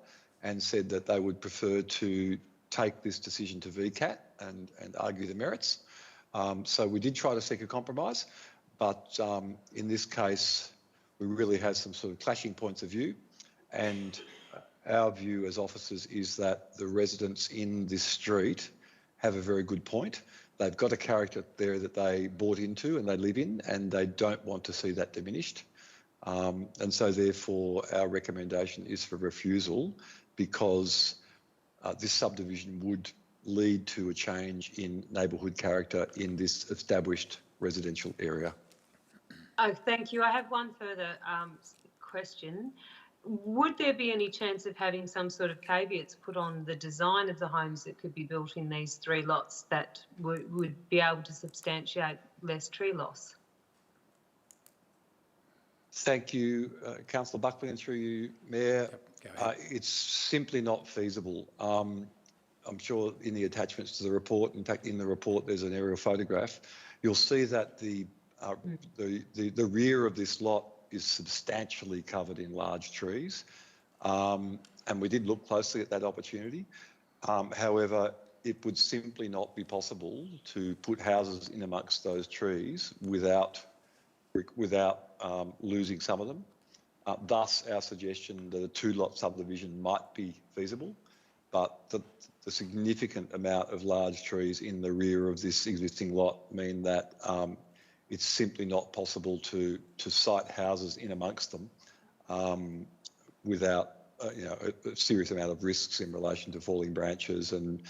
and said that they would prefer to take this decision to VCAT and argue the merits. So we did try to seek a compromise, but in this case, we really had some sort of clashing points of view, and our view as officers is that the residents in this street have a very good point. They've got a character there that they bought into and they live in, and they don't want to see that diminished. And so therefore our recommendation is for refusal, because this subdivision would lead to a change in neighbourhood character in this established residential area.
Oh, thank you. I have one further question. Would there be any chance of having some sort of caveats put on the design of the homes that could be built in these 3 lots that would be able to substantiate less tree loss?
Thank you, Councillor Buckley, and through you, Mayor. It's simply not feasible. I'm sure in the attachments to the report, in fact in the report there's an aerial photograph, you'll see that the rear of this lot is substantially covered in large trees, and we did look closely at that opportunity. However, it would simply not be possible to put houses in amongst those trees without losing some of them. Thus, our suggestion that a 2-lot subdivision might be feasible, but the significant amount of large trees in the rear of this existing lot mean that it's simply not possible to site houses in amongst them without a serious amount of risks in relation to falling branches and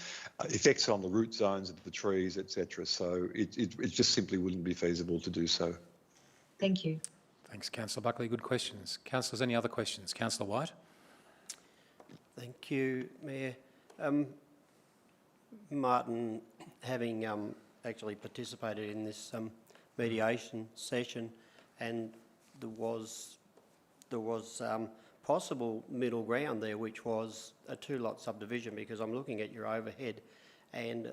effects on the root zones of the trees, etc. So it just simply wouldn't be feasible to do so.
Thank you.
Thanks, Councillor Buckley. Good questions. Councillors, any other questions? Councillor White.
Thank you, Mayor. Martin, having actually participated in this mediation session, and there was possible middle ground there, which was a 2-lot subdivision, because I'm looking at your overhead, and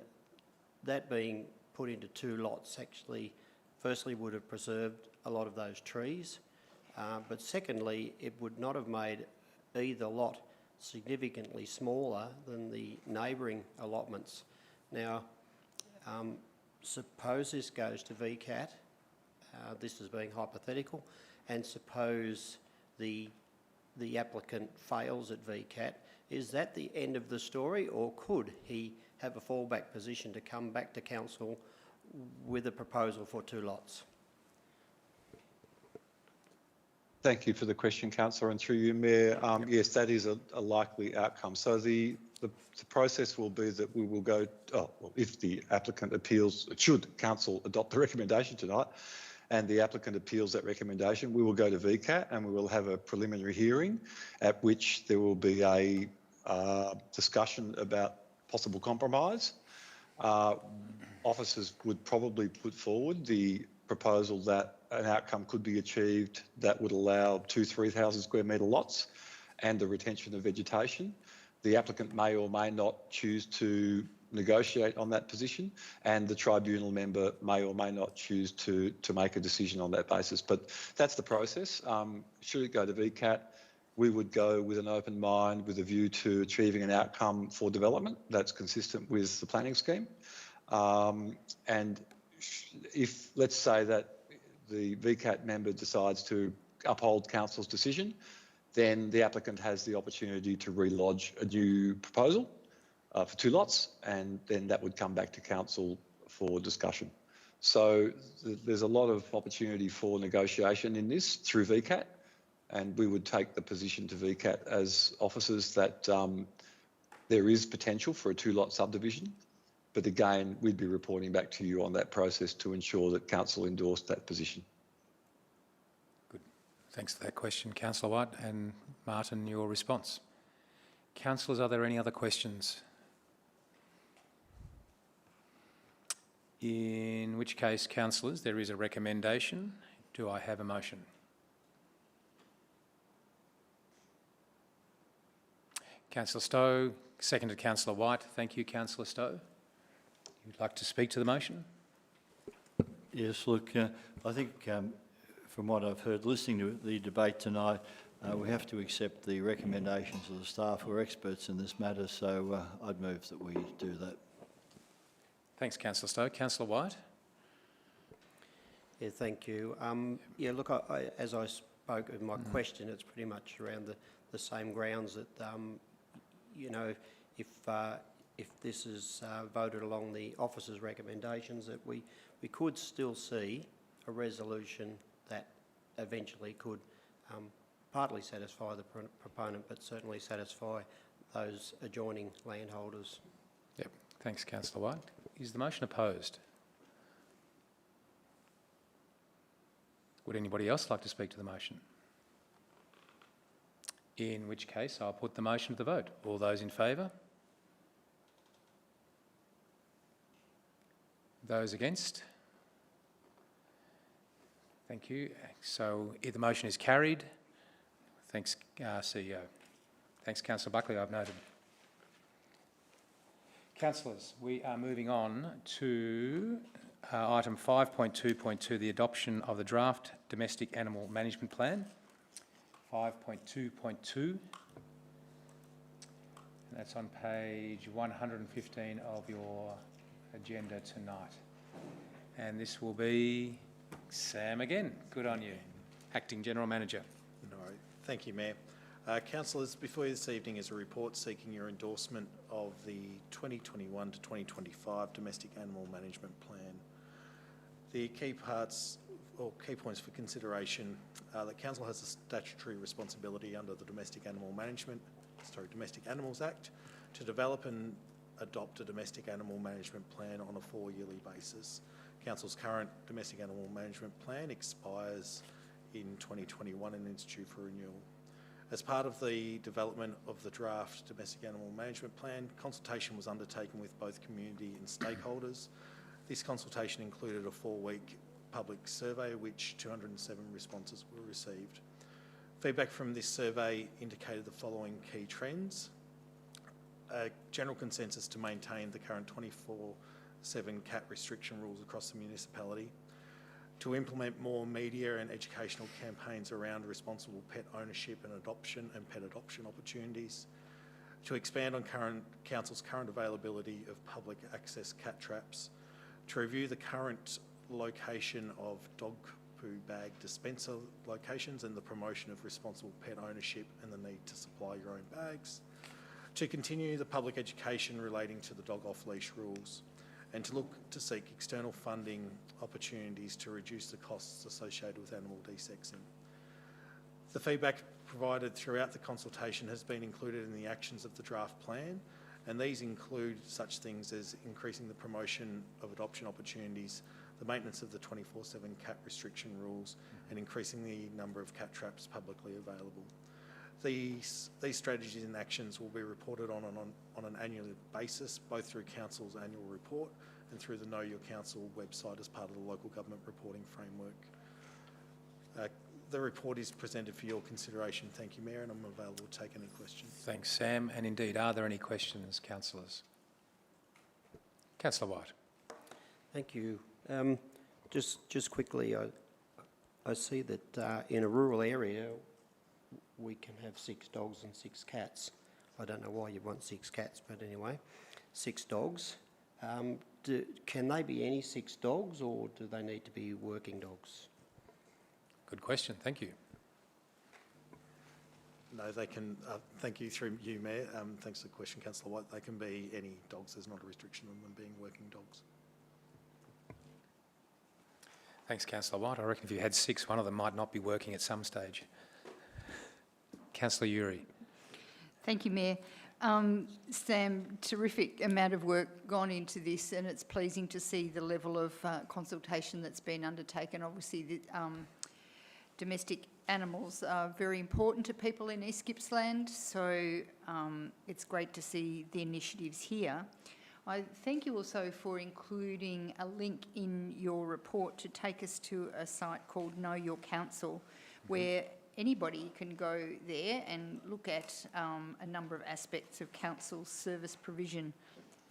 that being put into 2 lots actually firstly would have preserved a lot of those trees, but secondly it would not have made either lot significantly smaller than the neighbouring allotments. Now, suppose this goes to VCAT, this is being hypothetical, and suppose the applicant fails at VCAT, is that the end of the story, or could he have a fallback position to come back to council with a proposal for 2 lots?
Thank you for the question, Councillor, and through you, Mayor. Yes, that is a likely outcome. So the process will be that we will go, if the applicant appeals, should council adopt the recommendation tonight, and the applicant appeals that recommendation, we will go to VCAT and we will have a preliminary hearing at which there will be a discussion about possible compromise. Officers would probably put forward the proposal that an outcome could be achieved that would allow 2,000-3,000 square metre lots and the retention of vegetation. The applicant may or may not choose to negotiate on that position, and the tribunal member may or may not choose to make a decision on that basis. But that's the process. Should it go to VCAT, we would go with an open mind with a view to achieving an outcome for development that's consistent with the planning scheme. And if, let's say that the VCAT member decides to uphold council's decision, then the applicant has the opportunity to relodge a new proposal for 2 lots, and then that would come back to council for discussion. So there's a lot of opportunity for negotiation in this through VCAT, and we would take the position to VCAT as officers that there is potential for a 2-lot subdivision. But again, we'd be reporting back to you on that process to ensure that council endorsed that position.
Good. Thanks for that question, Councillor White. And Martin, your response. Councillors, are there any other questions? In which case, councillors, there is a recommendation. Do I have a motion? Councillor Stowe, seconded Councillor White. Thank you, Councillor Stowe. You'd like to speak to the motion?
Yes, look, I think from what I've heard listening to the debate tonight, we have to accept the recommendations of the staff who are experts in this matter, so I'd move that we do that.
Thanks, Councillor Stowe. Councillor White?
Yeah, thank you. Yeah, look, as I spoke in my question, it's pretty much around the same grounds that, you know, if this is voted along the officer's recommendations, that we could still see a resolution that eventually could partly satisfy the proponent, but certainly satisfy those adjoining landholders.
Yep. Thanks, Councillor White. Is the motion opposed? Would anybody else like to speak to the motion? In which case, I'll put the motion to the vote. All those in favour? Those against? Thank you. So the motion is carried. Thanks, CEO. Thanks, Councillor Buckley, I've noted. Councillors, we are moving on to item 5.2.2, the adoption of the draft Domestic Animal Management Plan. 5.2.2. And that's on page 115 of your agenda tonight. And this will be Sam again. Good on you. Acting General Manager.
No, thank you, Mayor. Councillors, before you this evening is a report seeking your endorsement of the 2021 to 2025 Domestic Animal Management Plan. The key parts or key points for consideration that Council has a statutory responsibility under the Domestic Animals Act to develop and adopt a domestic animal management plan on a 4-yearly basis. Council's current domestic animal management plan expires in 2021 and is due for renewal. As part of the development of the draft domestic animal management plan, consultation was undertaken with both community and stakeholders. This consultation included a 4-week public survey, which 207 responses were received. Feedback from this survey indicated the following key trends. A general consensus to maintain the current 24/7 cat restriction rules across the municipality, to implement more media and educational campaigns around responsible pet ownership and adoption and pet adoption opportunities, to expand on Council's current availability of public access cat traps, to review the current location of dog poo bag dispenser locations and the promotion of responsible pet ownership and the need to supply your own bags, to continue the public education relating to the dog off-leash rules, and to look to seek external funding opportunities to reduce the costs associated with animal desexing. The feedback provided throughout the consultation has been included in the actions of the draft plan, and these include such things as increasing the promotion of adoption opportunities, the maintenance of the 24/7 cat restriction rules, and increasing the number of cat traps publicly available. These strategies and actions will be reported on an annual basis, both through Council's annual report and through the Know Your Council website as part of the local government reporting framework. The report is presented for your consideration. Thank you, Mayor, and I'm available to take any questions.
Thanks, Sam. And indeed, are there any questions, councillors? Councillor White.
Thank you. Just quickly, I see that in a rural area, we can have 6 dogs and 6 cats. I don't know why you want 6 cats, but anyway, 6 dogs. Can they be any 6 dogs, or do they need to be working dogs?
Good question. Thank you.
No, they can. Thank you through you, Mayor. Thanks for the question, Councillor White. They can be any dogs. There's not a restriction on them being working dogs.
Thanks, Councillor White. I reckon if you had 6, one of them might not be working at some stage. Councillor Uri.
Thank you, Mayor. Sam, terrific amount of work gone into this, and it's pleasing to see the level of consultation that's been undertaken. Obviously, domestic animals are very important to people in East Gippsland, so it's great to see the initiatives here. I thank you also for including a link in your report to take us to a site called Know Your Council, where anybody can go there and look at a number of aspects of council service provision,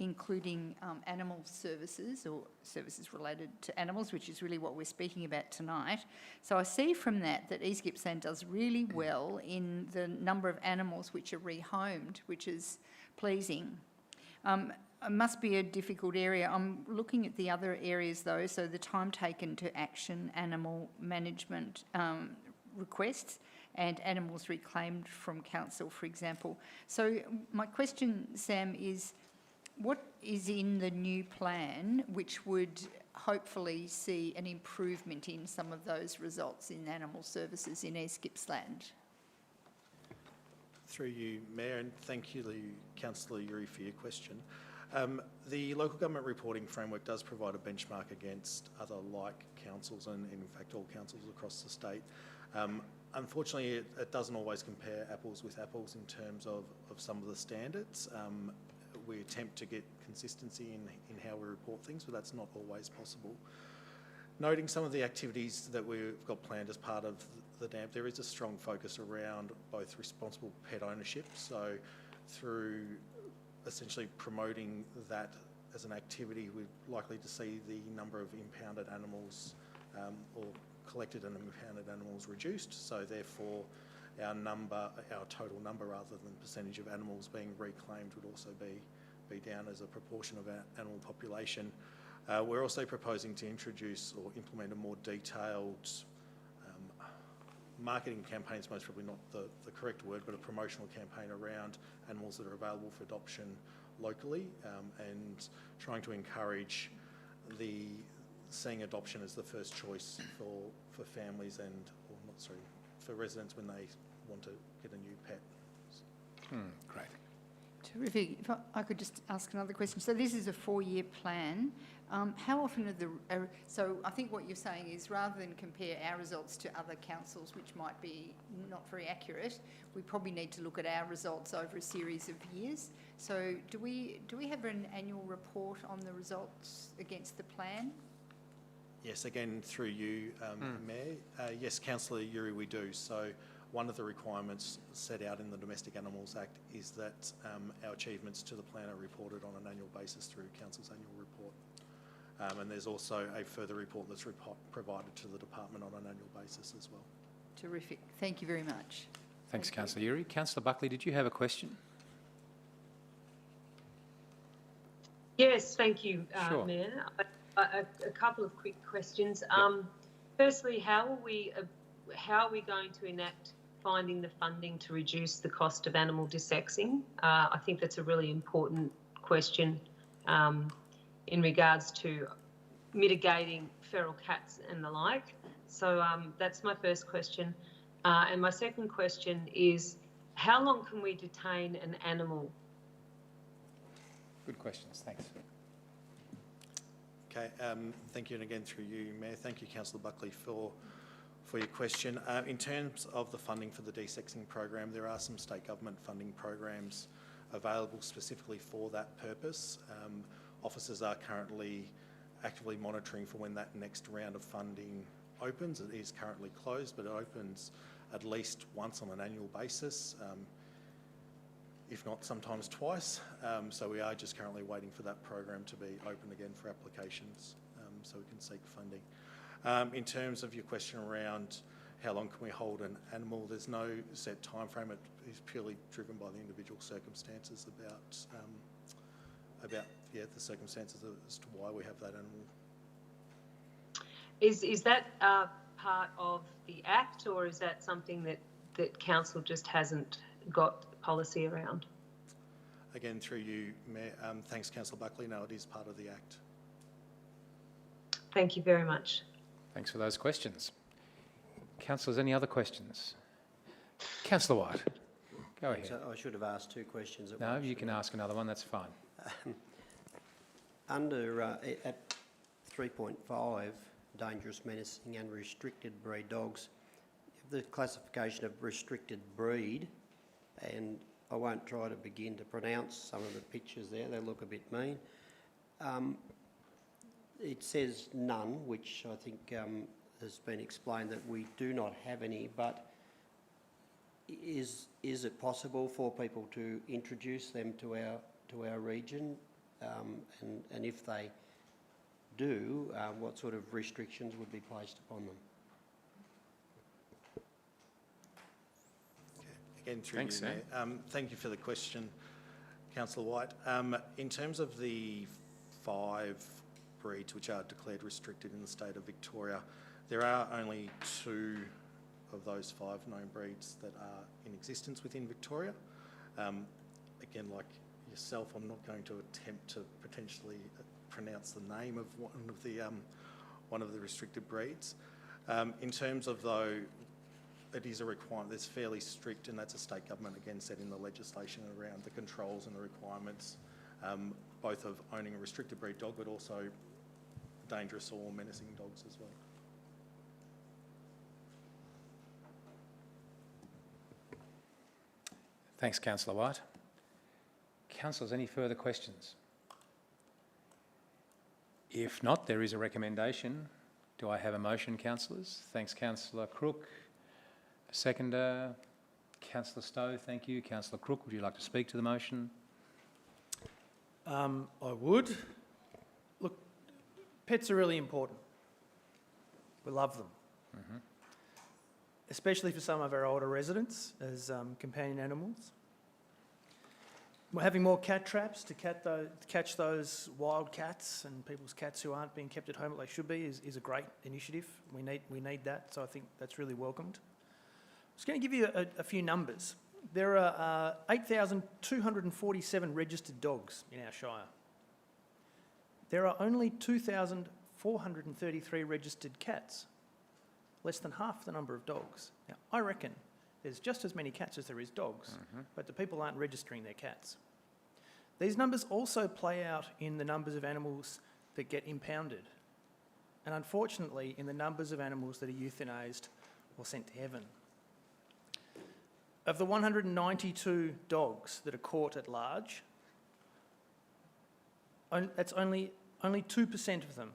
including animal services or services related to animals, which is really what we're speaking about tonight. So I see from that East Gippsland does really well in the number of animals which are rehomed, which is pleasing. It must be a difficult area. I'm looking at the other areas though, so the time taken to action animal management requests and animals reclaimed from council, for example. So my question, Sam, is what is in the new plan which would hopefully see an improvement in some of those results in animal services in East Gippsland?
Through you, Mayor, and thank you, Councillor Yuri, for your question. The local government reporting framework does provide a benchmark against other like councils and in fact all councils across the state. Unfortunately, it doesn't always compare apples with apples in terms of some of the standards. We attempt to get consistency in how we report things, but that's not always possible. Noting some of the activities that we've got planned as part of the DAMP, there is a strong focus around both responsible pet ownership, so through essentially promoting that as an activity, we're likely to see the number of impounded animals or collected and impounded animals reduced, so therefore our total number rather than percentage of animals being reclaimed would also be down as a proportion of our animal population. We're also proposing to introduce or implement a more detailed marketing campaign is most probably not the correct word, but a promotional campaign around animals that are available for adoption locally and trying to encourage seeing adoption as the first choice for families for residents when they want to get a new pet.
Great.
Terrific. If I could just ask another question. So this is a 4-year plan. How often so I think what you're saying is rather than compare our results to other councils, which might be not very accurate, we probably need to look at our results over a series of years. So do we have an annual report on the results against the plan?
Yes, again, through you, Mayor. Yes, Councillor Yuri, we do. So one of the requirements set out in the Domestic Animals Act is that our achievements to the plan are reported on an annual basis through Council's annual report. And there's also a further report that's provided to the department on an annual basis as well.
Terrific. Thank you very much.
Thanks, Councillor Yuri. Councillor Buckley, did you have a question?
Yes, thank you,
Sure.
Mayor. A couple of quick questions. Firstly, how are we going to enact finding the funding to reduce the cost of animal dissexing? I think that's a really important question in regards to mitigating feral cats and the like. So that's my first question. And my second question is, how long can we detain an animal?
Good questions, thanks.
Okay, thank you, and again through you, Mayor. Thank you, Councillor Buckley, for your question. In terms of the funding for the desexing program, there are some state government funding programs available specifically for that purpose. Officers are currently actively monitoring for when that next round of funding opens. It is currently closed, but it opens at least once on an annual basis, if not sometimes twice. So we are just currently waiting for that program to be open again for applications so we can seek funding. In terms of your question around how long can we hold an animal, there's no set time frame. It is purely driven by the individual circumstances about the circumstances as to why we have that animal.
Is that part of the Act, or is that something that Council just hasn't got policy around?
Again, through you, Mayor. Thanks, Councillor Buckley. No, it is part of the Act.
Thank you very much.
Thanks for those questions. Councillors, any other questions? Councillor White, go ahead.
I should have asked 2 questions at
once. No, you can ask another one, that's fine.
Under at 3.5, dangerous, menacing and restricted breed dogs, the classification of restricted breed, and I won't try to begin to pronounce some of the pictures there, they look a bit mean. It says none, which I think has been explained that we do not have any, but is it possible for people to introduce them to our region? And if they do, what sort of restrictions would be placed upon them?
Again, through
Thanks,
you, Mayor. Thank you for the question, Councillor White. In terms of the 5 breeds which are declared restricted in the state of Victoria, there are only 2 of those 5 known breeds that are in existence within Victoria. Again, like yourself, I'm not going to attempt to potentially pronounce the name of one of the restricted breeds. In terms of, though, it is a requirement that's fairly strict, and that's a state government again setting the legislation around the controls and the requirements, both of owning a restricted breed dog, but also dangerous or menacing dogs as well.
Thanks, Councillor White. Councillors, any further questions? If not, there is a recommendation. Do I have a motion, councillors? Thanks, Councillor Crook. Seconder, Councillor Stowe, thank you. Councillor Crook, would you like to speak to the motion?
I would. Look, pets are really important. We love them. Especially for some of our older residents as companion animals. We're having more cat traps to catch those wild cats and people's cats who aren't being kept at home like they should be is a great initiative. We need that, so I think that's really welcomed. I'm just going to give you a few numbers. There are 8,247 registered dogs in our Shire. There are only 2,433 registered cats, less than half the number of dogs. Now, I reckon there's just as many cats as there is dogs, but the people aren't registering their cats. These numbers also play out in the numbers of animals that get impounded, and unfortunately in the numbers of animals that are euthanized or sent to heaven. Of the 192 dogs that are caught at large, that's only 2% of them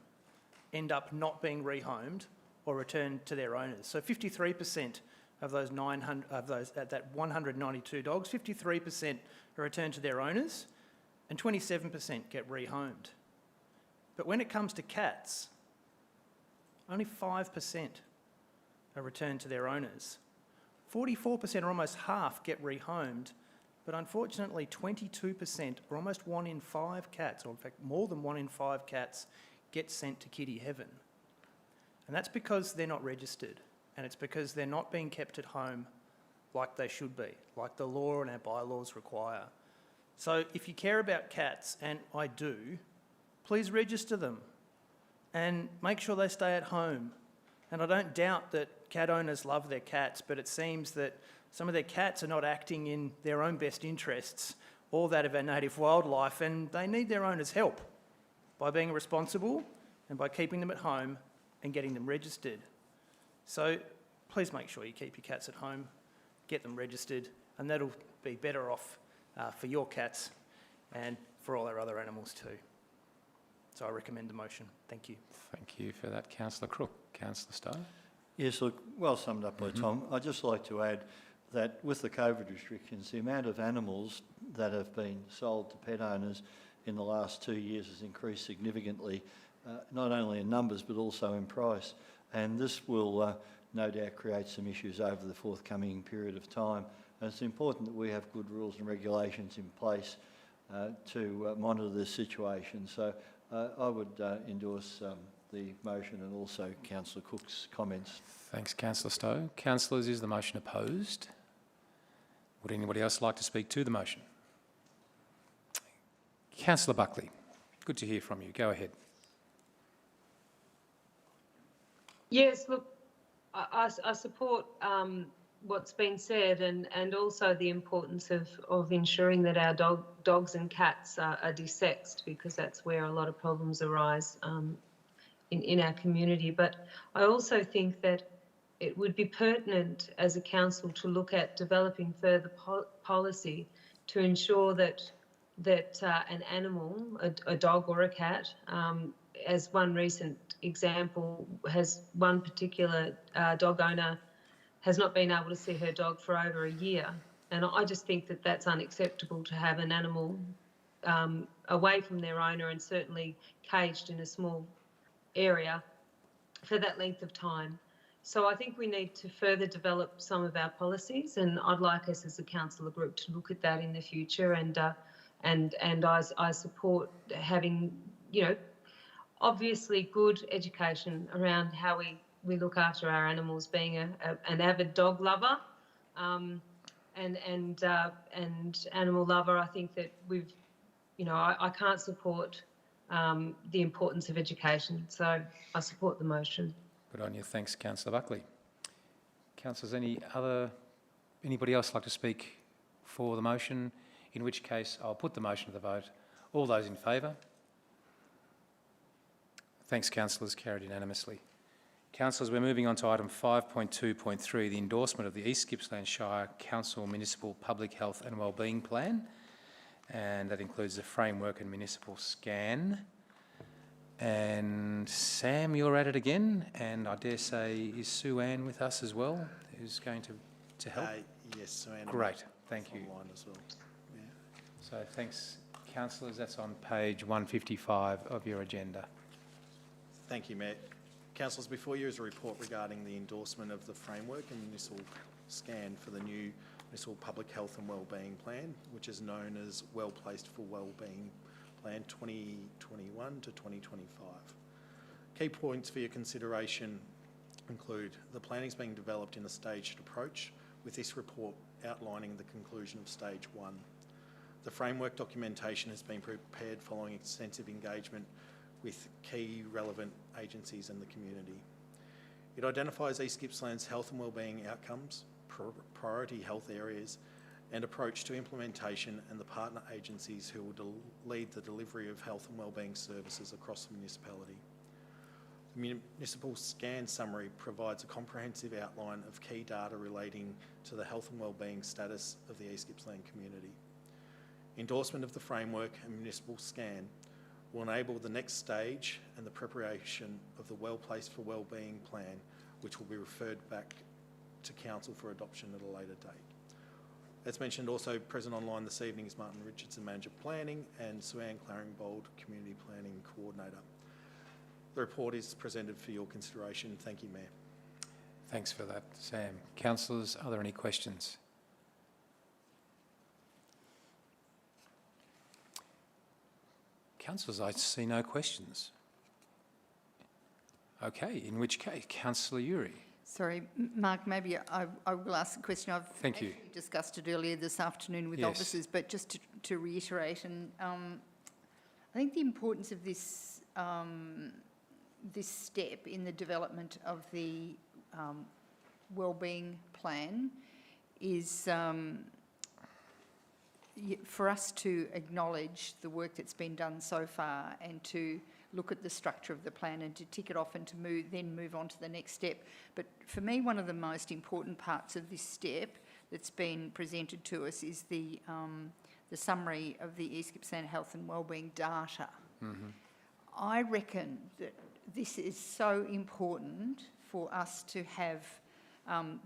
end up not being rehomed or returned to their owners. So 53% of those 192 dogs, 53% are returned to their owners, and 27% get rehomed. But when it comes to cats, only 5% are returned to their owners. 44%, or almost half, get rehomed, but unfortunately 22%, or almost 1 in 5 cats, or in fact more than 1 in 5 cats, get sent to kitty heaven. And that's because they're not registered, and it's because they're not being kept at home like they should be, like the law and our bylaws require. So if you care about cats, and I do, please register them and make sure they stay at home. And I don't doubt that cat owners love their cats, but it seems that some of their cats are not acting in their own best interests or that of our native wildlife, and they need their owners' help by being responsible and by keeping them at home and getting them registered. So please make sure you keep your cats at home, get them registered, and that'll be better off for your cats and for all our other animals too. So I recommend the motion. Thank you.
Thank you for that, Councillor Crook. Councillor Stowe?
Yes, look, well summed up by Tom. I'd just like to add that with the COVID restrictions, the amount of animals that have been sold to pet owners in the last 2 years has increased significantly, not only in numbers but also in price. And this will no doubt create some issues over the forthcoming period of time. And it's important that we have good rules and regulations in place to monitor this situation. So I would endorse the motion and also Councillor Cook's comments.
Thanks, Councillor Stowe. Councillors, is the motion opposed? Would anybody else like to speak to the motion? Councillor Buckley, good to hear from you. Go ahead.
Yes, look, I support what's been said, and also the importance of ensuring that our dogs and cats are desexed, because that's where a lot of problems arise in our community. But I also think that it would be pertinent as a council to look at developing further policy to ensure that an animal, a dog or a cat, as one recent example, has one particular dog owner has not been able to see her dog for over a year. And I just think that that's unacceptable to have an animal away from their owner and certainly caged in a small area for that length of time. So I think we need to further develop some of our policies, and I'd like us as a councillor group to look at that in the future. And I support having, you know, obviously good education around how we look after our animals. Being an avid dog lover and animal lover, I think that we've, you know, I can't support the importance of education. So I support the motion.
Good on you. Thanks, Councillor Buckley. Councillors, anybody else like to speak for the motion? In which case, I'll put the motion to the vote. All those in favour? Thanks, councillors. Carried unanimously. Councillors, we're moving on to item 5.2.3, the endorsement of the East Gippsland Shire Council Municipal Public Health and Wellbeing Plan, and that includes the framework and municipal scan. And Sam, you're at it again, and I dare say, is Sue Ann with us as well, who's going to help?
Yes, Sue Ann.
Great, thank you.
Online as well. Yeah.
So thanks, councillors. That's on page 155 of your agenda.
Thank you, Matt. Councillors, before you is a report regarding the endorsement of the framework and municipal scan for the new Municipal Public Health and Wellbeing Plan, which is known as Well Placed for Wellbeing Plan 2021 to 2025. Key points for your consideration include the planning is being developed in a staged approach, with this report outlining the conclusion of stage 1. The framework documentation has been prepared following extensive engagement with key relevant agencies in the community. It identifies East Gippsland's health and wellbeing outcomes, priority health areas, and approach to implementation, and the partner agencies who will lead the delivery of health and wellbeing services across the municipality. The municipal scan summary provides a comprehensive outline of key data relating to the health and wellbeing status of the East Gippsland community. Endorsement of the framework and municipal scan will enable the next stage and the preparation of the Well Placed for Wellbeing Plan, which will be referred back to Council for adoption at a later date. As mentioned, also present online this evening is Martin Richardson, Manager Planning, and Sue-Ann Claringbold, Community Planning Coordinator. The report is presented for your consideration. Thank you, Mayor.
Thanks for that, Sam. Councillors, are there any questions? Councillors, I see no questions. Okay, in which case, Councillor Uri.
Sorry, Mark, maybe I will ask a question. I've actually discussed it earlier this afternoon with officers, but just to reiterate, and I think the importance of this this step in the development of the wellbeing plan is for us to acknowledge the work that's been done so far and to look at the structure of the plan and to tick it off and to then move on to the next step. But for me, one of the most important parts of this step that's been presented to us is the summary of the East Gippsland Health and Wellbeing data. Mm-hmm. I reckon that this is so important for us to have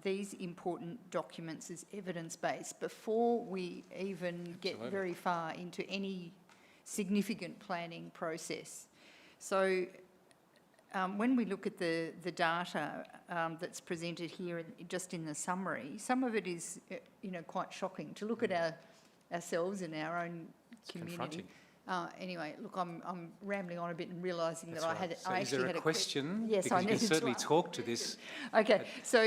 these important documents as evidence-based before we even get very far into any significant planning process. So when we look at the data that's presented here, just in the summary, some of it is, quite shocking to look at ourselves in our own community. Anyway, look, I'm rambling on a bit and realising that I actually had a question. Yes,
because you can certainly talk to this.
Okay, so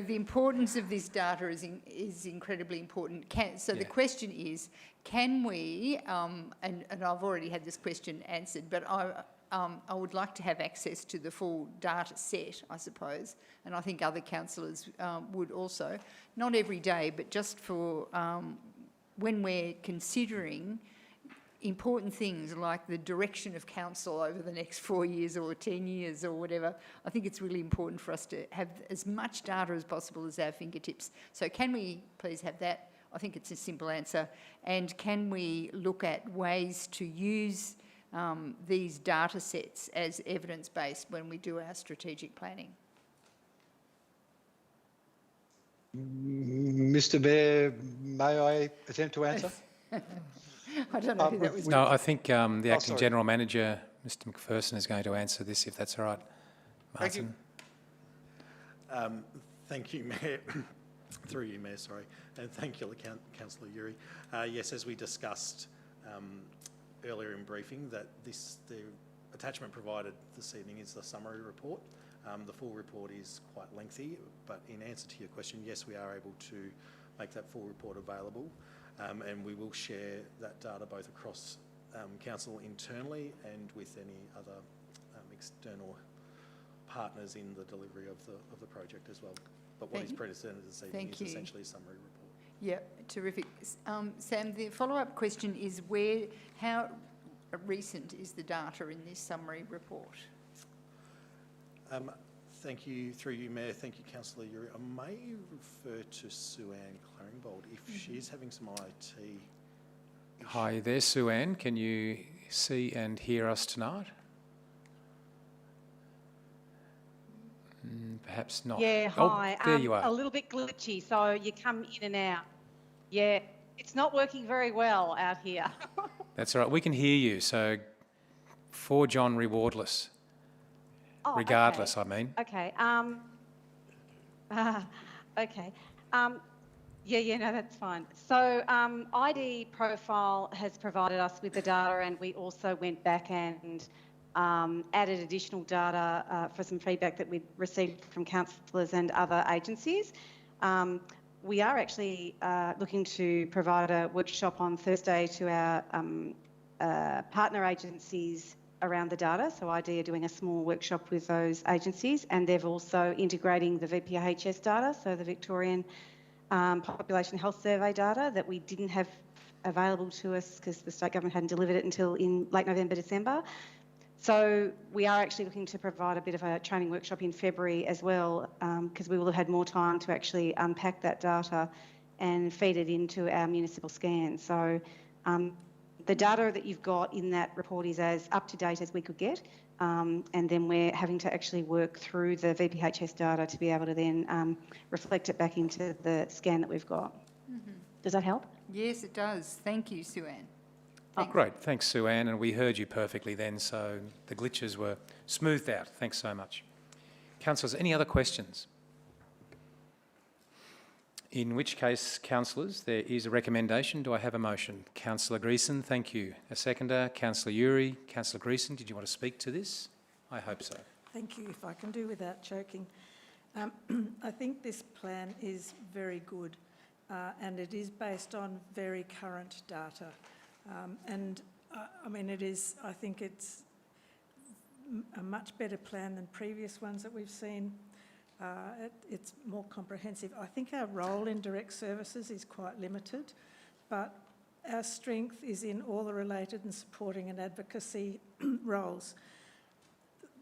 the importance of this data is incredibly important. The question is, can we? And I've already had this question answered, but I would like to have access to the full data set, I suppose, and I think other councillors would also. Not every day, but just for when we're considering important things like the direction of council over the next 4 years or 10 years or whatever, I think it's really important for us to have as much data as possible at our fingertips. So can we please have that? I think it's a simple answer. And can we look at ways to use these data sets as evidence-based when we do our strategic planning?
Mr Mayor, may I attempt to answer?
I don't know who that was.
No, I think the Acting General Manager, Mr McPherson, is going to answer this, if that's all right. Martin.
Thank you, Mayor. Through you, Mayor, sorry. And thank you, Councillor Uri. Yes, as we discussed earlier in briefing, that the attachment provided this evening is the summary report. The full report is quite lengthy, but in answer to your question, yes, we are able to make that full report available, and we will share that data both across council internally and with any other external partners in the delivery of the project as well. But what is presented this evening is essentially a summary report.
Yeah, terrific. Sam, the follow-up question is how recent is the data in this summary report?
Thank you, through you, Mayor. Thank you, Councillor Uri. I may refer to Sue-Ann Claringbold if she is having some IT issues.
Hi there, Sue-Ann. Can you see and hear us tonight? Perhaps not.
Yeah, hi.
Oh, there you are.
A little bit glitchy, so you come in and out. Yeah, it's not working very well out here.
That's all right. We can hear you. So, for John Rewardless.
Oh,
Regardless,
okay.
I mean.
Okay. Okay. No, that's fine. So ID Profile has provided us with the data, and we also went back and added additional data for some feedback that we'd received from councillors and other agencies. We are actually looking to provide a workshop on Thursday to our partner agencies around the data. So ID are doing a small workshop with those agencies, and they're also integrating the VPHS data, so the Victorian Population Health Survey data that we didn't have available to us because the state government hadn't delivered it until in late November, December. So we are actually looking to provide a bit of a training workshop in February as well, because we will have had more time to actually unpack that data and feed it into our municipal scan. So the data that you've got in that report is as up to date as we could get, and then we're having to actually work through the VPHS data to be able to then reflect it back into the scan that we've got. Mm-hmm. Does that help?
Yes, it does. Thank you, Sue-Ann.
Oh, great. Thanks, Sue-Ann, and we heard you perfectly then, so the glitches were smoothed out. Thanks so much. Councillors, any other questions? In which case, councillors, there is a recommendation. Do I have a motion? Councillor Greason, thank you. A seconder, Councillor Uri. Councillor Greason, did you want to speak to this? I hope so.
Thank you, if I can do without choking. I think this plan is very good, and it is based on very current data. I mean, I think it's a much better plan than previous ones that we've seen. It's more comprehensive. I think our role in direct services is quite limited, but our strength is in all the related and supporting and advocacy roles.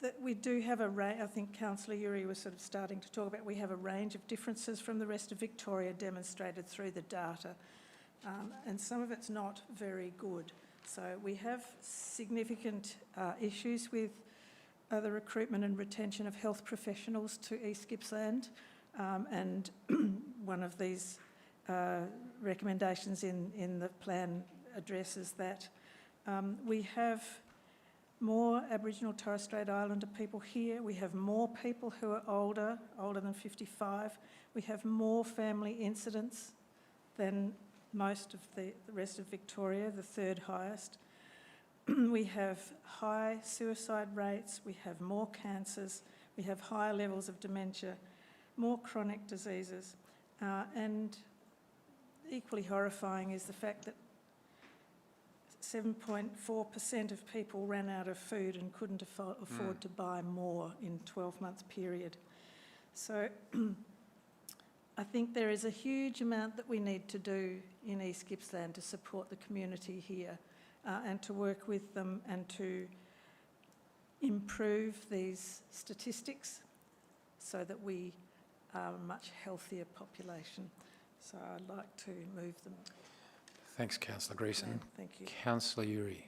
That we do have I think Councillor Uri was sort of starting to talk about, we have a range of differences from the rest of Victoria demonstrated through the data, and some of it's not very good. So we have significant issues with the recruitment and retention of health professionals to East Gippsland, and one of these recommendations in the plan addresses that. We have more Aboriginal Torres Strait Islander people here. We have more people who are older than 55. We have more family incidents than most of the rest of Victoria, the third highest. We have high suicide rates, we have more cancers, we have higher levels of dementia, more chronic diseases, and equally horrifying is the fact that 7.4% of people ran out of food and couldn't afford to buy more in a 12-month period. So I think there is a huge amount that we need to do in East Gippsland to support the community here. and to work with them and to improve these statistics so that we are a much healthier population. So I'd like to move them.
Thanks, Councillor Greason.
Yeah, thank you.
Councillor Uri.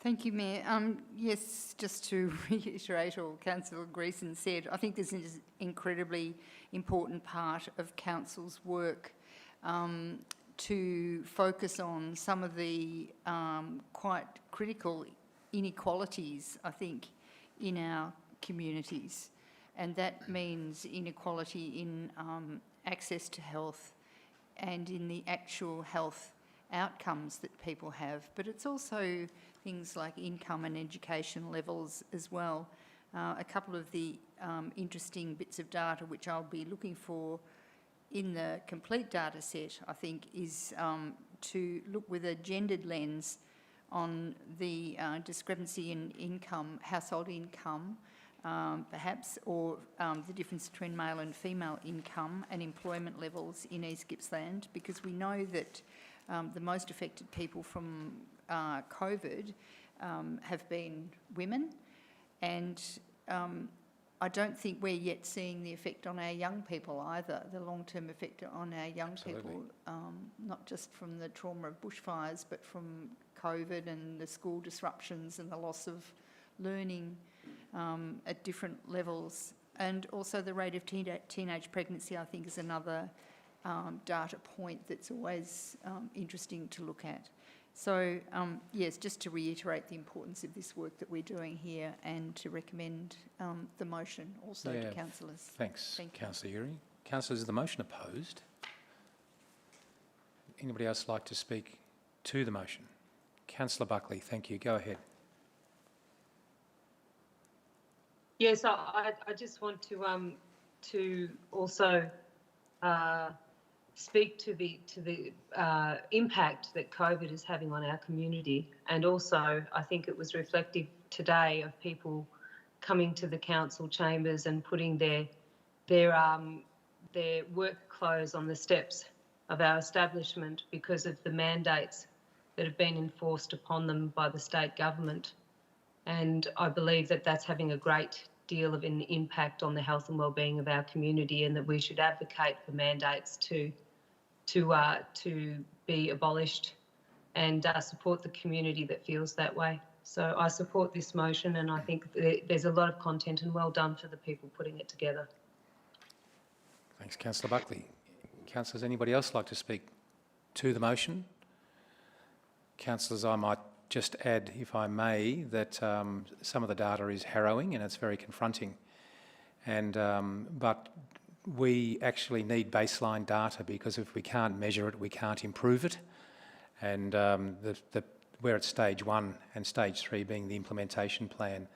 Thank you, Mayor. Yes, just to reiterate all Councillor Greason said, I think this is an incredibly important part of Council's work to focus on some of the quite critical inequalities, I think, in our communities. And that means inequality in access to health and in the actual health outcomes that people have. But it's also things like income and education levels as well. A couple of the interesting bits of data which I'll be looking for in the complete data set, I think, is to look with a gendered lens on the discrepancy in income, household income, perhaps, or the difference between male and female income and employment levels in East Gippsland, because we know that the most affected people from COVID have been women, and I don't think we're yet seeing the effect on our young people either, the long-term effect on our young people, not just from the trauma of bushfires, but from COVID and the school disruptions and the loss of learning at different levels. And also the rate of teenage pregnancy, I think, is another data point that's always interesting to look at. So, yes, just to reiterate the importance of this work that we're doing here and to recommend the motion also to councillors.
Thanks, Councillor Uri. Councillors, is the motion opposed? Anybody else like to speak to the motion? Councillor Buckley, thank you. Go ahead.
Yes, I just want to also speak to the impact that COVID is having on our community, and also I think it was reflective today of people coming to the council chambers and putting their work clothes on the steps of our establishment because of the mandates that have been enforced upon them by the state government. And I believe that that's having a great deal of an impact on the health and wellbeing of our community, and that we should advocate for mandates to be abolished and support the community that feels that way. So I support this motion, and I think there's a lot of content, and well done for the people putting it together.
Thanks, Councillor Buckley. Councillors, anybody else like to speak to the motion? Councillors, I might just add, if I may, that some of the data is harrowing and it's very confronting. And but we actually need baseline data, because if we can't measure it, we can't improve it. And we're at stage 1 and stage 3 being the implementation plan.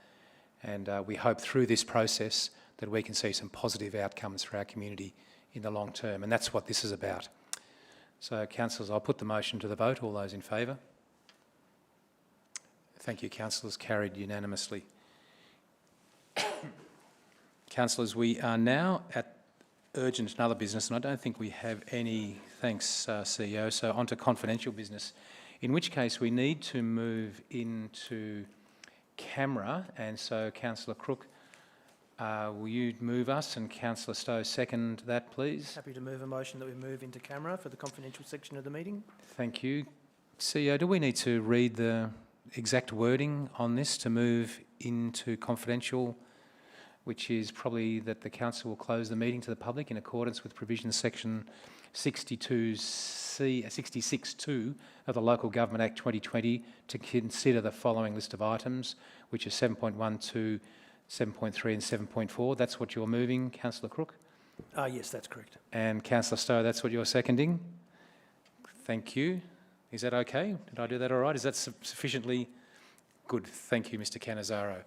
And we hope through this process that we can see some positive outcomes for our community in the long term. And that's what this is about. So, councillors, I'll put the motion to the vote. All those in favour? Thank you, councillors. Carried unanimously. Councillors, we are now at urgent and other business, and I don't think we have any, thanks, CEO, so on to confidential business, in which case we need to move into camera. And so, Councillor Crook, will you move us, and Councillor Stowe second that, please?
Happy to move a motion that we move into camera for the confidential section of the meeting.
Thank you. CEO, do we need to read the exact wording on this to move into confidential, which is probably that the council will close the meeting to the public in accordance with provisions section 66(2) of the Local Government Act 2020 to consider the following list of items, which is 7.12, 7.3 and 7.4. That's what you're moving, Councillor Crook?
Yes, that's correct.
And Councillor Stowe, that's what you're seconding? Thank you. Is that okay? Did I do that all right? Is that sufficiently good? Thank you, Mr. Cannizzaro.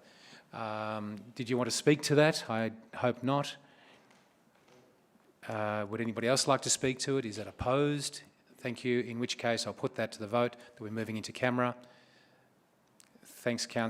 Did you want to speak to that? I hope not. Would anybody else like to speak to it? Is that opposed? Thank you. In which case, I'll put that to the vote that we're moving into camera. Thanks, Councillor.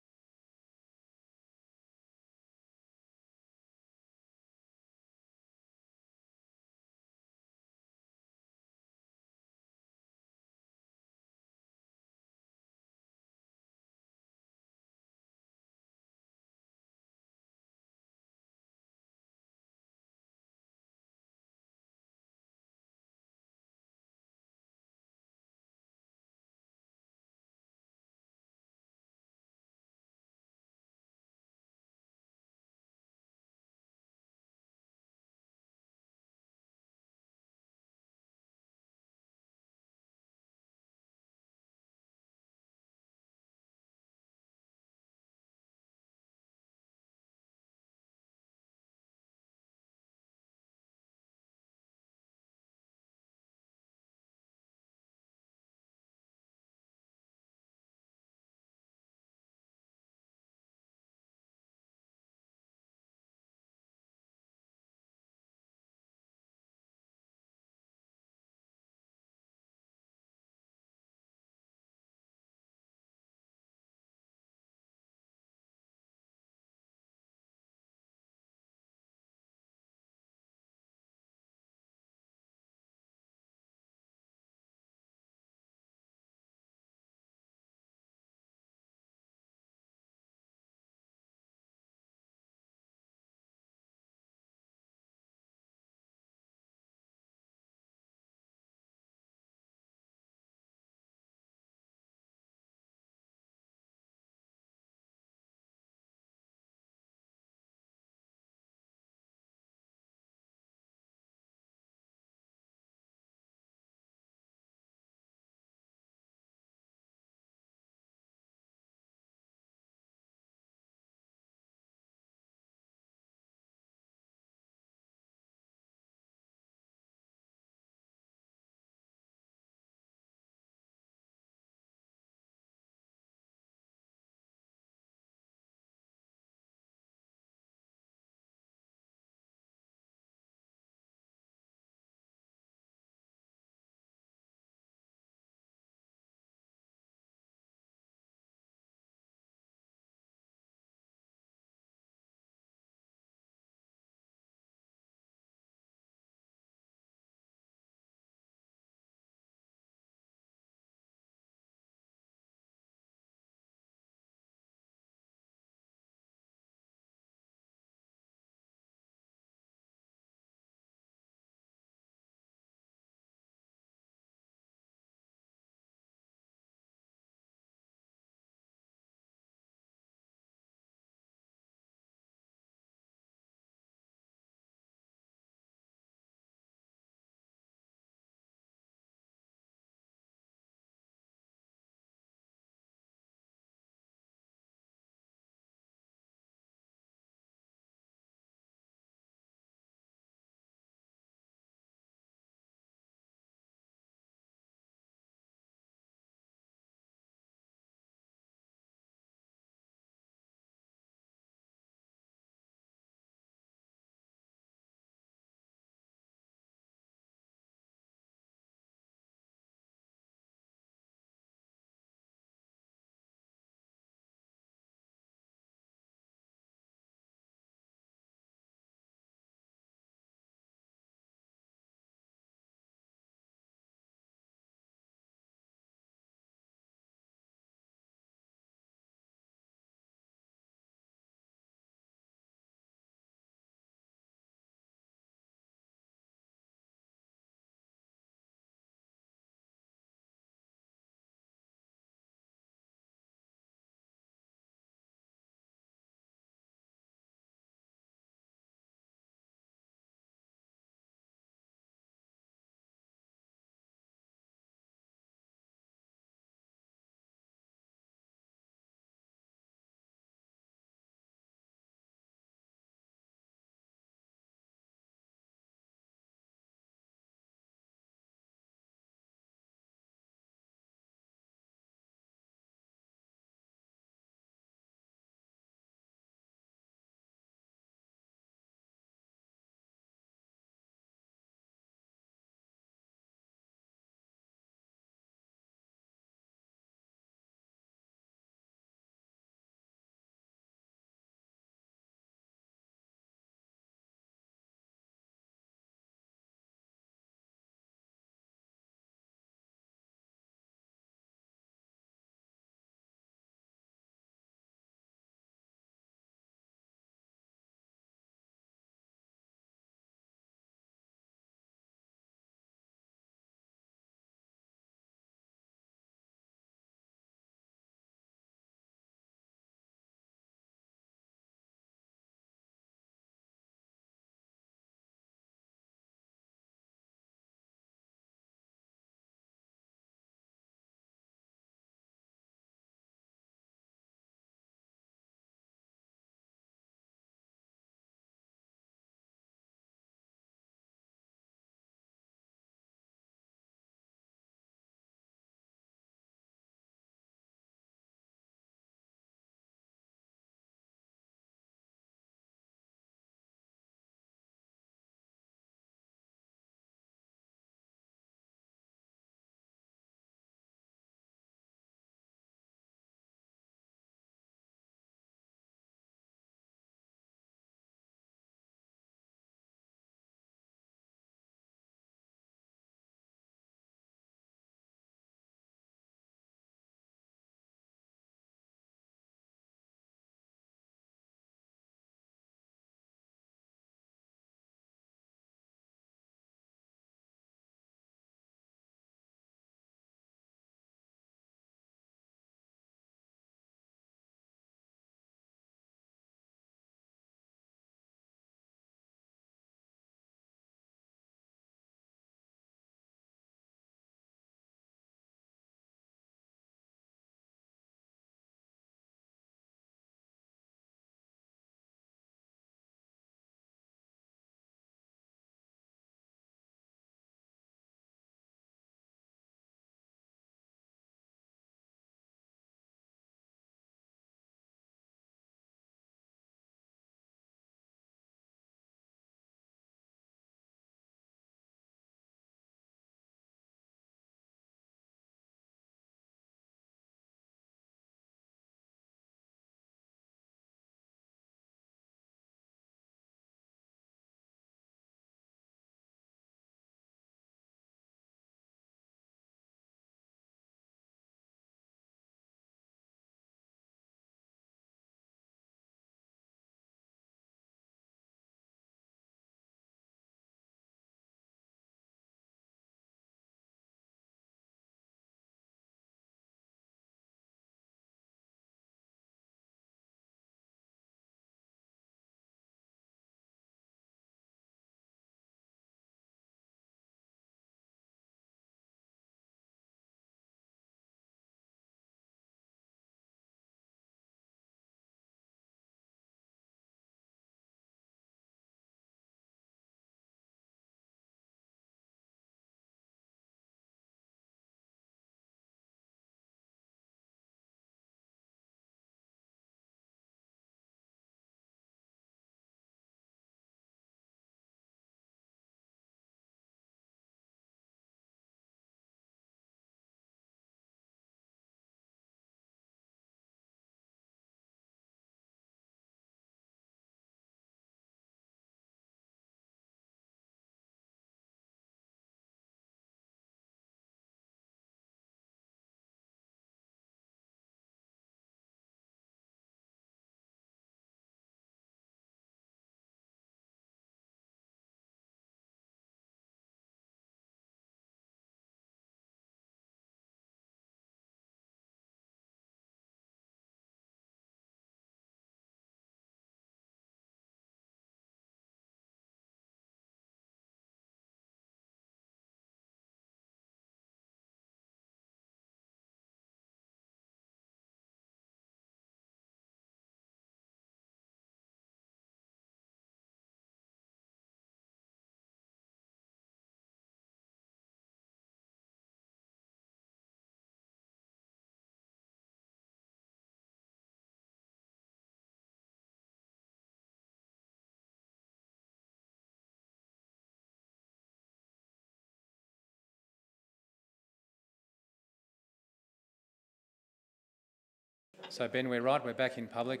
So Ben, we're right, we're back in public.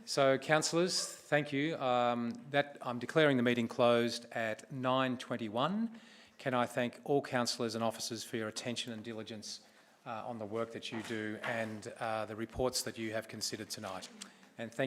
So councillors, thank you. I'm declaring the meeting closed at 9:21. Can I thank all councillors and officers for your attention and diligence on the work that you do and the reports that you have considered tonight. And thank